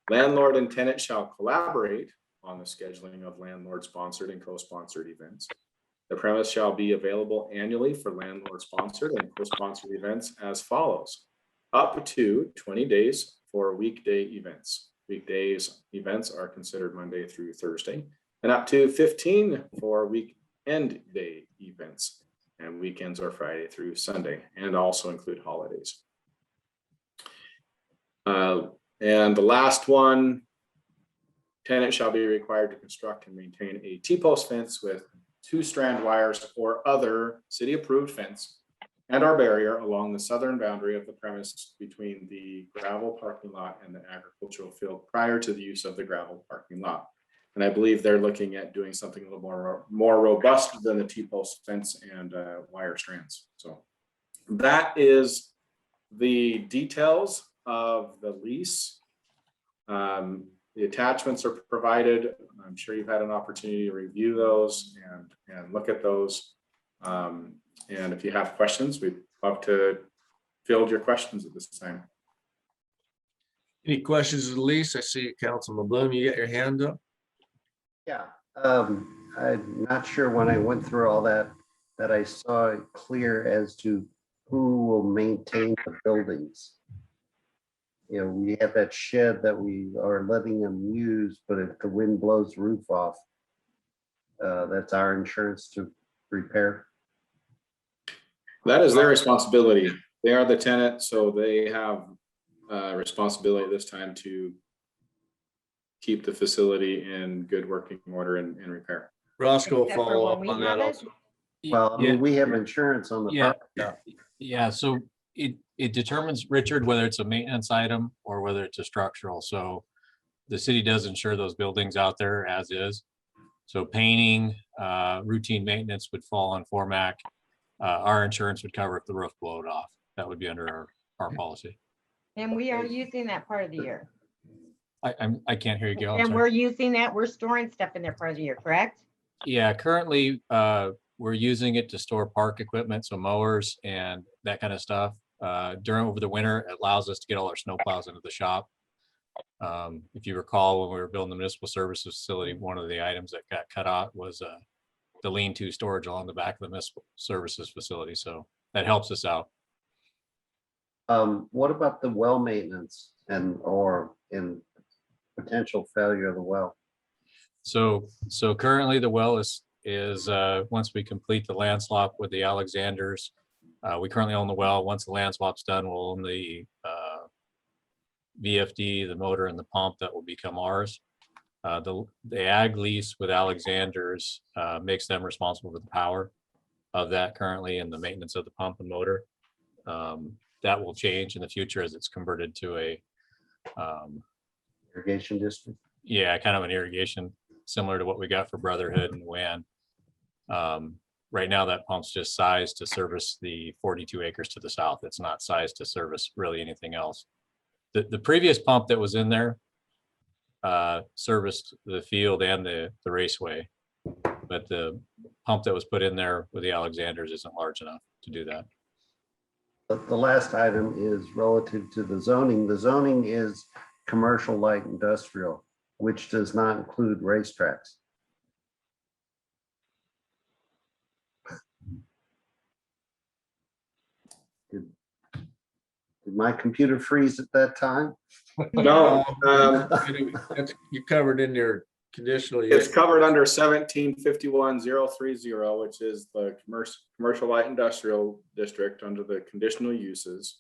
Landlord and tenant shall collaborate on the scheduling of landlord sponsored and co-sponsored events. The premise shall be available annually for landlord sponsored and co-sponsored events as follows. Up to 20 days for weekday events. Weekdays events are considered Monday through Thursday, and up to 15 for weekend day events, and weekends are Friday through Sunday, and also include holidays. And the last one, tenant shall be required to construct and maintain a T-post fence with 2-strand wires or other city-approved fence and our barrier along the southern boundary of the premise between the gravel parking lot and the agricultural field prior to the use of the gravel parking lot. And I believe they're looking at doing something a little more robust than the T-post fence and wire strands. So that is the details of the lease. The attachments are provided. I'm sure you've had an opportunity to review those and look at those. And if you have questions, we'd love to field your questions at this time. Any questions of the lease? I see Councilman Bloom, you got your hand up. Yeah, I'm not sure when I went through all that I saw it clear as to who will maintain the buildings. You know, we have that shed that we are letting them use, but if the wind blows the roof off, that's our insurance to repair. That is their responsibility. They are the tenant, so they have responsibility this time to keep the facility in good working order and repair. Roscoe will Except for follow when up we on have that it? also. Well, I mean, we have insurance on the Yeah. property. Yeah, so it determines, Richard, whether it's a maintenance item or whether it's a structural. So the city does insure those buildings out there as is. So painting, routine maintenance would fall on Formac. Our insurance would cover if the roof blowed off. That would be under our policy. And we are using that part of the year. I can't hear you, Gail. I'm And sorry. we're using that, we're storing stuff in there part of the year, correct? Yeah, currently, we're using it to store park equipment, so mowers and that kind of stuff. Over the winter, it allows us to get all our snow plows into the shop. If you recall, when we were building the municipal services facility, one of the items that got cut out was the lean-to storage along the back of the municipal services facility. So that helps us out. What about the well maintenance or in potential failure of the well? So currently the well is once we complete the land swap with the Alexanders, we currently own the well. Once the land swap's done, we'll own the VFD, the motor and the pump that will become ours. The ag lease with Alexanders makes them responsible for the power of that currently and the maintenance of the pump and motor. That will change in the future as it's converted to a irrigation district. Yeah, kind of an irrigation similar to what we got for Brotherhood and WAN. Right now that pump's just sized to service the 42 acres to the south. It's not sized to service really anything else. The previous pump that was in there serviced the field and the raceway. But the pump that was put in there with the Alexanders isn't large enough to do that. The last item is relative to the zoning. The zoning is commercial light industrial, which does not include racetracks. Did my computer freeze at that time? No, You covered in your conditional it's use. covered under 1751-030, which is the commercial light industrial district under the conditional uses.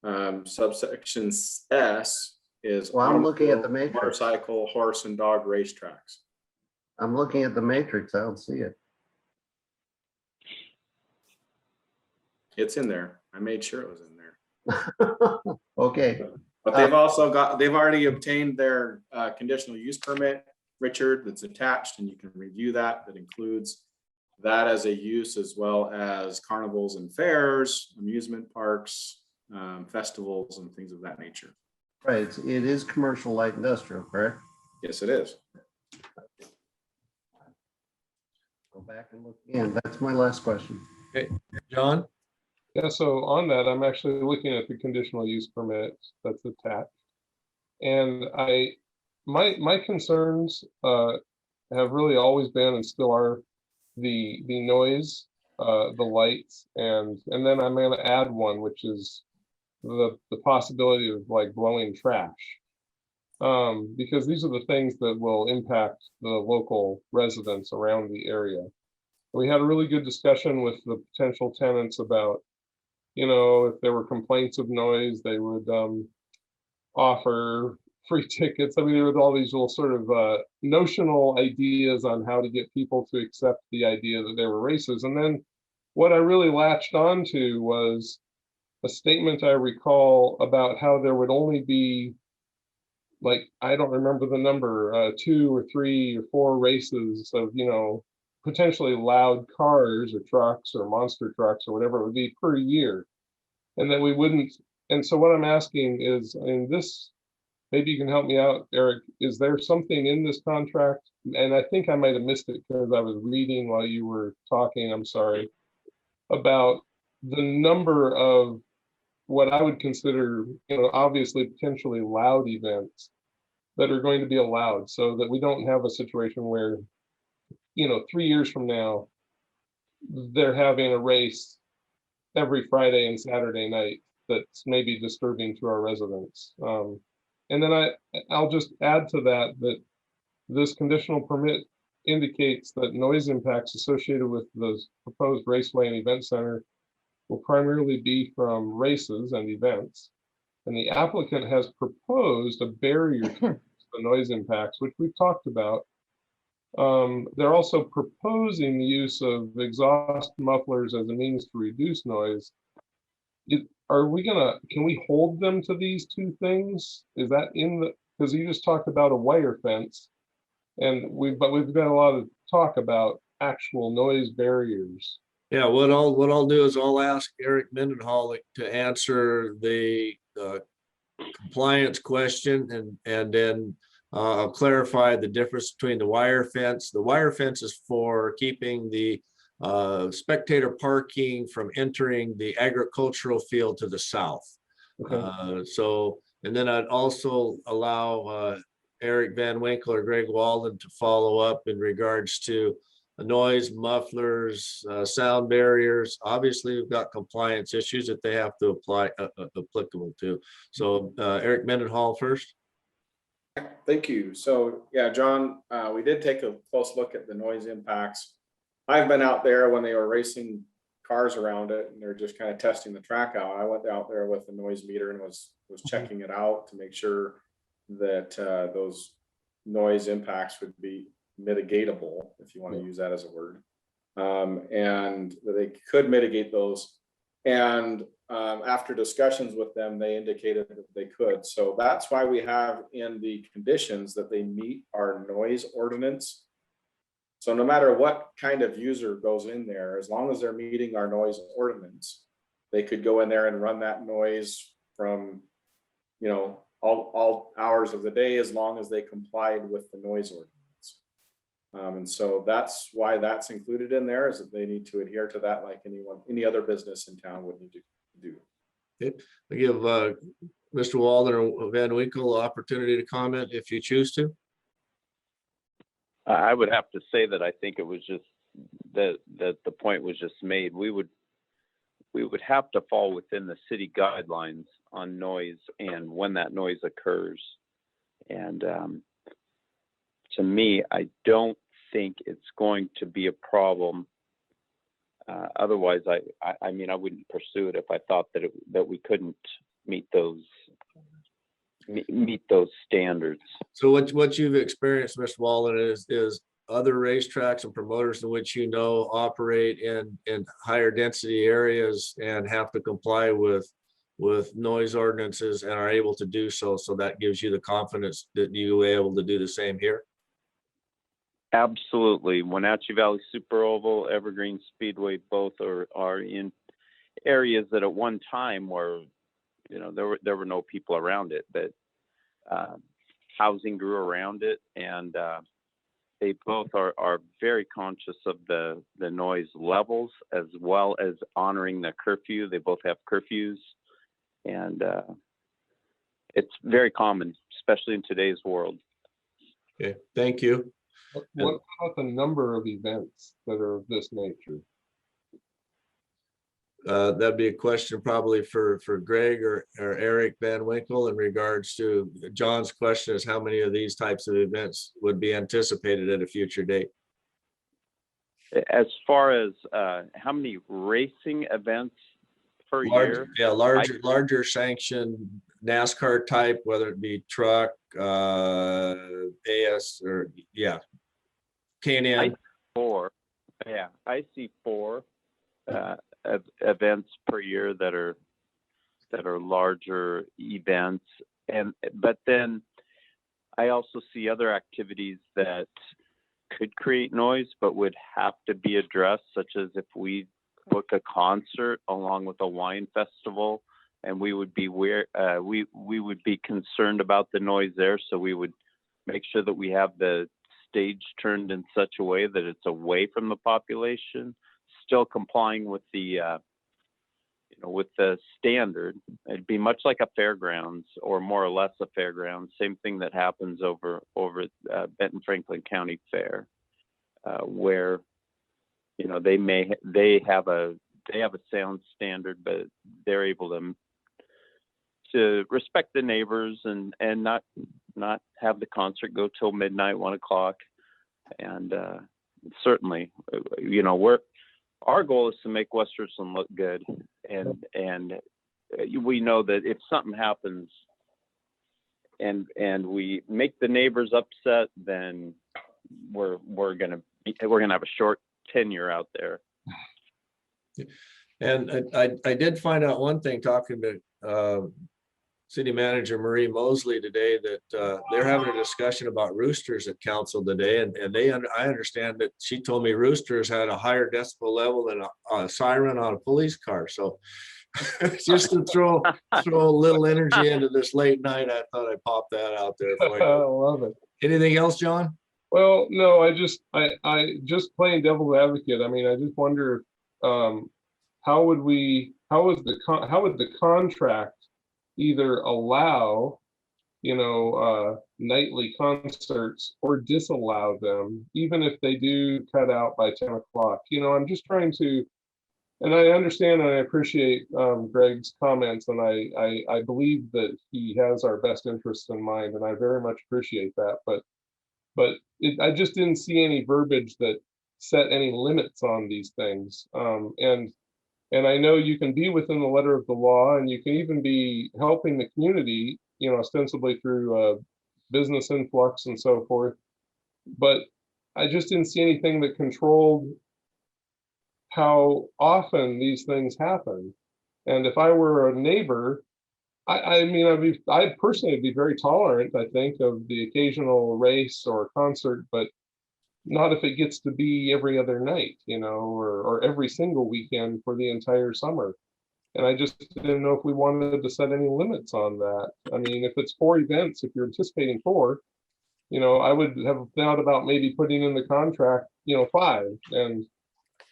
Subsection S is. Well, I'm looking at the automobile, matrix. Motorcycle, horse and dog racetracks. I'm looking at the matrix. I don't see it. It's in there. I made sure it was in there. Okay. But they've already obtained their conditional use permit, Richard, that's attached, and you can review that. That includes that as a use, as well as carnivals and fairs, amusement parks, festivals, and things of that nature. Right, it is commercial light industrial, correct? Yes, it is. Go back and look again. That's my last question. Okay, John? Yeah, so on that, I'm actually looking at the conditional use permit that's attached. And my concerns have really always been and still are the noise, the lights, and then I'm gonna add one, which is the possibility of like blowing trash. Because these are the things that will impact the local residents around the area. We had a really good discussion with the potential tenants about, you know, if there were complaints of noise, they would offer free tickets. I mean, there was all these little sort of notional ideas on how to get people to accept the idea that there were races. And then what I really latched onto was a statement I recall about how there would only be, like, I don't remember the number, 2 or 3 or 4 races of, you know, potentially loud cars or trucks or monster trucks or whatever it would be per year. And then we wouldn't, and so what I'm asking is, in this, maybe you can help me out, Eric, is there something in this contract? And I think I might have missed it because I was reading while you were talking, I'm sorry, about the number of what I would consider, you know, obviously potentially loud events that are going to be allowed, so that we don't have a situation where, you know, 3 years from now, they're having a race every Friday and Saturday night that's maybe disturbing to our residents. And then I'll just add to that this conditional permit indicates that noise impacts associated with the proposed raceway and event center will primarily be from races and events. And the applicant has proposed a barrier to the noise impacts, which we've talked about. They're also proposing the use of exhaust mufflers as a means to reduce noise. Can we hold them to these 2 things? Is that in the, because you just talked about a wire fence, and we've got a lot of talk about actual noise barriers. Yeah, what I'll do is I'll ask Eric Mendenhall to answer the compliance question, and then I'll clarify the difference between the wire fence. The wire fence is for keeping the spectator parking from entering the agricultural field to the south. Okay. And then I'd also allow Eric Van Winkle or Greg Walden to follow up in regards to noise, mufflers, sound barriers. Obviously, we've got compliance issues that they have to apply applicable to. So Eric Mendenhall first. Thank you. So yeah, John, we did take a close look at the noise impacts. I've been out there when they were racing cars around it, and they're just kind of testing the track out. I went out there with the noise meter and was checking it out to make sure that those noise impacts would be mitigatable, if you want to use that as a word, and that they could mitigate those. And after discussions with them, they indicated that they could. So that's why we have in the conditions that they meet our noise ordinance. So no matter what kind of user goes in there, as long as they're meeting our noise ordinance, they could go in there and run that noise from, you know, all hours of the day, as long as they complied with the noise ordinance. And so that's why that's included in there, is that they need to adhere to that like any other business in town would need to do. Okay. I give Mr. Walden or Van Winkle the opportunity to comment if you choose to. I would have to say that I think it was just that the point was just made. We would have to fall within the city guidelines on noise and when that noise occurs. And to me, I don't think it's going to be a problem. Otherwise, I mean, I wouldn't pursue it if I thought that we couldn't meet those standards. So what you've experienced, Mr. Walden, is other racetracks and promoters in which you know operate in higher density areas and have to comply with noise ordinances and are able to do so. So that gives you the confidence that you will be able to do the same here. Absolutely. Wenatchee Valley Super Oval, Evergreen Speedway, both are in areas that at one time were, you know, there were no people around it, but housing grew around it, and they both are very conscious of the noise levels as well as honoring the curfew. They both have curfews, and it's very common, especially in today's world. Okay, thank you. What about the number of events that are of this nature? That'd be a question probably for Greg or Eric Van Winkle in regards to John's question is how many of these types of events would be anticipated at a future date? As far as how many racing events per year? Yeah, larger sanctioned NASCAR type, whether it be truck, AS, or yeah, K&N. I see four events per year that are larger events, but then I also see other activities that could create noise but would have to be addressed, such as if we book a concert along with a wine festival, and we would be we would be concerned about the noise there, so we would make sure that we have the stage turned in such a way that it's away from the population, still complying with the with the standard. It'd be much like a fairgrounds, or more or less a fairgrounds. Same thing that happens over Benton Franklin County Fair, where they have a sound standard, but they're able to respect the neighbors and not have the concert go till midnight, 1 o'clock. And certainly, our goal is to make West Richland look good, and we know that if something happens and we make the neighbors upset, then we're gonna have a short tenure out there. And I did find out one thing talking to City Manager Marie Mosley today, that they're having a discussion about roosters at council today, and I understand that she told me roosters had a higher decibel level than a siren on a police car. So just to throw a little energy into this late night, I thought I'd pop that out there for you. I love it. Anything else, John? Well, no, I just playing devil's advocate. I mean, I just wonder, how would the contract either allow, nightly concerts or disallow them, even if they do cut out by 10 o'clock? I'm just trying to, and I understand and I appreciate Greg's comments, and I believe that he has our best interests in mind, and I very much appreciate that. But I just didn't see any verbiage that set any limits on these things. And I know you can be within the letter of the law, and you can even be helping the community, ostensibly through business influx and so forth. But I just didn't see anything that controlled how often these things happen. And if I were a neighbor, I personally would be very tolerant, I think, of the occasional race or concert, but not if it gets to be every other night, or every single weekend for the entire summer. And I just didn't know if we wanted to set any limits on that. I mean, if it's 4 events, if you're anticipating 4, I would have thought about maybe putting in the contract, 5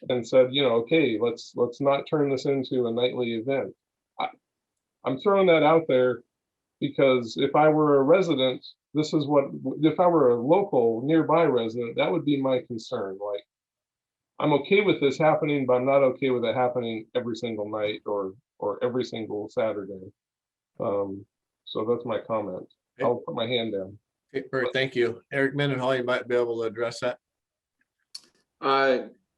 and said, okay, let's not turn this into a nightly event. I'm throwing that out there because if I were a resident, if I were a local nearby resident, that would be my concern. Like, I'm okay with this happening, but I'm not okay with it happening every single night or every single Saturday. So that's my comment. I'll put my hand down. Okay, all right, thank you. Eric Mendenhall, you might be able to address that.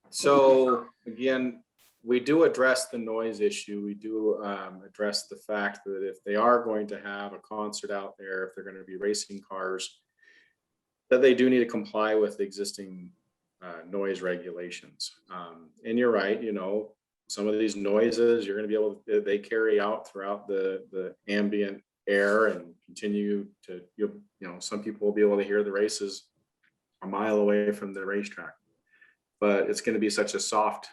So again, we do address the noise issue. We do address the fact that if they are going to have a concert out there, if they're going to be racing cars, that they do need to comply with the existing noise regulations. And you're right, some of these noises you're going to be able to, they carry out throughout the ambient air and continue to, some people will be able to hear the races a mile away from the racetrack. But it's going to be such a soft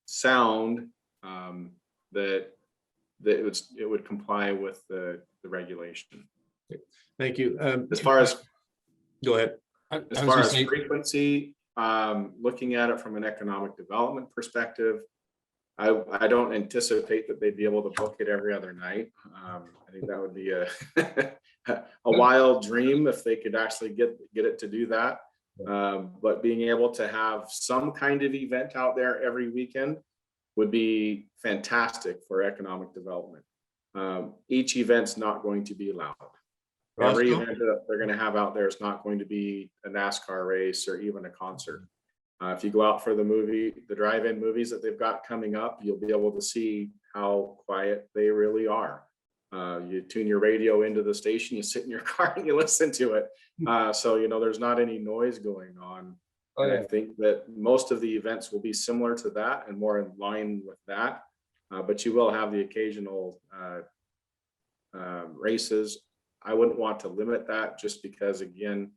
sound that it would comply with the regulation. Thank you. As far as, go ahead. As far as frequency, looking at it from an economic development perspective, I don't anticipate that they'd be able to book it every other night. I think that would be a wild dream if they could actually get it to do that. But being able to have some kind of event out there every weekend would be fantastic for economic development. Each event's not going to be loud. Every event that they're going to have out there is not going to be a NASCAR race or even a concert. If you go out for the drive-in movies that they've got coming up, you'll be able to see how quiet they really are. You tune your radio into the station, you sit in your car and you listen to it. So, there's not any noise going on. And I think that most of the events will be similar to that and more in line with that. But you will have the occasional races. I wouldn't want to limit that just because, again,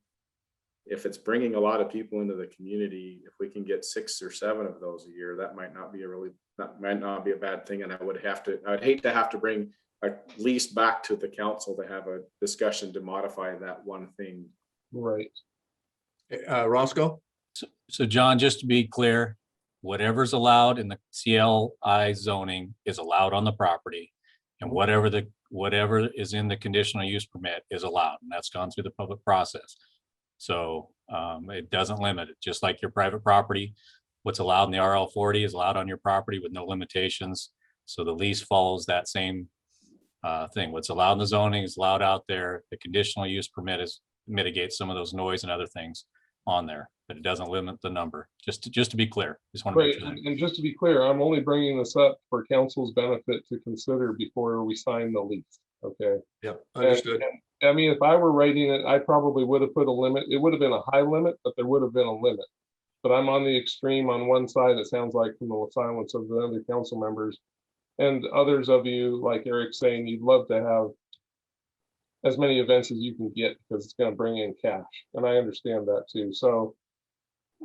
if it's bringing a lot of people into the community, if we can get 6 or 7 of those a year, that might not be a bad thing. And I'd hate to have to bring at least back to the council to have a discussion to modify that one thing. Right. Roscoe? So John, just to be clear, whatever's allowed in the CLI zoning is allowed on the property. And whatever is in the conditional use permit is allowed, and that's gone through the public process. So it doesn't limit it, just like your private property. What's allowed in the RL 40 is allowed on your property with no limitations. So the lease follows that same thing. What's allowed in the zoning is allowed out there. The conditional use permit mitigates some of those noise and other things on there, but it doesn't limit the number. Just to be clear, just want to make sure that. And just to be clear, I'm only bringing this up for council's benefit to consider before we sign the lease. Okay. Yeah, understood. And, I mean, if I were writing it, I probably would have put a limit. It would have been a high limit, but there would have been a limit. But I'm on the extreme on one side, it sounds like, from the silence of the other council members. And others of you, like Eric saying, you'd love to have as many events as you can get because it's going to bring in cash. And I understand that too. So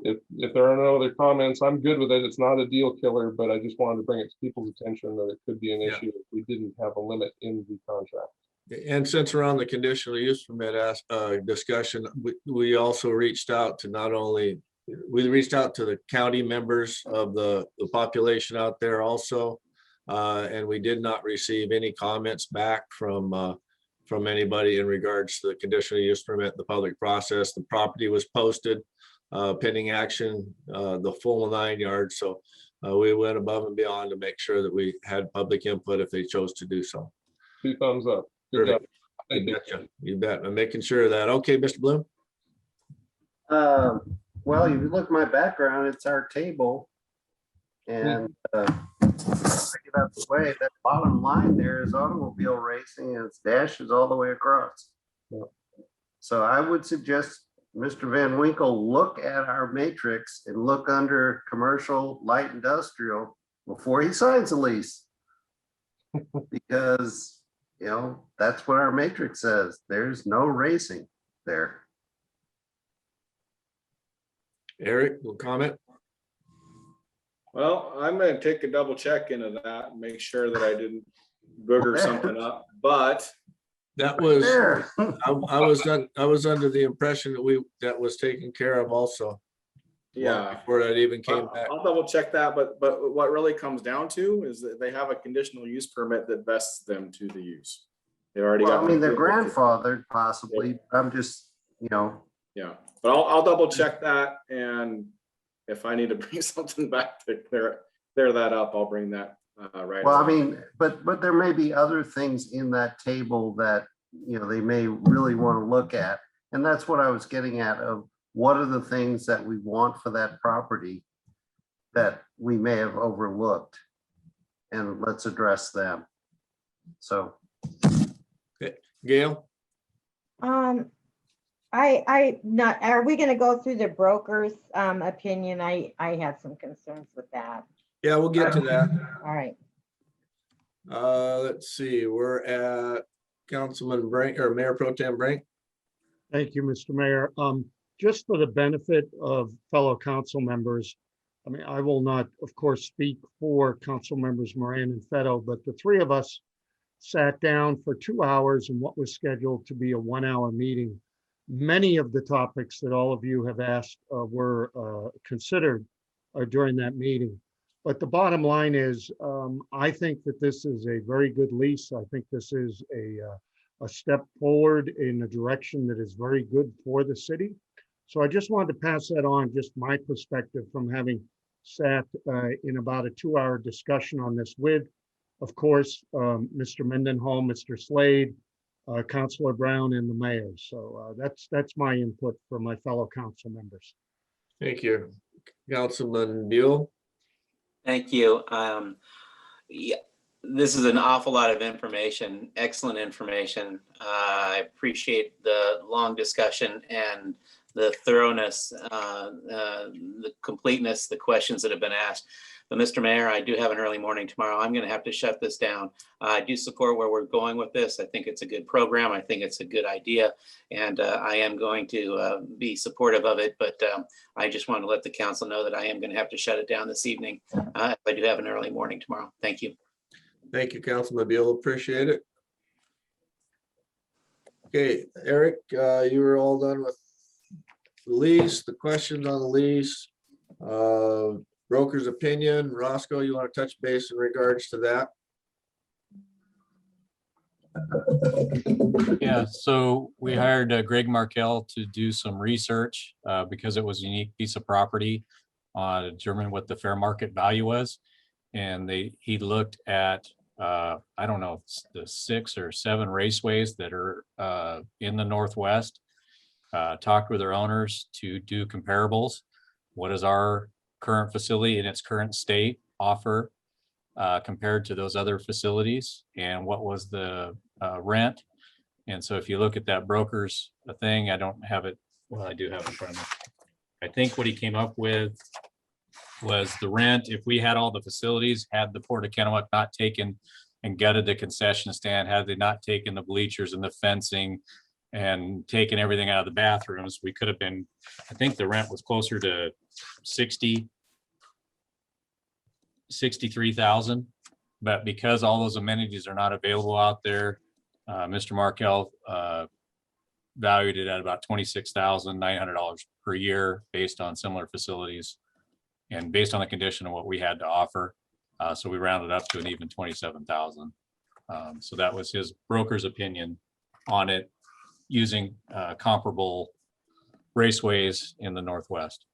if there are no other comments, I'm good with it. It's not a deal killer, but I just wanted to bring it to people's attention that it could be an issue if we didn't have a limit in the contract. And since we're on the conditional use permit discussion, we also reached out to the county members of the population out there also. And we did not receive any comments back from anybody in regards to the conditional use permit, the public process. The property was posted pending action, the full 9 yards. So we went above and beyond to make sure that we had public input if they chose to do so. 2 thumbs up. You bet. I'm making sure of that. Okay, Mr. Bloom. Well, if you look at my background, it's our table. And get out the way, that bottom line there is automobile racing and its dashes all the way across. So I would suggest Mr. Van Winkle look at our matrix and look under commercial light industrial before he signs a lease. Because, that's what our matrix says. There's no racing there. Eric, will comment? Well, I'm gonna take a double check into that and make sure that I didn't booger something up, but That was, There. I was under the impression that was taken care of also. yeah. Before that even came back. I'll double check that, but what really comes down to is that they have a conditional use permit that vests them to the use. They already Well, got. I mean, one they're approved. grandfathered possibly. I'm just, Yeah, but I'll double check that, and if I need to bring something back to clear that up, I'll bring that right. well, I along. mean, but there may be other things in that table that, they may really want to look at. And that's what I was getting at of what are the things that we want for that property that we may have overlooked? And let's address them. So. Gail? I not, are we gonna go through the broker's opinion? I had some concerns with that. Yeah, we'll get to that. All right. Let's see, we're at Councilman Brink or Mayor Pro Tem Brink. Thank you, Mr. Mayor. Just for the benefit of fellow council members, I mean, I will not, of course, speak for council members Moran and Fetto, but the three of us sat down for 2 hours in what was scheduled to be a 1-hour meeting. Many of the topics that all of you have asked were considered during that meeting. But the bottom line is, I think that this is a very good lease. I think this is a step forward in a direction that is very good for the city. So I just wanted to pass that on, just my perspective from having sat in about a 2-hour discussion on this with, of course, Mr. Mendenhall, Mr. Slade, Councilor Brown, and the mayor. So that's my input for my fellow council members. Thank you. Councilman Buell. Thank you. Yeah, this is an awful lot of information, excellent information. I appreciate the long discussion and the thoroughness, the completeness, the questions that have been asked. But Mr. Mayor, I do have an early morning tomorrow. I'm going to have to shut this down. I do support where we're going with this. I think it's a good program. I think it's a good idea. And I am going to be supportive of it. But I just want to let the council know that I am going to have to shut it down this evening. I do have an early morning tomorrow. Thank you. Thank you, Councilman Buell. Appreciate it. Okay, Eric, you were all done with the lease, the questions on the lease. Broker's opinion. Roscoe, you want to touch base in regards to that? Yeah, so we hired Greg Markell to do some research because it was a unique piece of property to determine what the fair market value was. And he looked at, I don't know, the 6 or 7 raceways that are in the Northwest, talked with their owners to do comparables. What is our current facility in its current state offer compared to those other facilities, and what was the rent? And so if you look at that broker's thing, I don't have it, well, I do have it in front of me. I think what he came up with was the rent, if we had all the facilities, had the Port of Kennewick not taken and gutted the concession stand, had they not taken the bleachers and the fencing and taken everything out of the bathrooms, we could have been, I think the rent was closer to 63,000. But because all those amenities are not available out there, Mr. Markell valued it at about $26,900 per year based on similar facilities and based on the condition of what we had to offer. So we rounded up to an even 27,000. So that was his broker's opinion on it using comparable raceways in the Northwest.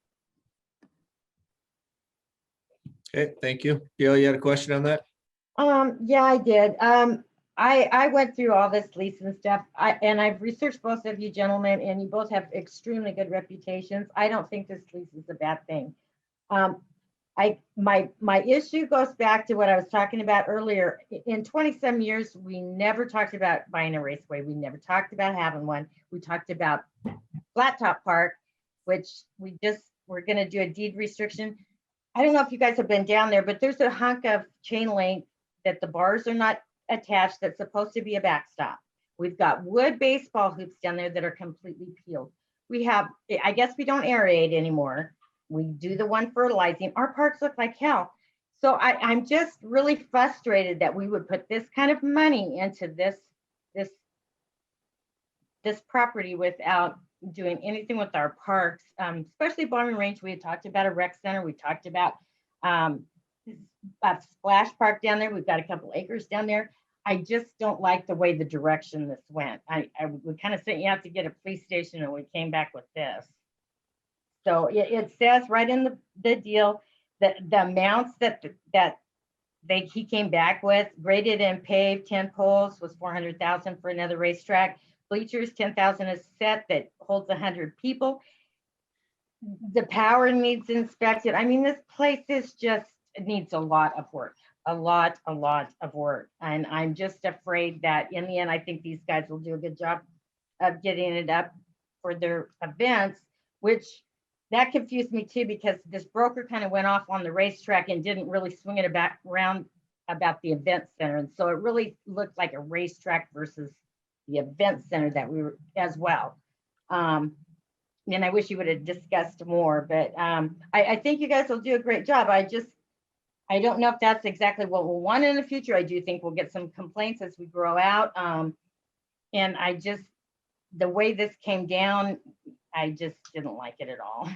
Okay, thank you. Gail, you had a question on that? Yeah, I did. I went through all this lease and stuff. And I've researched both of you gentlemen, and you both have extremely good reputations. I don't think this lease is a bad thing. My issue goes back to what I was talking about earlier. In 27 years, we never talked about buying a raceway. We never talked about having one. We talked about Flat Top Park, which we're going to do a deed restriction. I don't know if you guys have been down there, but there's a hunk of chain link that the bars are not attached that's supposed to be a backstop. We've got wood baseball hoops down there that are completely peeled. We have, I guess we don't aerate anymore. We do the one fertilizing. Our parks look like hell. So I'm just really frustrated that we would put this kind of money into this property without doing anything with our parks, especially Bombing Range. We had talked about a rec center. We talked about a splash park down there. We've got a couple acres down there. I just don't like the way the direction this went. We kind of sent you out to get a police station and we came back with this. So it says right in the deal that the amounts that he came back with, graded and paved 10 poles was 400,000 for another racetrack. Bleachers, 10,000 a set that holds 100 people. The power needs inspected. I mean, this place is just, it needs a lot of work, a lot of work. And I'm just afraid that in the end, I think these guys will do a good job of getting it up for their events, which that confused me too, because this broker kind of went off on the racetrack and didn't really swing it back around about the event center. And so it really looked like a racetrack versus the event center that we were as well. And I wish you would have discussed more, but I think you guys will do a great job. I don't know if that's exactly what we'll want in the future. I do think we'll get some complaints as we grow out. And the way this came down, I just didn't like it at all.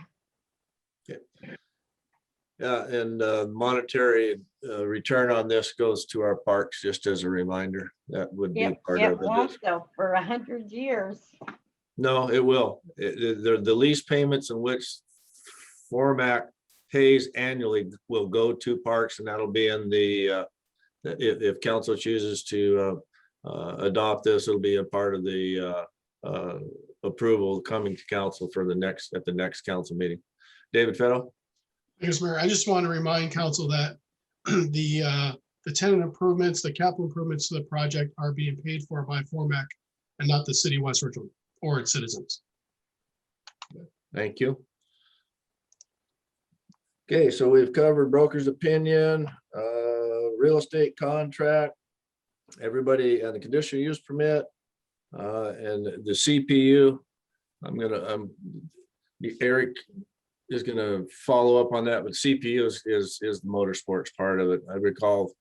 Yeah, and monetary return on this goes to our parks, just as a reminder. That would be part of It it. won't go for 100 years. No, it will. The lease payments in which Formac pays annually will go to parks, and that'll be in the, if council chooses to adopt this, it'll be a part of the approval coming to council for at the next council meeting. David Fetto? Yes, Mayor, I just want to remind council that the tenant improvements, the capital improvements to the project are being paid for by Formac and not the city of West Richland or its citizens. Thank you. Okay, so we've covered broker's opinion, real estate contract, everybody, and the conditional use permit, and the CPU. Eric is gonna follow up on that, but CPU is the motorsports part of it. I recall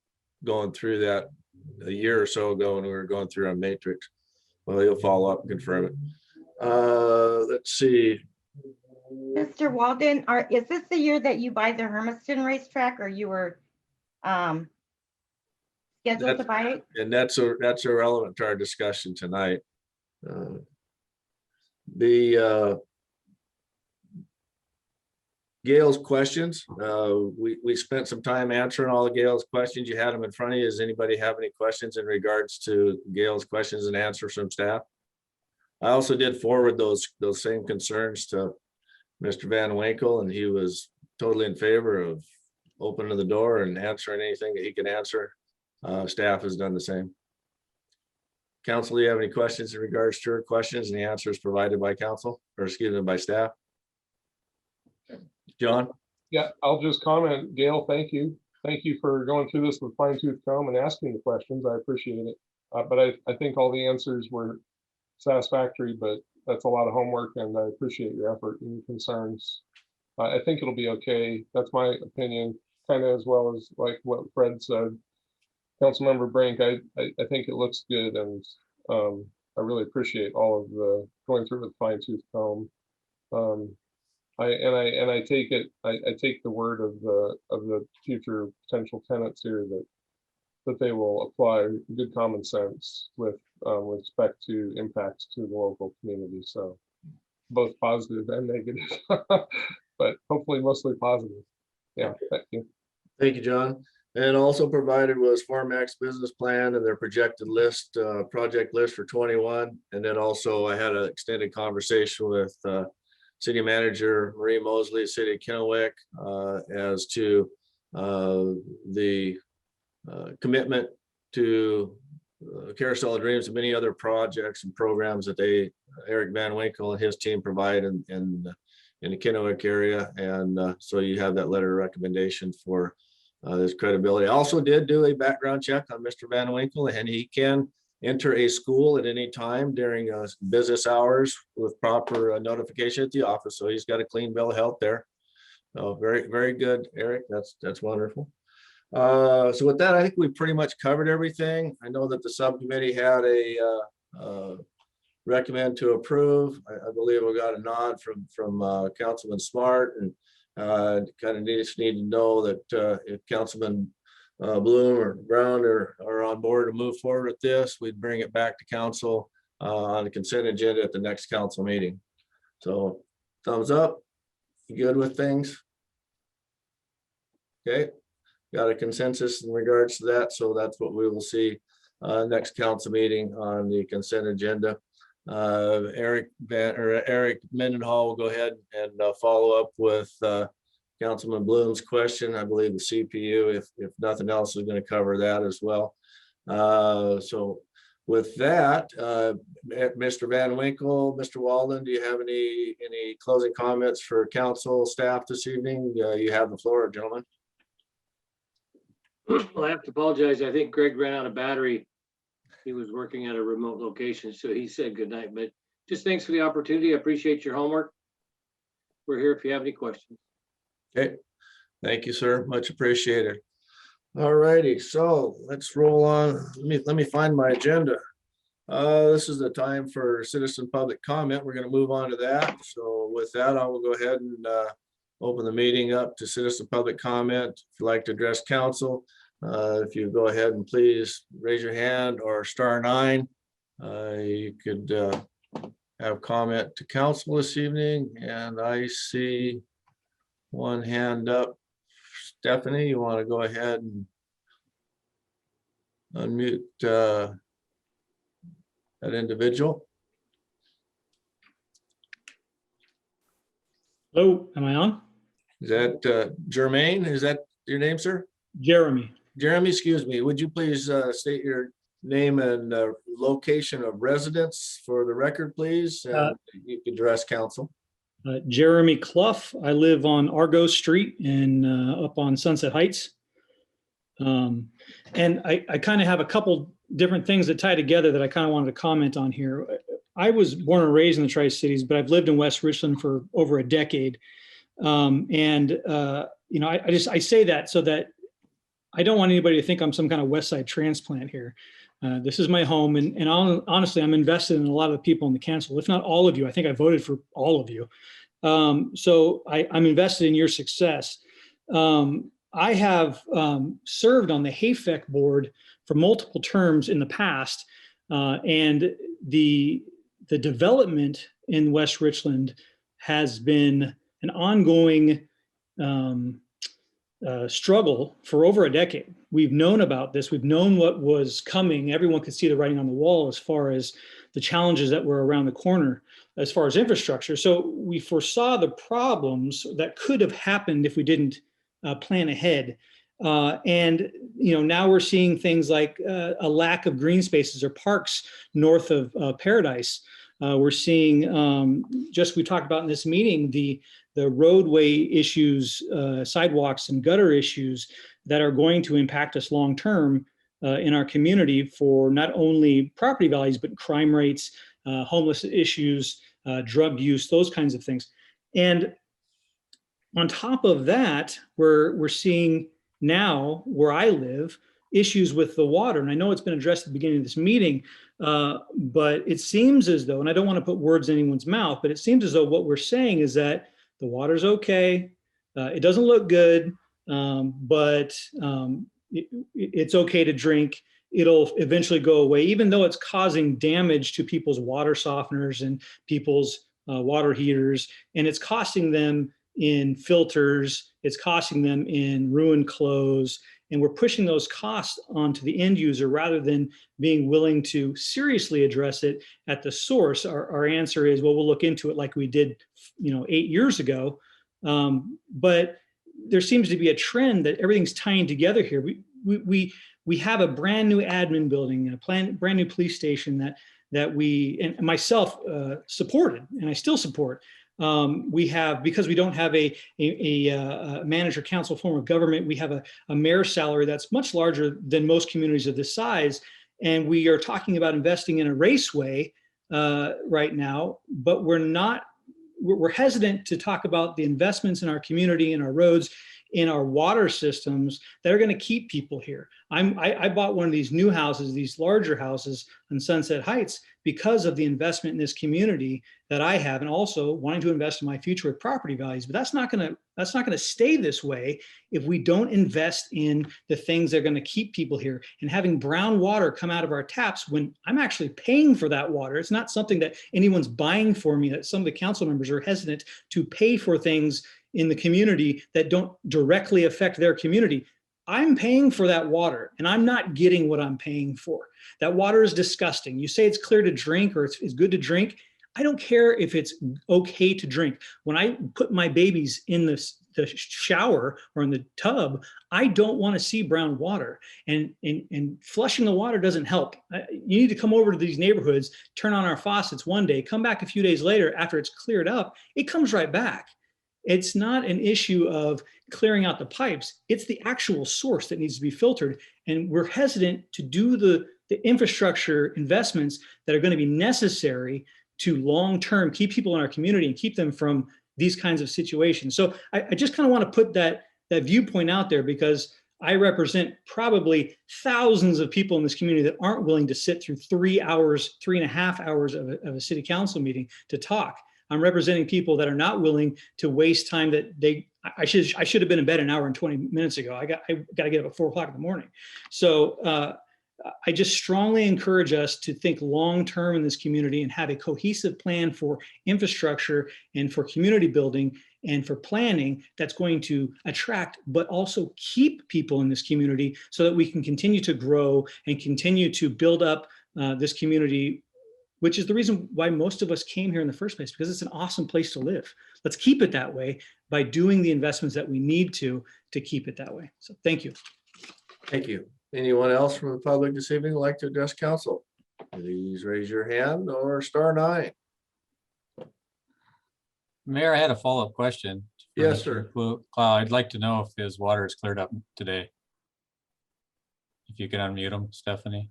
going through that a year or so ago when we were going through our matrix. Well, he'll follow up and confirm it. Let's see. Mr. Walden, is this the year that you buy the Hermiston racetrack, or you were scheduled to buy it? And that's irrelevant to our discussion tonight. Gail's questions, we spent some time answering all of Gail's questions. You had them in front of you. Does anybody have any questions in regards to Gail's questions and answers from staff? I also did forward those same concerns to Mr. Van Winkle, and he was totally in favor of opening the door and answering anything that he can answer. Staff has done the same. Council, do you have any questions in regards to your questions and the answers provided by council, or excuse me, by staff? John? Yeah, I'll just comment. Gail, thank you. Thank you for going through this with fine tooth comb and asking the questions. I appreciate it. But I think all the answers were satisfactory, but that's a lot of homework, and I appreciate your effort and your concerns. I think it'll be okay. That's my opinion, kind of as well as like what Fred said. Councilmember Brink, I think it looks good, and I really appreciate all of the going through with fine tooth comb. I take it. I take the word of the future potential tenants here that they will apply good common sense with respect to impacts to the local community. So both positive and negative, but hopefully mostly positive. Yeah, thank you. Thank you, John. And also provided was Formac's business plan and their projected list, project list for 21. And then also I had an extended conversation with City Manager Marie Mosley, City of Kennewick, as to the commitment to Carousel of Dreams and many other projects and programs that Eric Van Winkle and his team provide in the Kennewick area. And so you have that letter of recommendation for this credibility. I also did do a background check on Mr. Van Winkle, and he can enter a school at any time during business hours with proper notification at the office. So he's got a clean bill of health there. Oh, very, very good, Eric. That's wonderful. So with that, I think we pretty much covered everything. I know that the subcommittee had a recommend to approve. I believe we got a nod from Councilman Smart, and kind of need to know that if Councilman Bloom or Brown are on board to move forward with this, we'd bring it back to council on the consent agenda at the next council meeting. So thumbs up. You good with things? Okay, got a consensus in regards to that. So that's what we will see next council meeting on the consent agenda. Eric Mendenhall will go ahead and follow up with Councilman Bloom's question. I believe the CPU, if nothing else, is going to cover that as well. So with that, Mr. Van Winkle, Mr. Walden, do you have any closing comments for council staff this evening? You have the floor, gentlemen. Well, I have to apologize. I think Greg ran out of battery. He was working at a remote location, so he said good night. But just thanks for the opportunity. I appreciate your homework. We're here if you have any questions. Okay, thank you, sir. Much appreciated. All righty, so let's roll on. Let me find my agenda. This is the time for citizen public comment. We're going to move on to that. So with that, I will go ahead and open the meeting up to citizen public comment. If you'd like to address council, if you go ahead and please raise your hand or *9. You could have comment to council this evening, and I see one hand up. Stephanie, you want to go ahead and unmute that individual? Hello, am I on? Is that Jermaine? Is that your name, sir? Jeremy. Jeremy, excuse me. Would you please state your name and location of residence for the record, please? You can address council. Jeremy Clough. I live on Argo Street and up on Sunset Heights. And I kind of have a couple different things that tie together that I kind of wanted to comment on here. I was born and raised in the Tri-Cities, but I've lived in West Richland for over a decade. You know, I say that so that I don't want anybody to think I'm some kind of West Side transplant here. This is my home, and honestly, I'm invested in a lot of the people in the council, if not all of you. I think I voted for all of you. So I'm invested in your success. I have served on the HAFEC board for multiple terms in the past, and the development in West Richland has been an ongoing struggle for over a decade. We've known about this. We've known what was coming. Everyone could see the writing on the wall as far as the challenges that were around the corner as far as infrastructure. So we foresaw the problems that could have happened if we didn't plan ahead. And you know, now we're seeing things like a lack of green spaces or parks north of Paradise. We're seeing, just we talked about in this meeting, the roadway issues, sidewalks and gutter issues that are going to impact us long term in our community for not only property values, but crime rates, homeless issues, drug use, those kinds of things. And on top of that, we're seeing now where I live issues with the water. And I know it's been addressed at the beginning of this meeting, but it seems as though, and I don't want to put words in anyone's mouth, but it seems as though what we're saying is that the water's okay. It doesn't look good, but it's okay to drink. It'll eventually go away, even though it's causing damage to people's water softeners and people's water heaters, and it's costing them in filters, it's costing them in ruined clothes, and we're pushing those costs onto the end user rather than being willing to seriously address it at the source. Our answer is, well, we'll look into it like we did, 8 years ago. But there seems to be a trend that everything's tying together here. We have a brand new admin building, a brand new police station that we and myself supported, and I still support. We have, because we don't have a manager council form of government, we have a mayor's salary that's much larger than most communities of this size. And we are talking about investing in a raceway right now, but we're not we're hesitant to talk about the investments in our community, in our roads, in our water systems that are going to keep people here. I bought one of these new houses, these larger houses on Sunset Heights, because of the investment in this community that I have, and also wanting to invest in my future with property values. But that's not going to stay this way if we don't invest in the things that are going to keep people here. And having brown water come out of our taps when I'm actually paying for that water, it's not something that anyone's buying for me. That some of the council members are hesitant to pay for things in the community that don't directly affect their community. I'm paying for that water and I'm not getting what I'm paying for. That water is disgusting. You say it's clear to drink or it's good to drink. I don't care if it's okay to drink. When I put my babies in the shower or in the tub, I don't want to see brown water, and flushing the water doesn't help. You need to come over to these neighborhoods, turn on our faucets one day, come back a few days later after it's cleared up, it comes right back. It's not an issue of clearing out the pipes. It's the actual source that needs to be filtered. And we're hesitant to do the infrastructure investments that are going to be necessary to long-term keep people in our community and keep them from these kinds of situations. So I just kind of want to put that viewpoint out there, because I represent probably thousands of people in this community that aren't willing to sit through 3.5 hours of a city council meeting to talk. I'm representing people that are not willing to waste time that I should have been in bed an hour and 20 minutes ago. I got to get up at 4 o'clock in the morning. So I just strongly encourage us to think long-term in this community and have a cohesive plan for infrastructure and for community building and for planning that's going to attract, but also keep people in this community so that we can continue to grow and continue to build up this community, which is the reason why most of us came here in the first place, because it's an awesome place to live. Let's keep it that way by doing the investments that we need to keep it that way. So thank you. Thank you. Anyone else from the public this evening would like to address council? Please raise your hand or *9. Mayor, I had a follow-up question. for Yes, Mr. sir. Clow. I'd like to know if his water is cleared up today. If you can unmute him, Stephanie.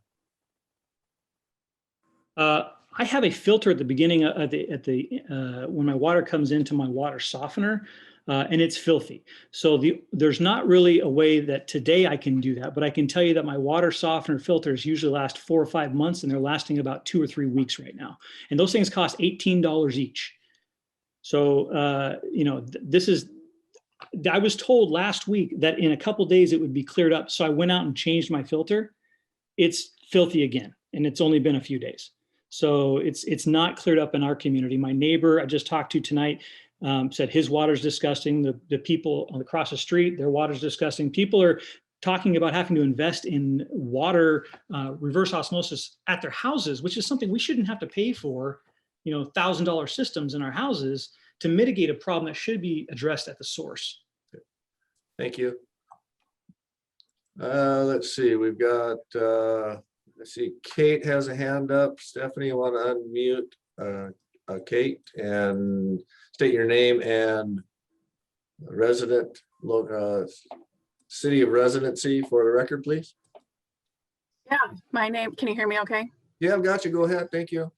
I have a filter at the beginning when my water comes into my water softener, and it's filthy. So there's not really a way that today I can do that, but I can tell you that my water softener filters usually last 4 or 5 months, and they're lasting about 2 or 3 weeks right now. And those things cost $18 each. So, I was told last week that in a couple days it would be cleared up. So I went out and changed my filter. It's filthy again, and it's only been a few days. So it's not cleared up in our community. My neighbor I just talked to tonight said his water's disgusting. The people across the street, their water's disgusting. People are talking about having to invest in water reverse osmosis at their houses, which is something we shouldn't have to pay for, $1,000 systems in our houses to mitigate a problem that should be addressed at the source. Thank you. Let's see, we've got, let's see, Kate has a hand up. Stephanie, you want to unmute Kate and state your name and resident, city of residency for the record, please? Yeah, my name, can you hear me okay? Yeah, I've got you. Go ahead. Thank you.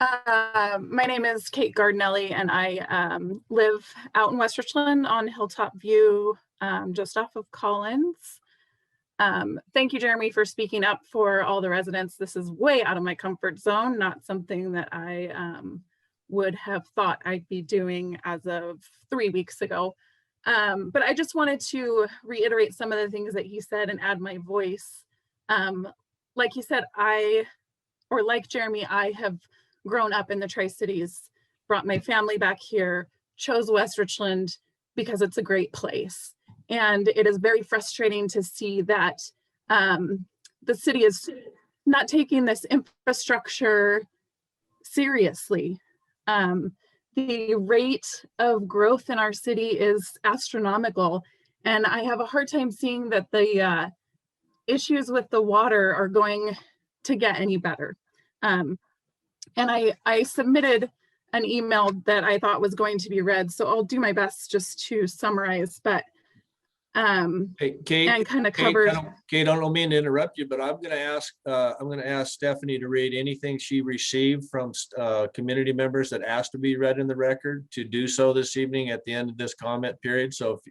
My name is Kate Gardinelli, and I live out in West Richland on Hilltop View, just off of Collins. Thank you, Jeremy, for speaking up for all the residents. This is way out of my comfort zone, not something that I would have thought I'd be doing as of 3 weeks ago. But I just wanted to reiterate some of the things that he said and add my voice. Like he said, like Jeremy, I have grown up in the Tri-Cities, brought my family back here, chose West Richland because it's a great place. And it is very frustrating to see that the city is not taking this infrastructure seriously. The rate of growth in our city is astronomical. And I have a hard time seeing that the issues with the water are going to get any better. And I submitted an email that I thought was going to be read, so I'll do my best just to summarize. But Hey, Kate. and kind of Kate, covers. Kate, I don't mean to interrupt you, but I'm gonna ask Stephanie to read anything she received from community members that asked to be read in the record, to do so this evening at the end of this comment period. So if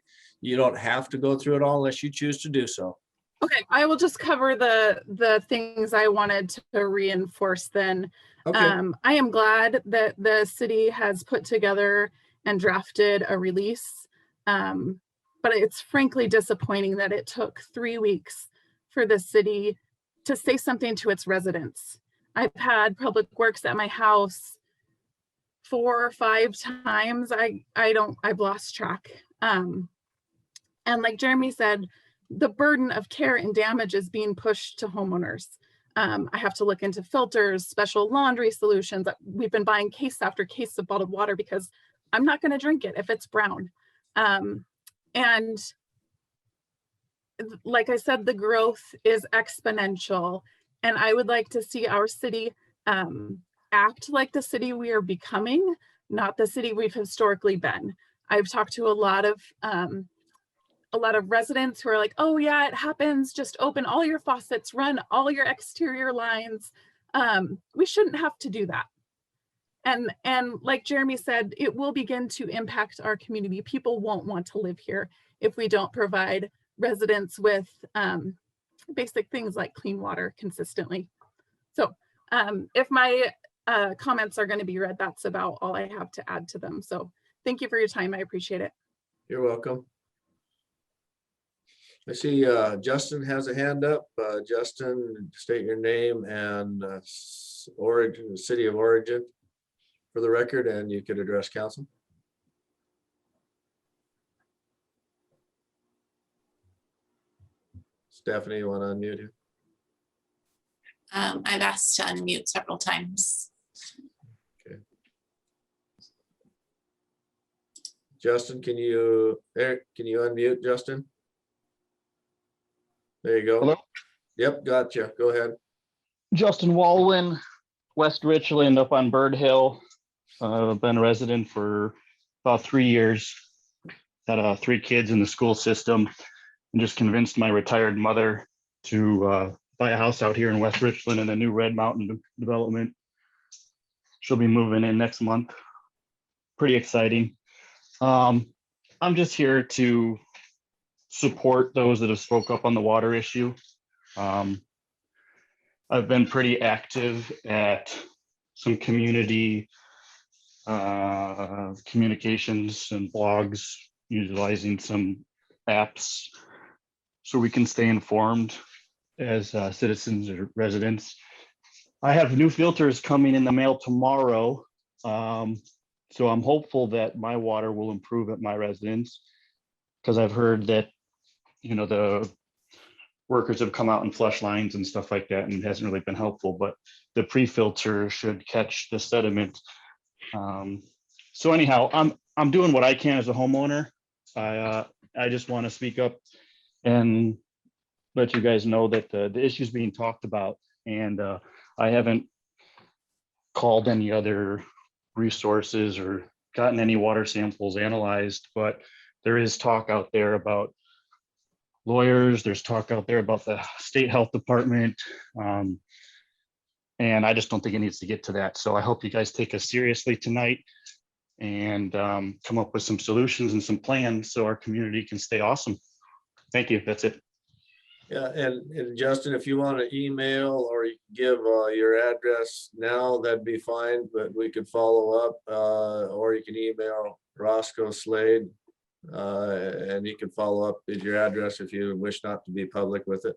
you don't have to go through it all unless you choose to do so. Okay, I will just cover the things I wanted to reinforce then. Okay. I am glad that the city has put together and drafted a release. But it's frankly disappointing that it took 3 weeks for the city to say something to its residents. I've had Public Works at my house 4 or 5 times. I've lost track. And like Jeremy said, the burden of care and damage is being pushed to homeowners. I have to look into filters, special laundry solutions. We've been buying case after case of bottled water because I'm not going to drink it if it's brown. And like I said, the growth is exponential. And I would like to see our city act like the city we are becoming, not the city we've historically been. I've talked to a lot of residents who are like, oh yeah, it happens. Just open all your faucets, run all your exterior lines. We shouldn't have to do that. And like Jeremy said, it will begin to impact our community. People won't want to live here if we don't provide residents with basic things like clean water consistently. So if my comments are going to be read, that's about all I have to add to them. So thank you for your time. I appreciate it. You're welcome. I see Justin has a hand up. Justin, state your name and origin, city of origin for the record, and you could address council. Stephanie, you want to unmute him? I've asked to unmute several times. Okay. Justin, can you unmute Justin? There you go. Hello? Yep, gotcha. Go ahead. Justin Walwin, West Richland up on Bird Hill. I've been a resident for about 3 years. Had 3 kids in the school system and just convinced my retired mother to buy a house out here in West Richland in a new Red Mountain development. She'll be moving in next month. Pretty exciting. I'm just here to support those that have spoke up on the water issue. I've been pretty active at some community communications and blogs, utilizing some apps so we can stay informed as citizens or residents. I have new filters coming in the mail tomorrow. So I'm hopeful that my water will improve at my residence, because I've heard that, you know, the workers have come out and flush lines and stuff like that, and it hasn't really been helpful, but the pre-filter should catch the sediment. So anyhow, I'm doing what I can as a homeowner. I just want to speak up and let you guys know that the issue's being talked about, and I haven't called any other resources or gotten any water samples analyzed, but there is talk out there about lawyers, there's talk out there about the state health department, and I just don't think it needs to get to that. So I hope you guys take us seriously tonight and come up with some solutions and some plans so our community can stay awesome. Thank you. That's it. Yeah, and Justin, if you want to email or give your address now, that'd be fine, but we could follow up, or you can email Roscoe Slade, and you can follow up with your address if you wish not to be public with it.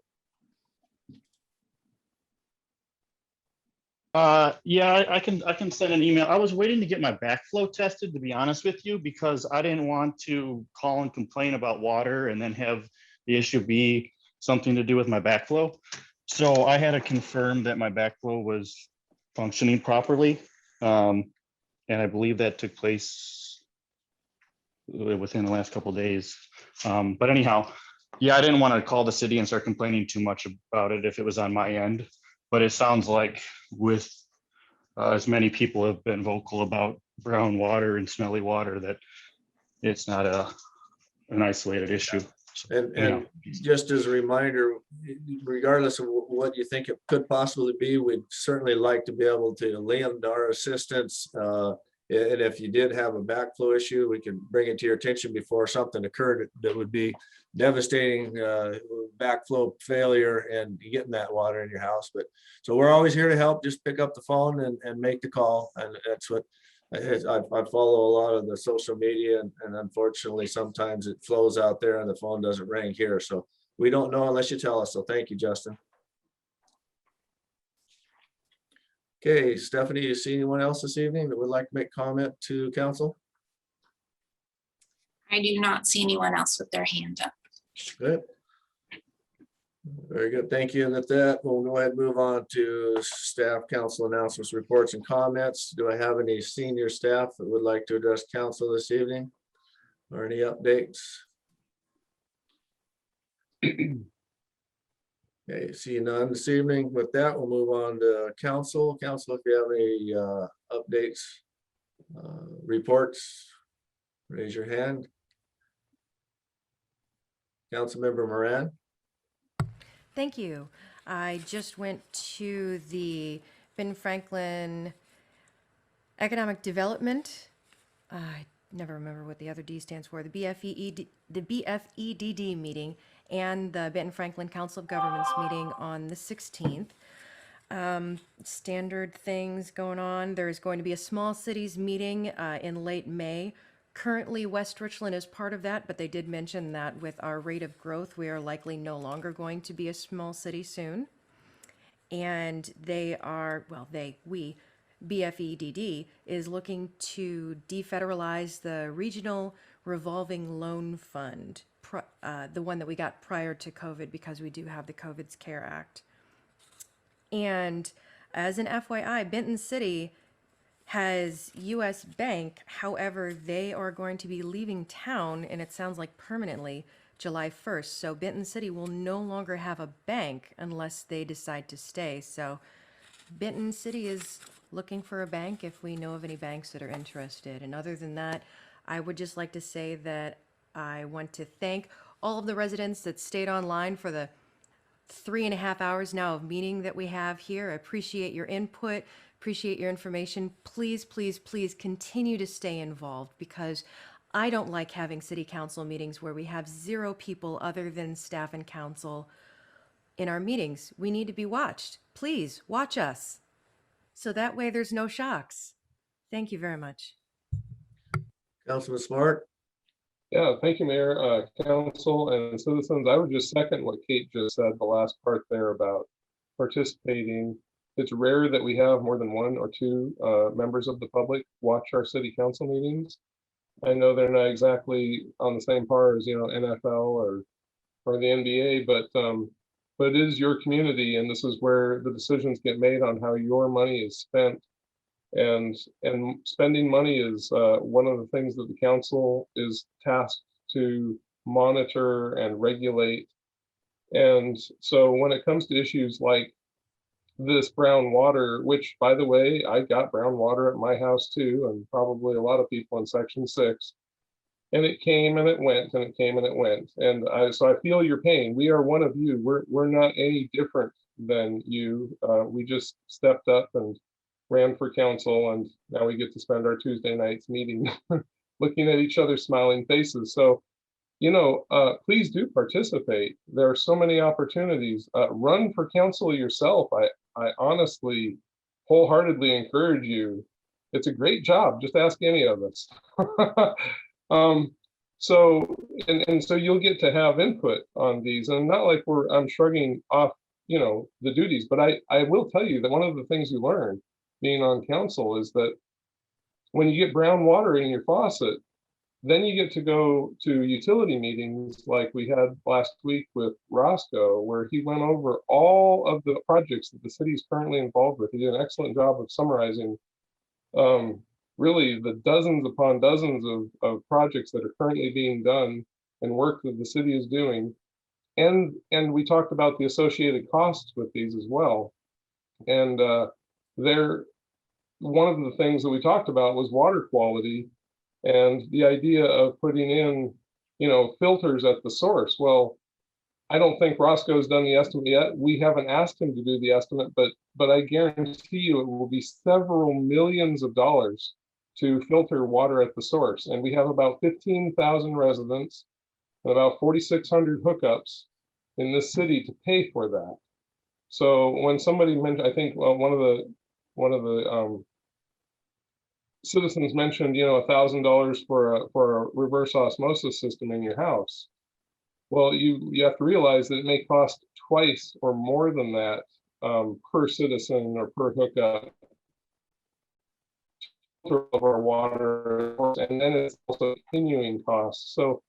Yeah, I can send an email. I was waiting to get my backflow tested, to be honest with you, because I didn't want to call and complain about water and then have the issue be something to do with my backflow. So I had to confirm that my backflow was functioning properly. And I believe that took place within the last couple of days. But anyhow, yeah, I didn't want to call the city and start complaining too much about it if it was on my end. But it sounds like with as many people have been vocal about brown water and smelly water, that it's not an isolated issue. And just as a reminder, regardless of what you think it could possibly be, we'd certainly like to be able to lend our assistance. And if you did have a backflow issue, we can bring it to your attention before something occurred that would be devastating, backflow failure and getting that water in your house. But so we're always here to help. Just pick up the phone and make the call. And that's what I follow a lot of the social media, and unfortunately, sometimes it flows out there and the phone doesn't ring here. So we don't know unless you tell us. So thank you, Justin. Okay, Stephanie, you see anyone else this evening that would like to make comment to council? I do not see anyone else with their hand up. Good. Very good. Thank you. And with that, we'll go ahead and move on to staff council announcements, reports and comments. Do I have any senior staff that would like to address council this evening or any updates? Okay, see none this evening. With that, we'll move on to council. Council, if you have any updates, reports, raise your hand. Councilmember Moran. Thank you. I just went to the Ben Franklin Economic Development. I never remember what the other D stands for. The BFEDD meeting and the Benton Franklin Council of Governments meeting on the 16th. Standard things going on. There is going to be a small cities meeting in late May. Currently, West Richland is part of that, but they did mention that with our rate of growth, we are likely no longer going to be a small city soon. And we, BFEDD, is looking to defederalize the Regional Revolving Loan Fund, the one that we got prior to COVID, because we do have the COVID's CARE Act. And as an FYI, Benton City has US Bank. However, they are going to be leaving town, and it sounds like permanently, July 1st. So Benton City will no longer have a bank unless they decide to stay. So Benton City is looking for a bank if we know of any banks that are interested. And other than that, I would just like to say that I want to thank all of the residents that stayed online for the 3.5 hours now of meeting that we have here. I appreciate your input. Appreciate your information. Please, please, please continue to stay involved, because I don't like having city council meetings where we have 0 people other than staff and council in our meetings. We need to be watched. Please watch us, so that way there's no shocks. Thank you very much. Councilman Smart. Yeah, thank you, Mayor, council, and citizens. I would just second what Kate just said, the last part there about participating. It's rare that we have more than 1 or 2 members of the public watch our city council meetings. I know they're not exactly on the same par as, NFL or the NBA, but it is your community, and this is where the decisions get made on how your money is spent. And spending money is one of the things that the council is tasked to monitor and regulate. And so when it comes to issues like this brown water, which, by the way, I got brown water at my house too, and probably a lot of people in Section 6. And it came and it went, and it came and it went. And so I feel your pain. We are one of you. We're not any different than you. We just stepped up and ran for council, and now we get to spend our Tuesday nights meeting looking at each other's smiling faces. So, please do participate. There are so many opportunities. Run for council yourself. I honestly, wholeheartedly encourage you. It's a great job. Just ask any of us. So you'll get to have input on these, and not like I'm shrugging off, the duties, but I will tell you that one of the things you learn being on council is that when you get brown water in your faucet, then you get to go to utility meetings like we had last week with Roscoe, where he went over all of the projects that the city is currently involved with. He did an excellent job of summarizing really the dozens upon dozens of projects that are currently being done and work that the city is doing. And we talked about the associated costs with these as well. And one of the things that we talked about was water quality, and the idea of putting in, filters at the source. Well, I don't think Roscoe's done the estimate yet. We haven't asked him to do the estimate, but I guarantee you it will be several millions of dollars to filter water at the source. And we have about 15,000 residents and about 4,600 hookups in this city to pay for that. So when somebody mentioned, I think one of the citizens mentioned, $1,000 for a reverse osmosis system in your house. Well, you have to realize that it may cost twice or more than that per citizen or per hookup of our water, and then it's also continuing costs. So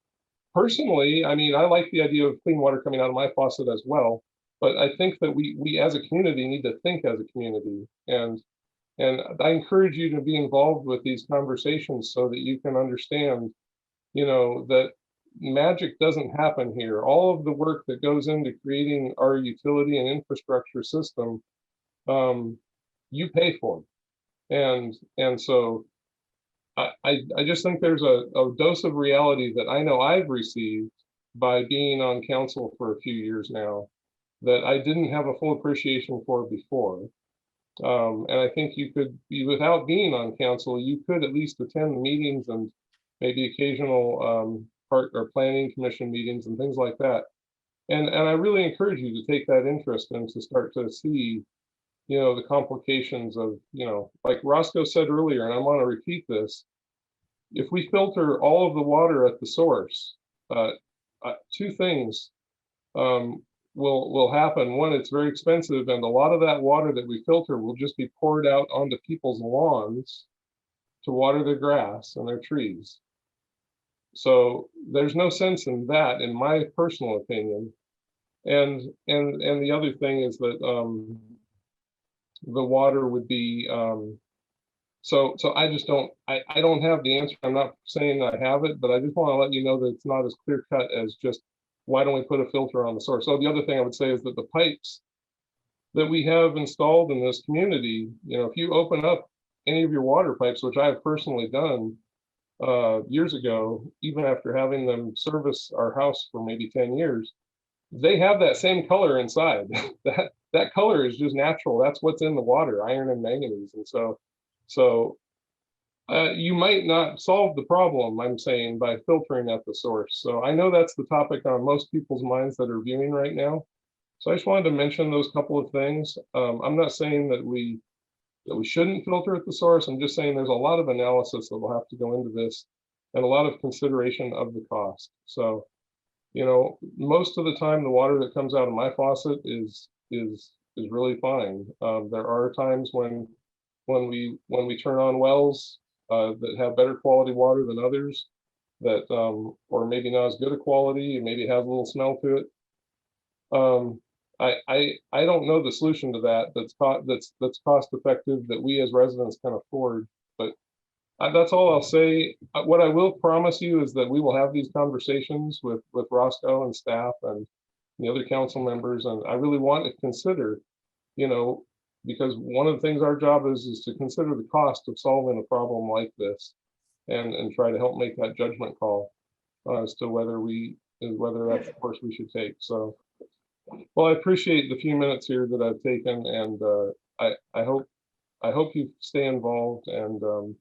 personally, I mean, I like the idea of clean water coming out of my faucet as well, but I think that we as a community need to think as a community, and I encourage you to be involved with these conversations so that you can understand, that magic doesn't happen here. All of the work that goes into creating our utility and infrastructure system, you pay for. And so I just think there's a dose of reality that I know I've received by being on council for a few years now that I didn't have a full appreciation for before. And I think you could be, without being on council, you could at least attend the meetings and maybe occasional part or planning commission meetings and things like that. And I really encourage you to take that interest and to start to see, the complications of, like Roscoe said earlier, and I want to repeat this, if we filter all of the water at the source, two things will happen. One, it's very expensive, and a lot of that water that we filter will just be poured out onto people's lawns to water their grass and their trees. So there's no sense in that, in my personal opinion. And the other thing is that the water would be so I just don't have the answer. I'm not saying I have it, but I just want to let you know that it's not as clear cut as just why don't we put a filter on the source. So the other thing I would say is that the pipes that we have installed in this community, if you open up any of your water pipes, which I have personally done years ago, even after having them service our house for maybe 10 years, they have that same color inside. that color is just natural. That's what's in the water, iron and manganese. And so you might not solve the problem, I'm saying, by filtering at the source. So I know that's the topic on most people's minds that are viewing right now. So I just wanted to mention those couple of things. I'm not saying that we shouldn't filter at the source. I'm just saying there's a lot of analysis that will have to go into this and a lot of consideration of the cost. So, most of the time the water that comes out of my faucet is really fine. There are times when we turn on wells that have better quality water than others, that or maybe not as good a quality, and maybe has a little smell to it. I don't know the solution to that that's cost effective, that we as residents can afford, but that's all I'll say. What I will promise you is that we will have these conversations with Roscoe and staff and the other council members, and I really want to consider, because one of the things our job is to consider the cost of solving a problem like this, and try to help make that judgment call as to whether that's the course we should take. So, well, I appreciate the few minutes here that I've taken, and I hope you stay involved, and